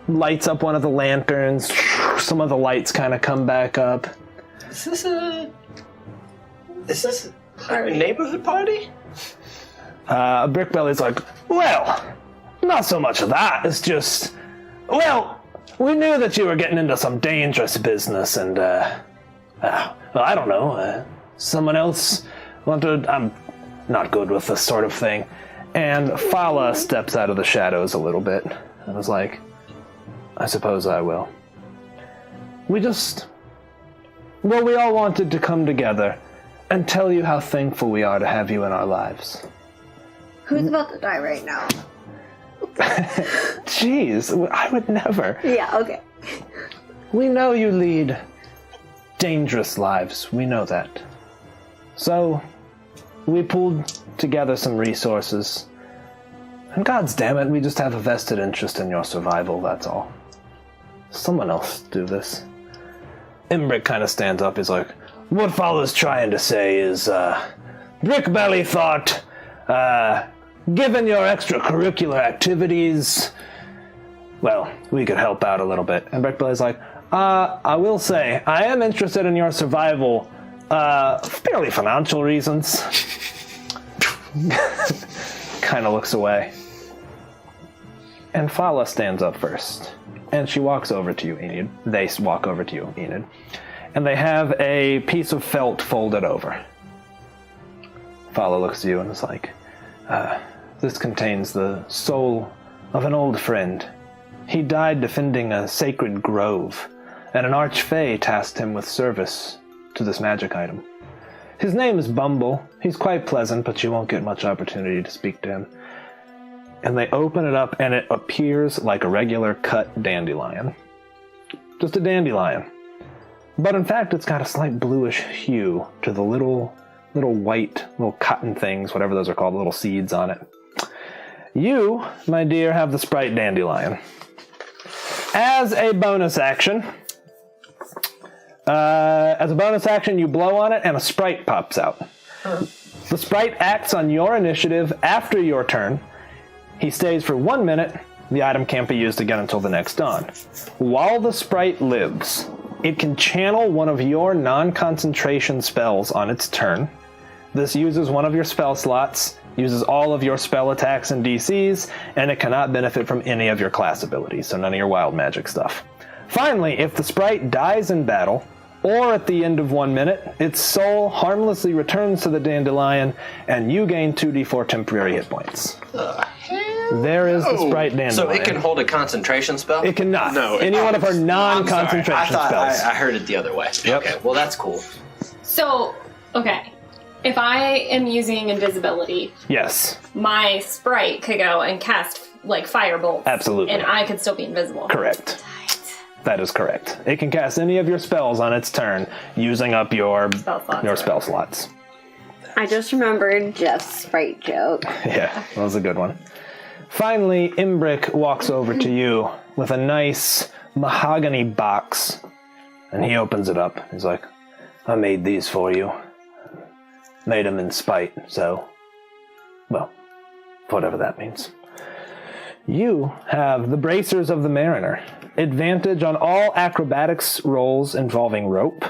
lights up one of the lanterns. Some of the lights kind of come back up. Is this a neighborhood party? Brickbelly's like, well, not so much of that. It's just, well, we knew that you were getting into some dangerous business, and well, I don't know. Someone else wanted. I'm not good with this sort of thing. And Fala steps out of the shadows a little bit and was like, I suppose I will. We all wanted to come together and tell you how thankful we are to have you in our lives. Who's about to die right now? Jeez, I would never. Yeah, okay. We know you lead dangerous lives. We know that. So, we pulled together some resources. And God's damn it, we just have a vested interest in your survival, that's all. Someone else do this. Imbric kind of stands up. He's like, what Fowler's trying to say is, Brickbelly thought, given your extracurricular activities, well, we could help out a little bit. And Brickbelly's like, I will say, I am interested in your survival, purely financial reasons. Kind of looks away. And Fala stands up first. And she walks over to you, Enid. They walk over to you, Enid. And they have a piece of felt folded over. Fala looks at you and is like, this contains the soul of an old friend. He died defending a sacred grove, and an archfey tasked him with service to this magic item. His name is Bumble. He's quite pleasant, but you won't get much opportunity to speak to him. And they open it up, and it appears like a regular cut dandelion. Just a dandelion. But in fact, it's got a slight bluish hue to the little white, little cotton things, whatever those are called, little seeds on it. You, my dear, have the Sprite Dandelion. As a bonus action, you blow on it and a Sprite pops out. The Sprite acts on your initiative after your turn. He stays for 1 minute. The item can't be used again until the next dawn. While the Sprite lives, it can channel one of your non-concentration spells on its turn. This uses one of your spell slots, uses all of your spell attacks and DCs, and it cannot benefit from any of your class abilities, so none of your wild magic stuff. Finally, if the Sprite dies in battle, or at the end of 1 minute, its soul harmlessly returns to the dandelion, and you gain 2d4 temporary hit points. There is the Sprite Dandelion. So it can hold a concentration spell? It cannot. No, Any one of her non-concentration spells. I heard it the other way. Yep. Okay, well that's cool. So, okay. If I am using invisibility, Yes, my sprite could go and cast, like, firebolt. absolutely. And I could still be invisible. Correct. That is correct. It can cast any of your spells on its turn, using up your spell slots. I just remembered Jeff's Sprite joke. Yeah, that was a good one. Finally, Imbric walks over to you with a nice mahogany box, and he opens it up. He's like, I made these for you. Made them in spite, so, well, whatever that means. You have the Bracers of the Mariner. Advantage on all acrobatics rolls involving rope.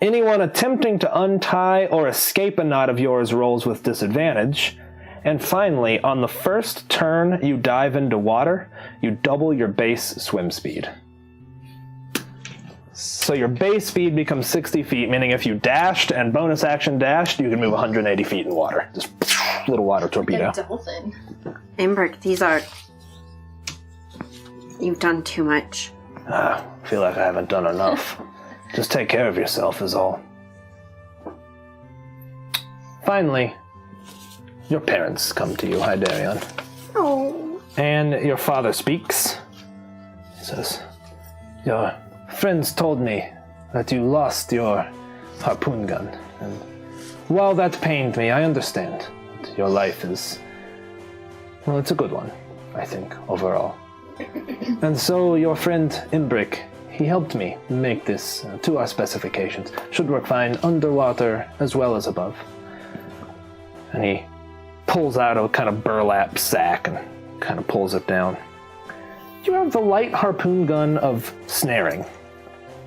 Anyone attempting to untie or escape a knot of yours rolls with disadvantage. And finally, on the first turn you dive into water, you double your base swim speed. So your base speed becomes 60 feet, meaning if you dashed and bonus action dashed, you can move 180 feet in water. Just little water torpedo. The dolphin. Imbric, these are... You've done too much. I feel like I haven't done enough. Just take care of yourself is all. Finally, your parents come to you, Hydarion. Oh. And your father speaks. He says, your friends told me that you lost your harpoon gun. And while that pained me, I understand. Your life is, well, it's a good one, I think, overall. And so your friend Imbrick, he helped me make this to our specifications. Should work fine underwater as well as above. And he pulls out a kind of burlap sack and kind of pulls it down. You have the light harpoon gun of snaring.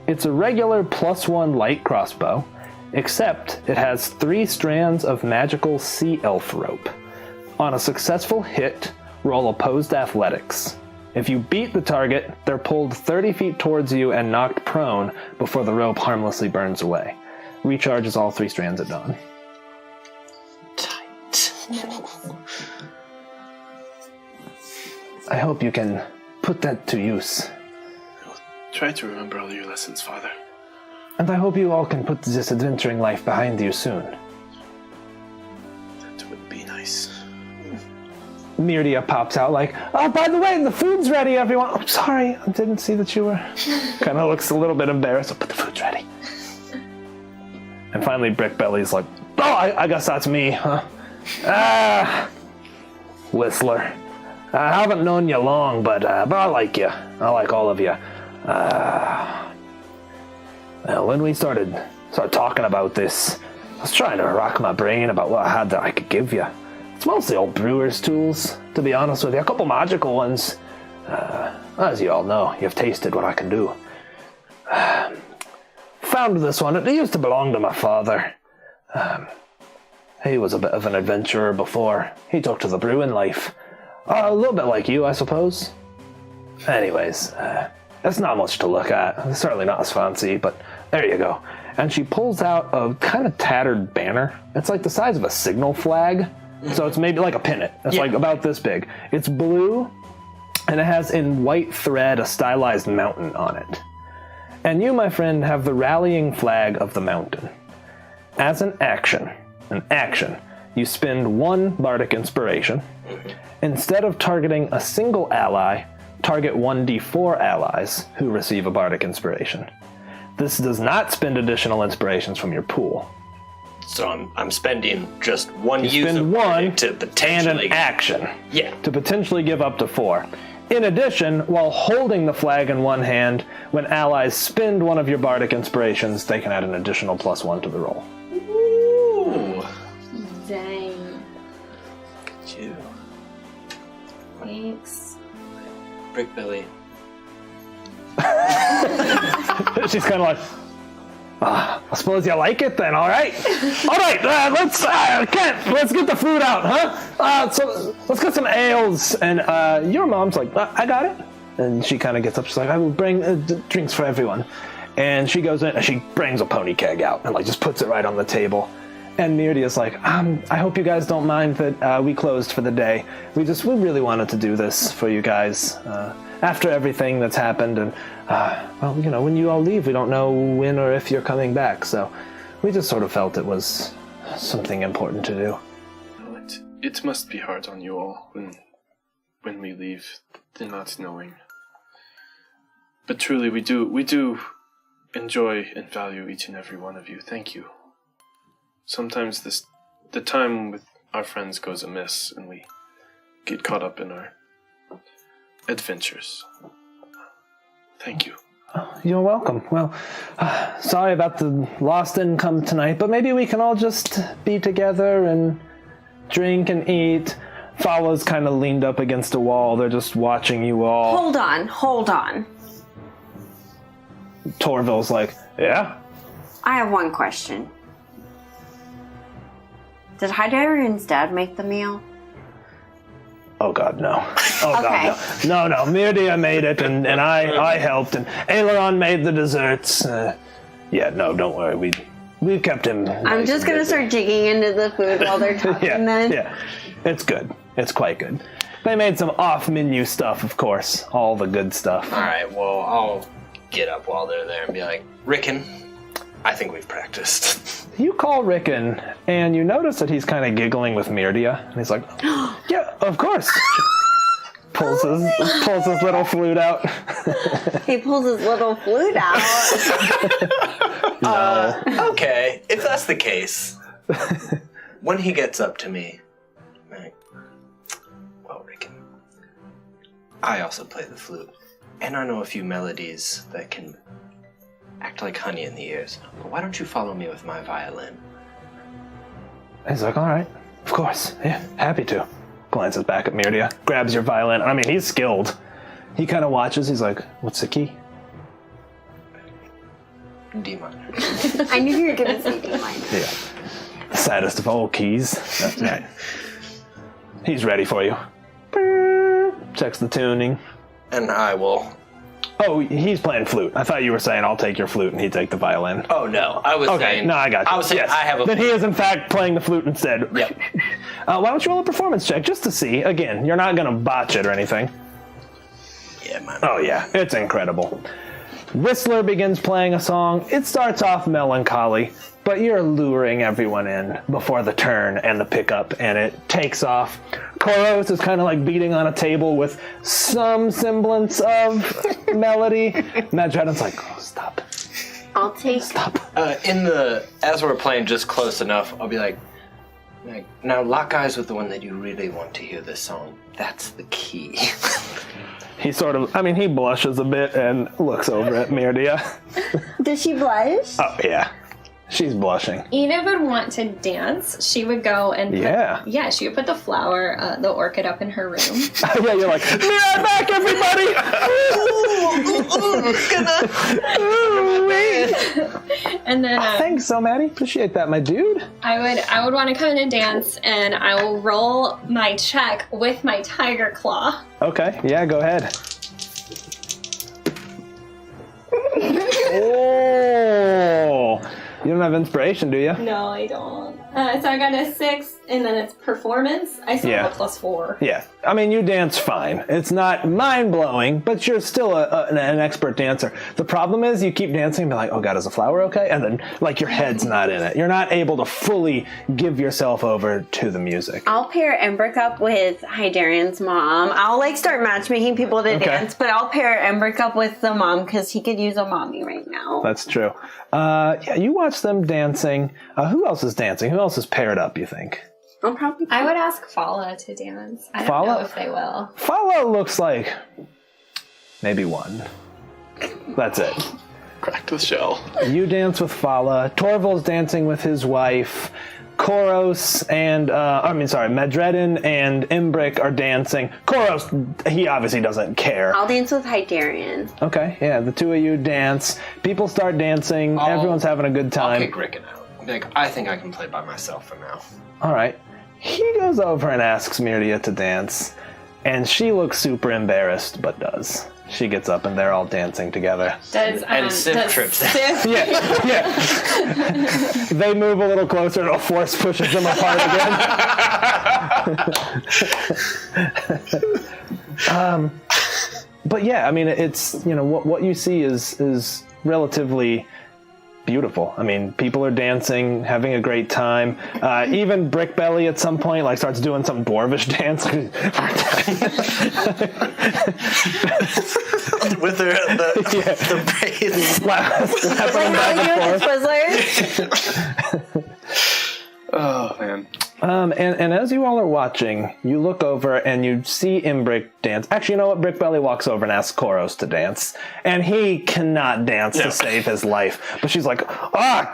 It's a regular +1 light crossbow, except it has 3 strands of magical sea elf rope. On a successful hit, roll opposed athletics. If you beat the target, they're pulled 30 feet towards you and knocked prone before the rope harmlessly burns away. Recharges all 3 strands at dawn. Tight. I hope you can put that to use. Try to remember all your lessons, Father. And I hope you all can put this adventuring life behind you soon. That would be nice. Myrdia pops out like, oh, by the way, the food's ready, everyone. I'm sorry, I didn't see that you were... kind of looks a little bit embarrassed, but the food's ready. And finally, Brickbelly's like, oh, I guess that's me, huh? Whistler. I haven't known you long, but I like you. I like all of you. Well, when we started talking about this, I was trying to rack my brain about what I had that I could give you. It's mostly old brewer's tools, to be honest with you. A couple magical ones. As you all know, you've tasted what I can do. Found this one. It used to belong to my father. He was a bit of an adventurer before. He took to the brewing life. A little bit like you, I suppose. Anyways, it's not much to look at. It's certainly not as fancy, but there you go. And she pulls out a kind of tattered banner. It's like the size of a signal flag. So it's maybe like a pennant. It's like about this big. It's blue, and it has in white thread a stylized mountain on it. And you, my friend, have the rallying flag of the mountain. As an action, you spend 1 bardic inspiration. Instead of targeting a single ally, target 1d4 allies who receive a bardic inspiration. This does not spend additional inspirations from your pool. So I'm spending just 1 use Spend of 1 to potentially and an action. Yeah. To potentially give up to 4. In addition, while holding the flag in one hand, when allies spend 1 of your bardic inspirations, they can add an additional +1 to the roll. Ooh. Dang. Look at you. Thanks. Brickbelly. She's kind of like, I suppose you like it then, all right? All right, let's get the food out, huh? So let's get some ales. And your mom's like, I got it. And she kind of gets up, she's like, I will bring drinks for everyone. And she goes in and she brings a pony keg out and just puts it right on the table. And Myrdia's like, I hope you guys don't mind that we closed for the day. We really wanted to do this for you guys. After everything that's happened, and when you all leave, we don't know when or if you're coming back, so we just sort of felt it was something important to do. It must be hard on you all when we leave, the not knowing. But truly, we do enjoy and value each and every one of you. Thank you. Sometimes the time with our friends goes amiss, and we get caught up in our adventures. Thank you. You're welcome. Well, sorry about the lost income tonight, but maybe we can all just be together and drink and eat. Fala's kind of leaned up against a wall. They're just watching you all. Hold on. Torvil's like, yeah? I have one question. Did Hydarion's dad make the meal? Oh God, no. Oh Okay. God, no. No, Myrdia made it, and I helped, and Aileron made the desserts. No, don't worry. We've kept him. I'm just gonna start digging into the food while they're talking then. Yeah. It's good. It's quite good. They made some off-menu stuff, of course. All the good stuff. All right, well, I'll get up while they're there and be like, Rickon, I think we've practiced. You call Rickon, and you notice that he's kind of giggling with Myrdia. And he's like, yeah, of course. Pulls his little flute out. He pulls his little flute out. Okay, if that's the case, when he gets up to me, like, well, Rickon, I also play the flute, and I know a few melodies that can act like honey in the ears. But why don't you follow me with my violin? He's like, all right, of course, yeah, happy to. Glances back at Myrdia, grabs your violin. I mean, he's skilled. He kind of watches. He's like, what's the key? D minor. I knew you were going to say D minor. Yeah. Saddest of all keys. That's right. He's ready for you. Checks the tuning. And I will... Oh, he's playing flute. I thought you were saying I'll take your flute and he'd take the violin. Oh, no. I was saying... No, I got you. I was saying yes. I have a... Then he is, in fact, playing the flute instead. Yep. Why don't you roll a performance check just to see? Again, you're not going to botch it or anything. Yeah, man. Oh, yeah. It's incredible. Whistler begins playing a song. It starts off melancholy, but you're luring everyone in before the turn and the pickup, and it takes off. Koros is kind of like beating on a table with some semblance of melody. Madredon's like, oh, stop. I'll take... Stop. As we're playing just close enough, I'll be like, now lock eyes with the one that you really want to hear this song. That's the key. He sort of, he blushes a bit and looks over at Myrdia. Does she blush? Oh, yeah. She's blushing. Enid would want to dance. She would go and she would put the flower, the orchid up in her room. Yeah, you're like, be right back, everybody! And then thanks so, Maddie. Appreciate that, my dude. I would want to come in and dance, and I will roll my check with my tiger claw. Okay, yeah, go ahead. Oh! You don't have inspiration, do you? No, I don't. So I got a 6, and then it's performance. I still have a +4. Yeah. You dance fine. It's not mind-blowing, but you're still an expert dancer. The problem is you keep dancing and be like, oh god, is the flower okay? And then, your head's not in it. You're not able to fully give yourself over to the music. I'll pair Embrick up with Hydarian's mom. I'll, start matchmaking people to dance, but I'll pair Embrick up with the mom because he could use a mommy right now. That's true. You watch them dancing. Who else is dancing? Who else is paired up, you think? I would ask Fala to dance. I don't know if they will. Fala looks like maybe one. That's it. Cracked the shell. You dance with Fala. Torval's dancing with his wife. Koros and, Madredon and Imbrick are dancing. Koros, he obviously doesn't care. I'll dance with Hydarian. Okay, yeah, the two of you dance. People start dancing. Everyone's having a good time. I'll kick Rickon out. I think I can play by myself for now. All right. He goes over and asks Myrdia to dance, and she looks super embarrassed, but does. She gets up, and they're all dancing together. And Sif trips. Yeah. They move a little closer, and a force pushes them apart again. But yeah, it's, what you see is relatively beautiful. People are dancing, having a great time. Even Brickbelly at some point starts doing some dwarvish dance. With the braids. Slapping back and forth. Oh, man. And as you all are watching, you look over and you see Imbrick dance. Actually, you know what? Brickbelly walks over and asks Koros to dance. And he cannot dance to save his life. But she's like,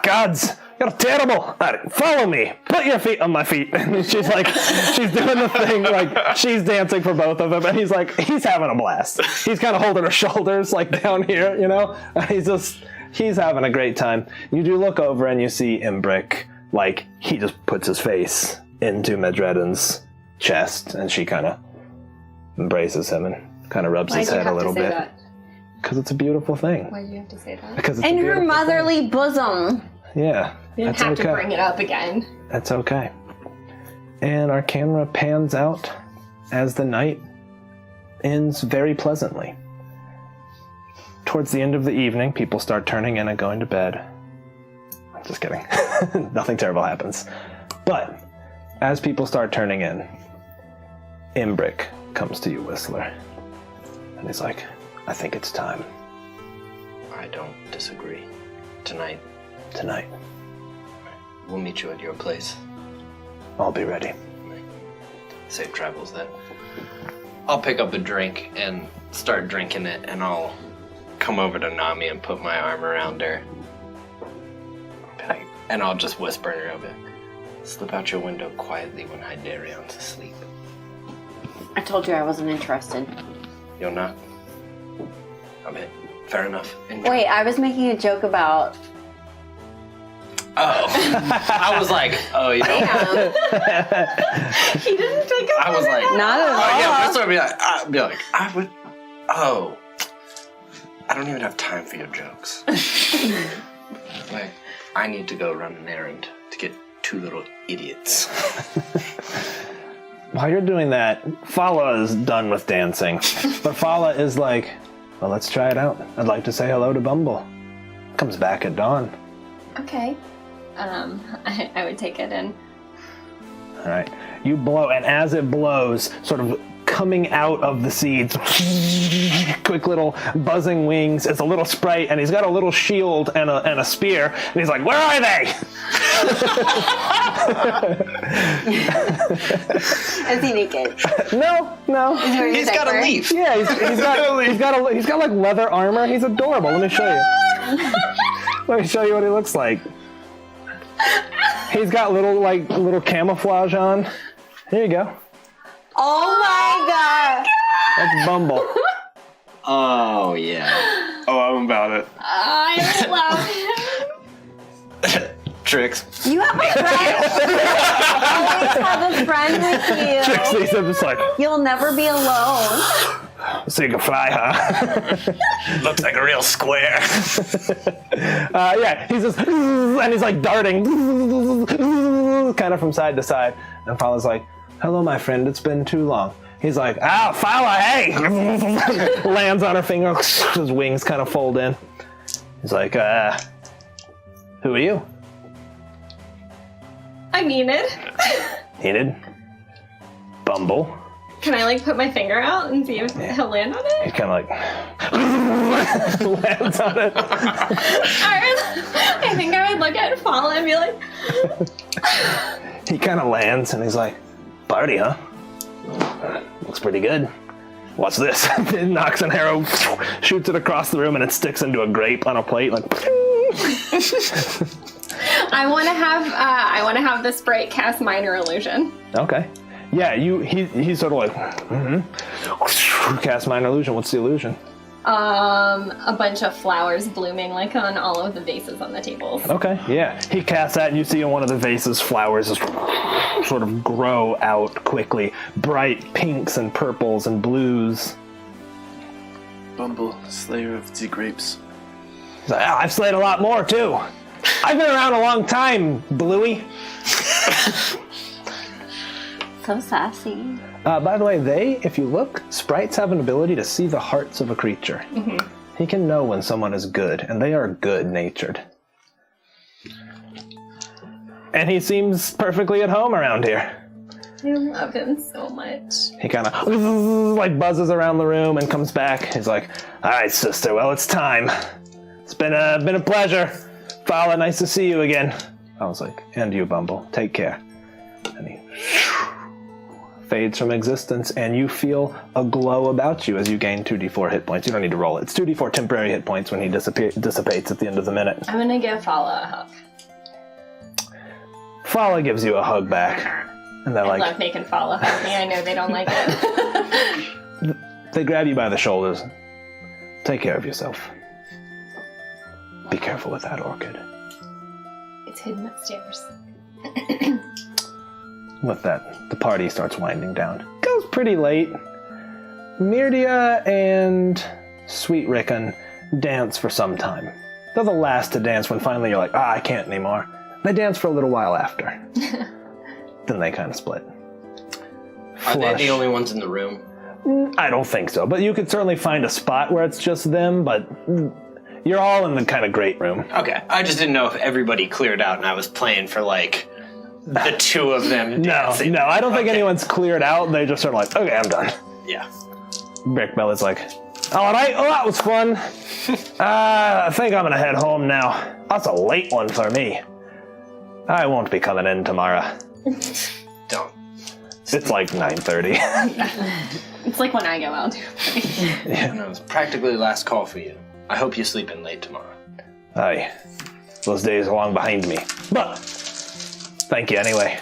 gods, you're terrible. All right, follow me. Put your feet on my feet. And she's she's doing the thing, she's dancing for both of them. And he's having a blast. He's kind of holding her shoulders, down here, he's having a great time. You do look over and you see Imbrick. He just puts his face into Madredon's chest, and she kind of embraces him and kind of rubs his head a little bit. Because it's a beautiful thing. Why do you have to say that? Because it's in her motherly bosom. Yeah. You didn't have to bring it up again. That's okay. And our camera pans out as the night ends very pleasantly. Towards the end of the evening, people start turning in and going to bed. Just kidding. Nothing terrible happens. But as people start turning in, Imbrick comes to you, Whistler. And he's like, I think it's time. I don't disagree. Tonight, we'll meet you at your place. I'll be ready. Safe travels then. I'll pick up a drink and start drinking it, and I'll come over to Nami and put my arm around her. And I'll just whisper in her ear, slip out your window quietly when Hyderion's asleep. I told you I wasn't interested. You're not? Okay, fair enough. Enjoy. Wait, I was making a joke about... Oh. I was like, oh, you know. He didn't pick up I was like, Not at all. oh, yeah, Whistler would be like, I would, oh. I don't even have time for your jokes. Like, I need to go run an errand to get two little idiots. While you're doing that, Fala is done with dancing. But Fala is like, well, let's try it out. I'd like to say hello to Bumble. Comes back at dawn. Okay. I would take it in. All right. You blow, and as it blows, sort of coming out of the seeds, quick little buzzing wings. It's a little sprite, and he's got a little shield and a spear, and he's like, where are they? Is he naked? No. He's got a leaf. Yeah, he's got like leather armor. He's adorable. Let me show you. Let me show you what he looks like. He's got little camouflage on. Here you go. Oh my god! That's Bumble. Oh, yeah. Oh, I'm about it. I love him. Tricks. You have a friend! Always have a friend with you. Trixie's just like, You'll never be alone. so you can fly, huh? Looks like a real square. Yeah, he's just, and he's like darting, kind of from side to side. And Fala's like, hello, my friend, it's been too long. He's like, Fala, hey! Lands on her finger, his wings kind of fold in. He's like, who are you? I'm Enid. Enid? Bumble? Can I put my finger out and see if he'll land on it? He kind of lands on it. I think I would look at Fala and be like... He kind of lands and he's like, party, huh? Looks pretty good. What's this? It knocks an arrow, shoots it across the room, and it sticks into a grape on a plate. I want to have the sprite cast minor illusion. Okay. Yeah, he's sort of like, cast minor illusion. What's the illusion? A bunch of flowers blooming on all of the vases on the tables. Okay, yeah. He casts that, and you see in one of the vases flowers just sort of grow out quickly. Bright pinks and purples and blues. Bumble, slayer of the grapes. He's like, I've slayed a lot more, too. I've been around a long time, Bluey. So sassy. By the way, if you look, sprites have an ability to see the hearts of a creature. Mm-hmm. He can know when someone is good, and they are good-natured. And he seems perfectly at home around here. I love him so much. He kind of buzzes around the room and comes back. He's like, all right, sister, well, it's time. It's been a pleasure. Fala, nice to see you again. I was like, and you, Bumble. Take care. And he fades from existence, and you feel a glow about you as you gain 2d4 hit points. You don't need to roll it. It's 2d4 temporary hit points when he dissipates at the end of the minute. I'm going to give Fala a hug. Fala gives you a hug back. And they're I love making Fala hug me. I know they don't like it. They grab you by the shoulders. Take care of yourself. Be careful with that orchid. It's hidden upstairs. With that, the party starts winding down. Goes pretty late. Myrdia and Sweet Rickon dance for some time. They're the last to dance when finally you're like, I can't anymore. They dance for a little while after. Then they kind of split. Are they flush. the only ones in the room? I don't think so, but you could certainly find a spot where it's just them, but you're all in the kind of great room. Okay, I just didn't know if everybody cleared out and I was playing for, like, the two of them dancing. No, I don't think anyone's cleared out. They just sort of like, okay, I'm done. Yeah. Brickbella's like, all right, well, that was fun. I think I'm gonna head home now. That's a late one for me. I won't be coming in tomorrow. Don't. It's like 9:30. It's like when I go out. No, it's practically the last call for you. I hope you sleep in late tomorrow. Aye, those days are long behind me. But thank you anyway.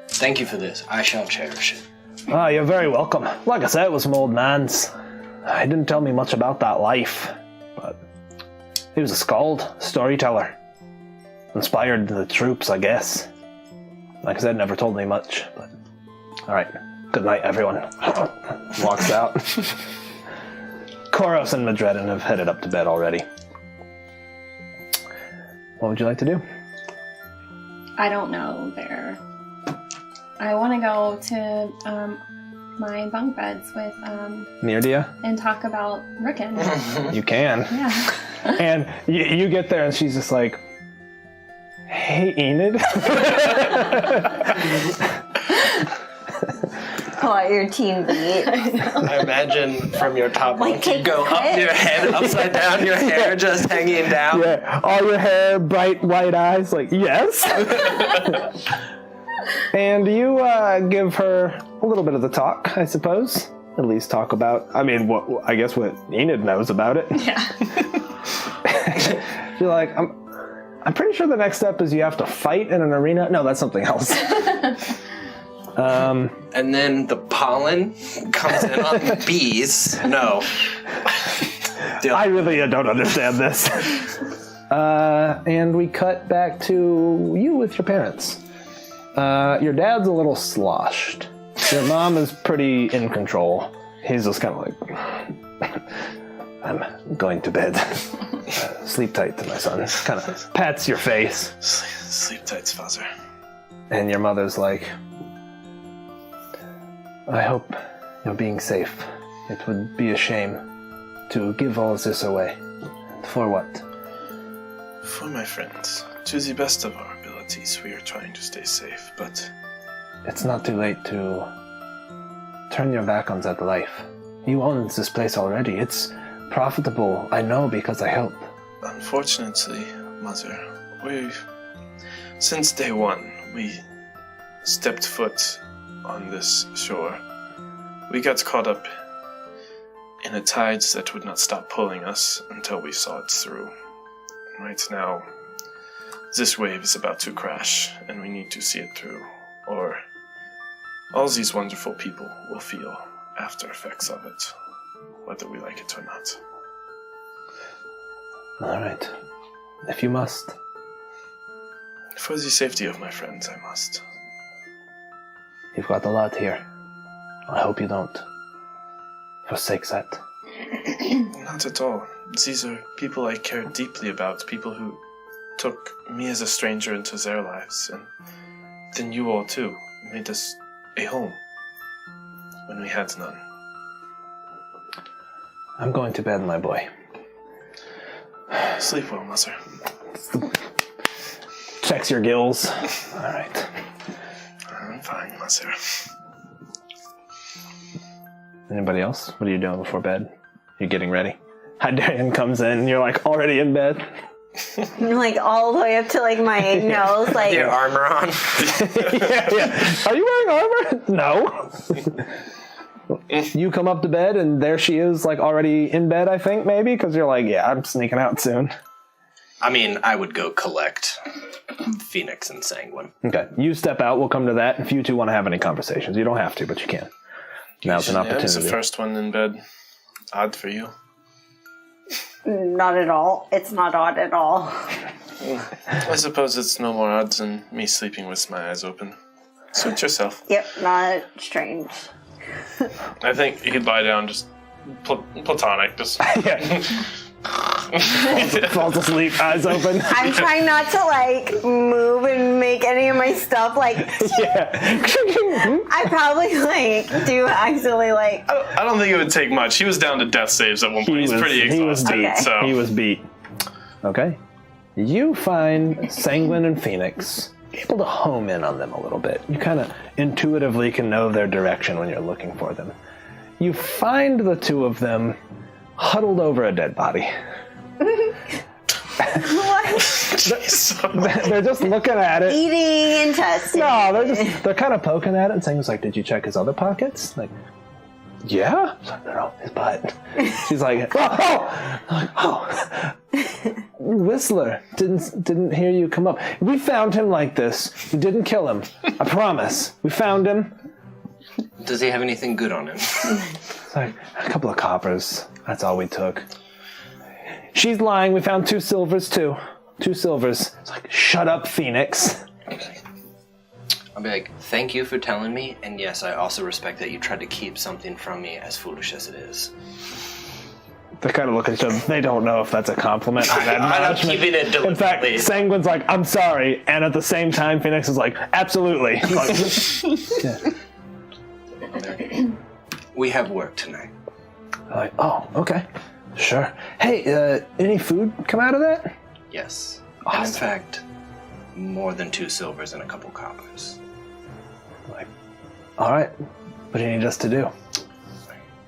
Thank you for this. I shall cherish it. Ah, you're very welcome. Like I said, it was some old man's. He didn't tell me much about that life, but he was a skald, storyteller. Inspired the troops, I guess. Like I said, never told me much, but... Alright, good night, everyone. Walks out. Koros and Madredin have headed up to bed already. What would you like to do? I don't know there. I want to go to my bunk beds with Neardia? and talk about Rickon. You can. Yeah. And you get there and she's just like, hey, Enid. Pull out your team beat. I imagine from your top Like, bunk, you take go the up hit. your head, upside down, your hair just hanging down. Yeah, all your hair, bright white eyes, like, yes. And you give her a little bit of the talk, I suppose. At least talk about, I mean, I guess what Enid knows about it. Yeah. You're like, I'm pretty sure the next step is you have to fight in an arena. No, that's something else. And then the pollen comes in on the bees. No. I really don't understand this. And we cut back to you with your parents. Your dad's a little sloshed. Your mom is pretty in control. He's just kind of like, I'm going to bed. Sleep tight to my son. Kind of pats your face. Sleep tight, father. And your mother's like, I hope you're being safe. It would be a shame to give all this away. For what? For my friends, to the best of our abilities, we are trying to stay safe, but It's not too late to turn your back on that life. You own this place already. It's profitable, I know, because I help. unfortunately, Mother, since day one, we stepped foot on this shore. We got caught up in a tide that would not stop pulling us until we saw it through. Right now, this wave is about to crash, and we need to see it through, or all these wonderful people will feel after effects of it, whether we like it or not. All right. If you must. For the safety of my friends, I must. You've got a lot here. I hope you don't forsake that. Not at all. These are people I care deeply about, people who took me as a stranger into their lives, and then you all too made us a home when we had none. I'm going to bed, my boy. Sleep well, Mother. Checks your gills. All right. I'm fine, Mother. Anybody else? What are you doing before bed? You getting ready? Hydarian comes in and you're like already in bed. Like all the way up to like my nose, like Your armor on. yeah. Are you wearing armor? No. You come up to bed and there she is, like already in bed, I think, maybe, because you're like, yeah, I'm sneaking out soon. I mean, I would go collect Phoenix and Sanguine. Okay, you step out, we'll come to that. If you two want to have any conversations, you don't have to, but you can. Now's an Yeah, it's the opportunity. first one in bed. Odd for you. not at all. It's not odd at all. I suppose it's no more odd than me sleeping with my eyes open. Suit yourself. Yep, not strange. I think you could lie down, just platonic, just Yeah. Falls asleep, eyes open. I'm trying not to like move and make any of my stuff like. Yeah. I probably like do actually like. I don't think it would take much. He was down to death saves at one point. He's pretty exhausted. Okay. So He was beat. Okay. You find Sanguine and Phoenix. Able to home in on them a little bit. You kind of intuitively can know their direction when you're looking for them. You find the two of them huddled over a dead body. What? They're just looking at it. Eating intestine. No, they're kind of poking at it and saying, "It's like, did you check his other pockets?" Like, yeah. It's like, no, his butt. She's like, oh. Whistler, didn't hear you come up. We found him like this. We didn't kill him. I promise. We found him. Does he have anything good on him? It's like a couple of coppers. That's all we took. She's lying. We found 2 silvers too. 2 silvers. It's like, shut up, Phoenix. I'll be like, thank you for telling me, and yes, I also respect that you tried to keep something from me, as foolish as it is. They kind of look at each other. They don't know if that's a compliment or an I'm admonishment. keeping it deliberately. In fact, Sanguine's like, I'm sorry. And at the same time, Phoenix is like, absolutely. Like, yeah. We have work tonight. Like, oh, okay. Sure. Hey, any food come out of that? Yes. Awesome. And in fact, more than 2 silvers and a couple coppers. Like, all right. What do you need us to do?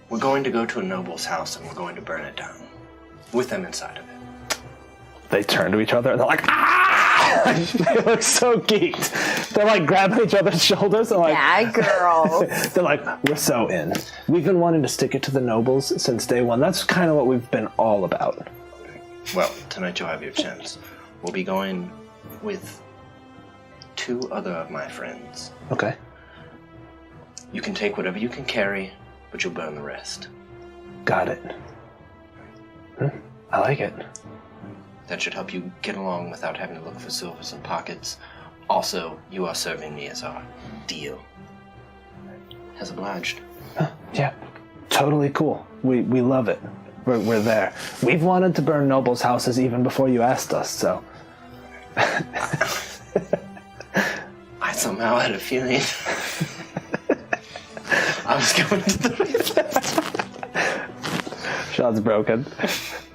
We're going to go to a noble's house and we're going to burn it down. With them inside of it. They turn to each other and they're like, ah! They look so geeked. They're like grabbing each other's shoulders. And like, Yeah, girl. they're like, we're so in. We've been wanting to stick it to the nobles since day one. That's kind of what we've been all about. Well, tonight you'll have your chance. We'll be going with 2 other of my friends. Okay. You can take whatever you can carry, but you'll burn the rest. Got it. I like it. That should help you get along without having to look for silvers and pockets. Also, you are serving me as our deal. As obliged. Yeah, totally cool. We love it. We're there. We've wanted to burn nobles' houses even before you asked us, so. I somehow had a feeling I was going to the Shot's broken.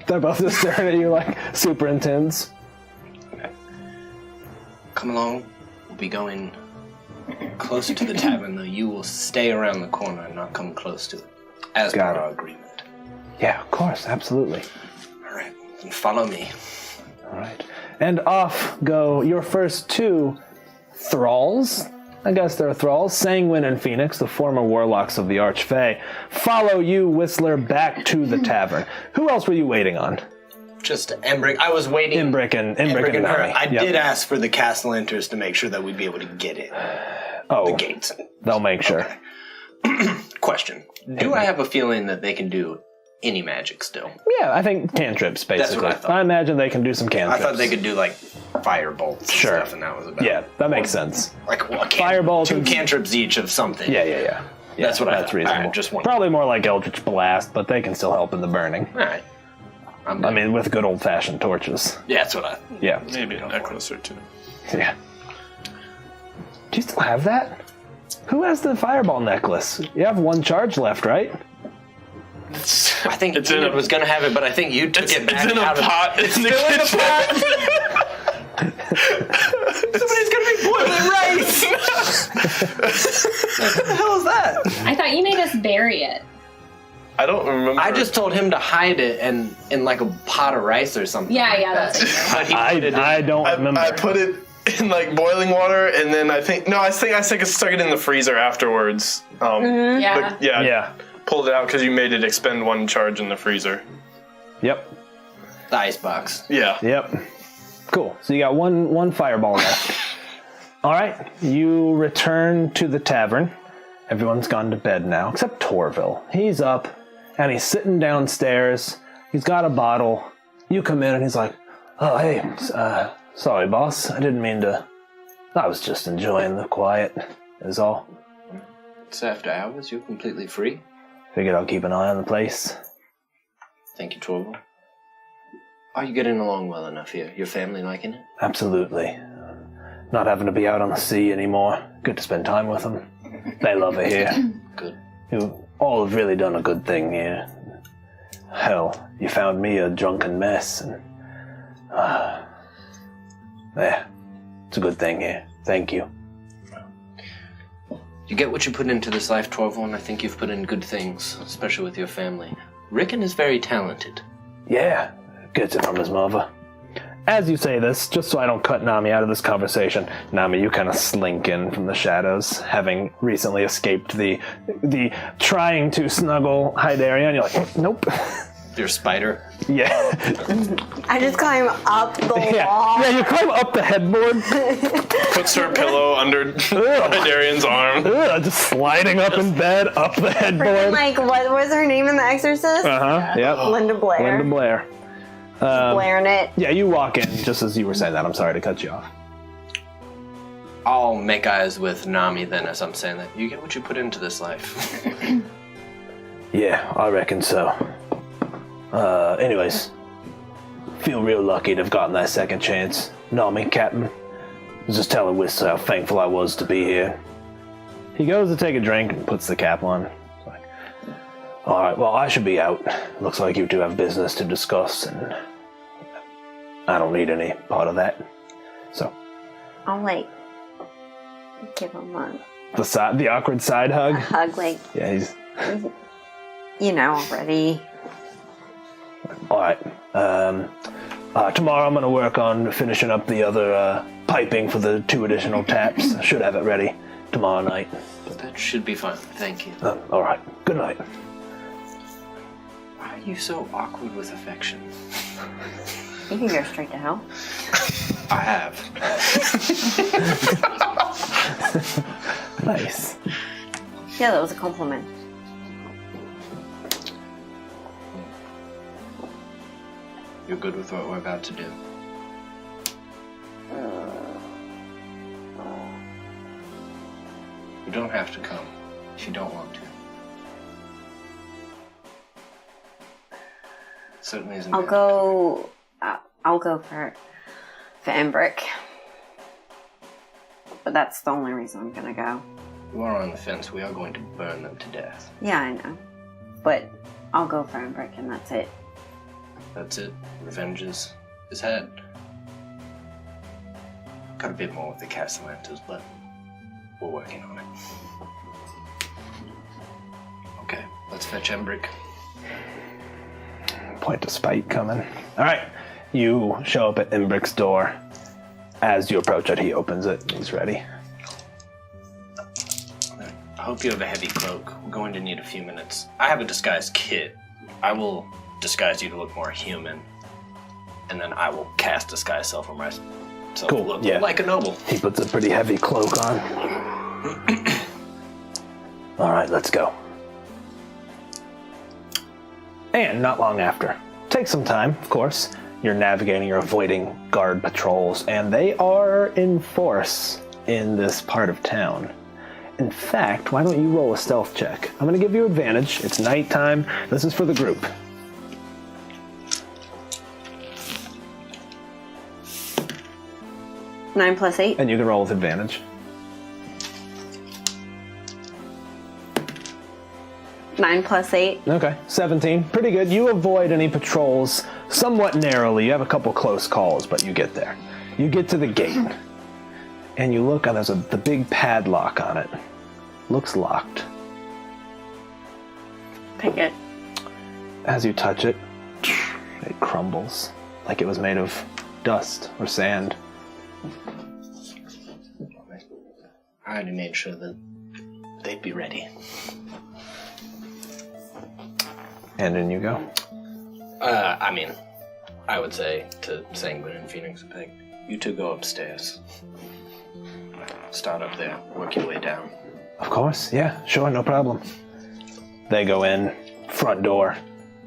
They're both just staring at you like super intense. Come along. We'll be going closer to the tavern, though you will stay around the corner and not come close to it. As per Got it. our agreement. Yeah, of course, absolutely. All right, then follow me. All right. And off go your first 2 thralls. I guess they're thralls. Sanguine and Phoenix, the former warlocks of the Archfey, follow you, Whistler, back to the tavern. Who else were you waiting on? Just Embrick. I was waiting. Embrick and Embrick and her. Nami. I Yep. did ask for the castellanters to make sure that we'd be able to get in. Oh, The gates. they'll make sure. Okay. Question. Do I have a feeling that they can do any magic still? Yeah, I think cantrips, basically. That's what I thought. I imagine they can do some I cantrips. thought they could do like fire bolts and Sure. stuff, and that was about Yeah, that makes sense. like well, Firebolt 2 and- cantrips each of something. Yeah. That's what I That's thought. reasonable. All right, just one. Probably more like Eldritch Blast, but they can still help in the burning. All right. I'm I good. mean, with good old-fashioned torches. Yeah, that's what I. Yeah. maybe a necklace or 2. Yeah. Do you still have that? Who has the fireball necklace? You have 1 charge left, right? I think It's in Enid a- was gonna have it, but I think you took it back It's in a out of. pot in the kitchen. Somebody's gonna be boiling rice. What the hell is that? I thought you made us bury it. I don't remember. I just told him to hide it in like a pot of rice or something. Yeah, that's it. But he put it in. I don't remember. I put it in like boiling water, and then I think I stuck it in the freezer afterwards. Yeah. But yeah, Yeah. pulled it out because you made it expend 1 charge in the freezer. Yep. The icebox. Yeah. Yep. Cool. So you got one fireball left. All right. You return to the tavern. Everyone's gone to bed now, except Torville. He's up, and he's sitting downstairs. He's got a bottle. You come in, and he's like, oh, hey, sorry, boss. I didn't mean to. I was just enjoying the quiet, is all. It's after hours. You're completely free. Figured I'll keep an eye on the place. Thank you, Torval. Are you getting along well enough here? Your family liking it? Absolutely. Not having to be out on the sea anymore. Good to spend time with them. They love it here. Good. You all have really done a good thing here. Hell, you found me a drunken mess, and yeah, it's a good thing here. Thank you. You get what you put into this life, Torval, and I think you've put in good things, especially with your family. Rickon is very talented. Yeah, gets it from his mother. As you say this, just so I don't cut Nami out of this conversation, Nami, you kind of slink in from the shadows, having recently escaped the trying to snuggle Hydaria, and you're like, nope. Your spider? Yeah. I just climb up the wall. Yeah, you climb up the headboard. Puts her pillow under Darian's arm. Just sliding up in bed, up the headboard. Like, what was her name in The Exorcist? Uh-huh, yep. Linda Blair. Linda Blair. Blaring it. Yeah, you walk in just as you were saying that. I'm sorry to cut you off. I'll make eyes with Nami then as I'm saying that. You get what you put into this life. Yeah, I reckon so. Anyways, feel real lucky to have gotten that second chance. Nami, Captain. Just telling Whist how thankful I was to be here. He goes to take a drink and puts the cap on. It's like, alright, well, I should be out. Looks like you two have business to discuss, and I don't need any part of that. So. I'll, like, give him The awkward side hug? a hug, like, Yeah, he's... you know, already. Alright. Tomorrow I'm going to work on finishing up the other piping for the 2 additional taps. I should have it ready tomorrow night. But that should be fine. Thank you. Alright. Good night. Why are you so awkward with affection? You can go straight to hell. I have. Nice. Yeah, that was a compliment. You're good with what we're about to do. You don't have to come if you don't want to. Certainly isn't. I'll go for Embrick. But that's the only reason I'm gonna go. You are on the fence. We are going to burn them to death. Yeah, I know. But I'll go for Embrick and that's it. That's it. Revenge is had. Got a bit more with the Castellantas, but we're working on it. Okay, let's fetch Embrick. Point of spite coming. Alright. You show up at Embrick's door. As you approach it, he opens it. He's ready. I hope you have a heavy cloak. We're going to need a few minutes. I have a disguise kit. I will disguise you to look more human, and then I will cast disguise self from myself. Cool, Look yeah. like a noble. He puts a pretty heavy cloak on. Alright, let's go. And not long after. Takes some time, of course. You're navigating, you're avoiding guard patrols, and they are in force in this part of town. In fact, why don't you roll a stealth check? I'm going to give you advantage. It's nighttime. This is for the group. 9 plus 8. And you can roll with advantage. 9 plus 8. Okay, 17. Pretty good. You avoid any patrols somewhat narrowly. You have a couple close calls, but you get there. You get to the gate, and you look, and there's the big padlock on it. Looks locked. Pick it. As you touch it, it crumbles like it was made of dust or sand. I already made sure that they'd be ready. And in you go. I would say to Sanguine and Phoenix and Peg, you two go upstairs. Start up there, work your way down. Of course, yeah, sure, no problem. They go in, front door,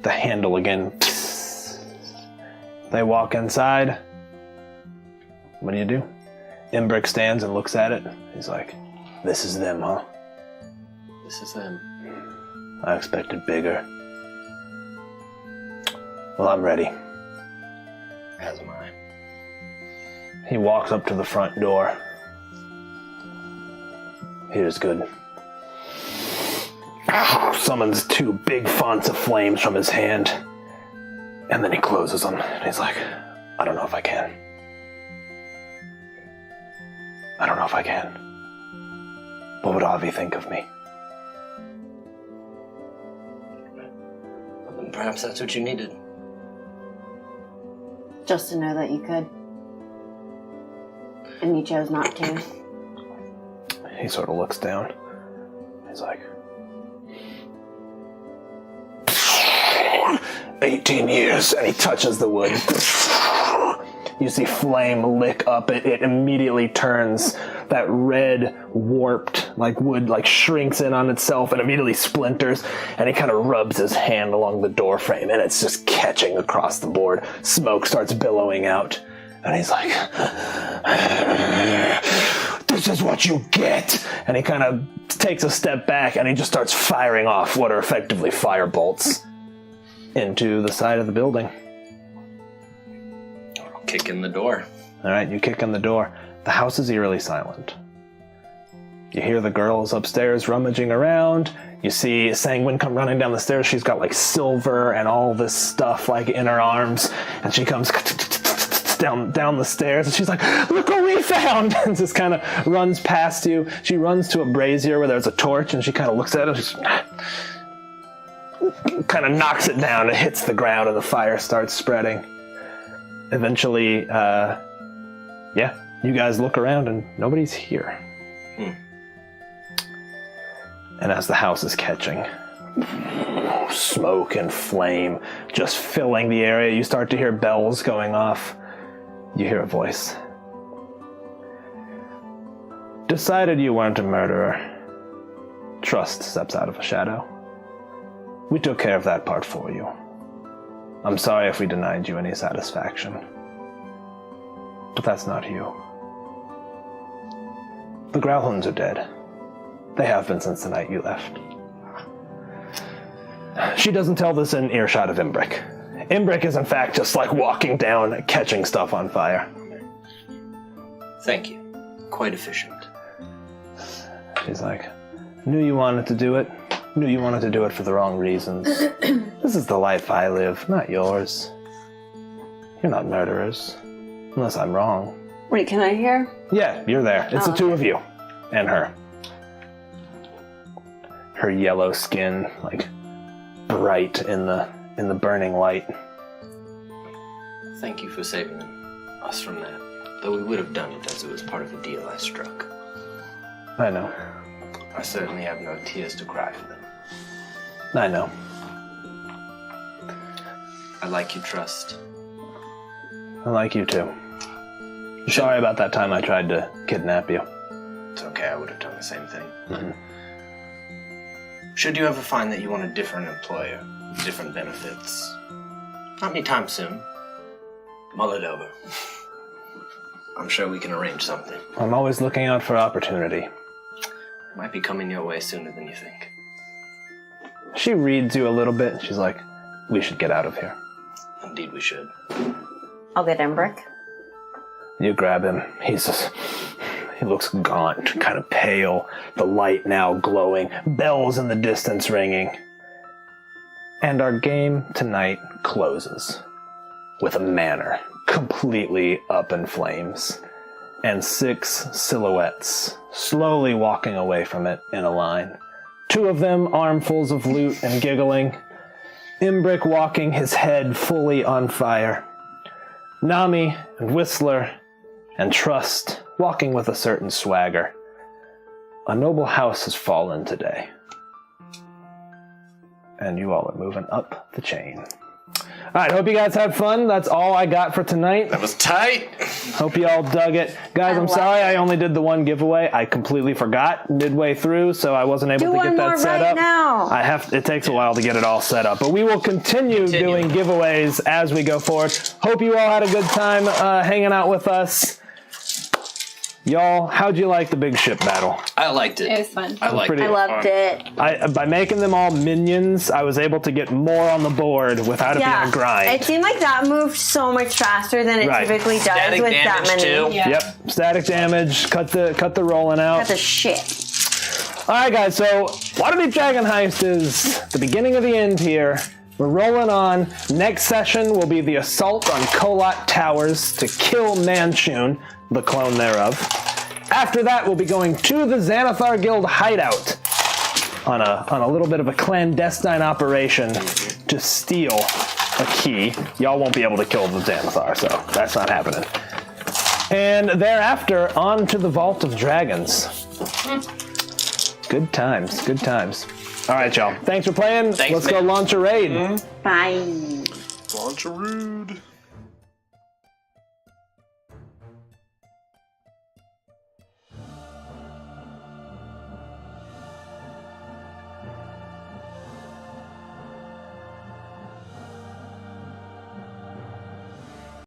the handle again. They walk inside. What do? Embrick stands and looks at it. He's like, this is them, huh? This is them. I expected bigger. Well, I'm ready. As am I. He walks up to the front door. Here's good. Summons 2 big fonts of flames from his hand. And then he closes them. And he's like, I don't know if I can. I don't know if I can. What would Avi think of me? Perhaps that's what you needed. Just to know that you could. And you chose not to. He sort of looks down. He's like, 18 years, and he touches the wood. You see flame lick up it. It immediately turns that red, warped, like wood, like shrinks in on itself and immediately splinters. And he kind of rubs his hand along the door frame, and it's just catching across the board. Smoke starts billowing out, and he's like, "This is what you get." And he kind of takes a step back, and he just starts firing off what are effectively fire bolts into the side of the building. Kick in the door. All right, you kick in the door. The house is eerily silent. You hear the girls upstairs rummaging around. You see Sanguine come running down the stairs. She's got like silver and all this stuff like in her arms, and she comes down the stairs, and she's like, "Look what we found!" And just kind of runs past you. She runs to a brazier where there's a torch, and she kind of looks at it. She's kind of knocks it down. It hits the ground, and the fire starts spreading. Eventually, you guys look around and nobody's here. And as the house is catching, smoke and flame just filling the area, you start to hear bells going off. You hear a voice. Decided you weren't a murderer. Trust steps out of a shadow. We took care of that part for you. I'm sorry if we denied you any satisfaction. But that's not you. The Growlhounds are dead. They have been since the night you left. She doesn't tell this in earshot of Imbric. Imbric is in fact just like walking down, catching stuff on fire. Thank you. Quite efficient. She's like, knew you wanted to do it. Knew you wanted to do it for the wrong reasons. This is the life I live, not yours. You're not murderers. Unless I'm wrong. Wait, can I hear? Yeah, you're there. It's the two of you. And her. Her yellow skin, like, bright in the burning light. Thank you for saving us from that. Though we would have done it as it was part of a deal I struck. I know. I certainly have no tears to cry for them. I know. I like your trust. I like you too. Sorry about that time I tried to kidnap you. It's okay, I would have done the same thing. Mm-hmm. Should you ever find that you want a different employer, different benefits, not anytime soon, mull it over. I'm sure we can arrange something. I'm always looking out for opportunity. Might be coming your way sooner than you think. She reads you a little bit. She's like, we should get out of here. Indeed we should. I'll get Imbric. You grab him. He looks gaunt, kind of pale. The light now glowing. Bells in the distance ringing. And our game tonight closes with a manor completely up in flames. And 6 silhouettes slowly walking away from it in a line. 2 of them armfuls of loot and giggling. Imbric walking, his head fully on fire. Nami and Whistler and Trust walking with a certain swagger. A noble house has fallen today. And you all are moving up the chain. Alright, hope you guys had fun. That's all I got for tonight. That was tight. Hope you all dug it. Guys, I'm sorry I only did the one giveaway. I completely forgot midway through, so I wasn't able to get that set up. Now. It takes a while to get it all set up. But we will continue doing giveaways as we go forward. Hope you all had a good time hanging out with us. Y'all, how'd you like the big ship battle? I liked it. It was fun. I liked I it. loved it. By making them all minions, I was able to get more on the board without it being a grind. It seemed like that moved so much faster than it Right. typically does Static with that damage, many. too. Yeah. Yep, static damage, cut the rolling out. That's a shit. All right, guys, so Waterdeep Dragon Heist is the beginning of the end here. We're rolling on. Next session will be the assault on Kolot Towers to kill Manchun, the clone thereof. After that, we'll be going to the Xanathar Guild hideout on a little bit of a clandestine operation to steal a key. Y'all won't be able to kill the Xanathar, so that's not happening. And thereafter, on to the Vault of Dragons. Good times, good times. All right, y'all. Thanks for playing. Thanks, Let's go man. launch a raid. Bye. Launch a rude.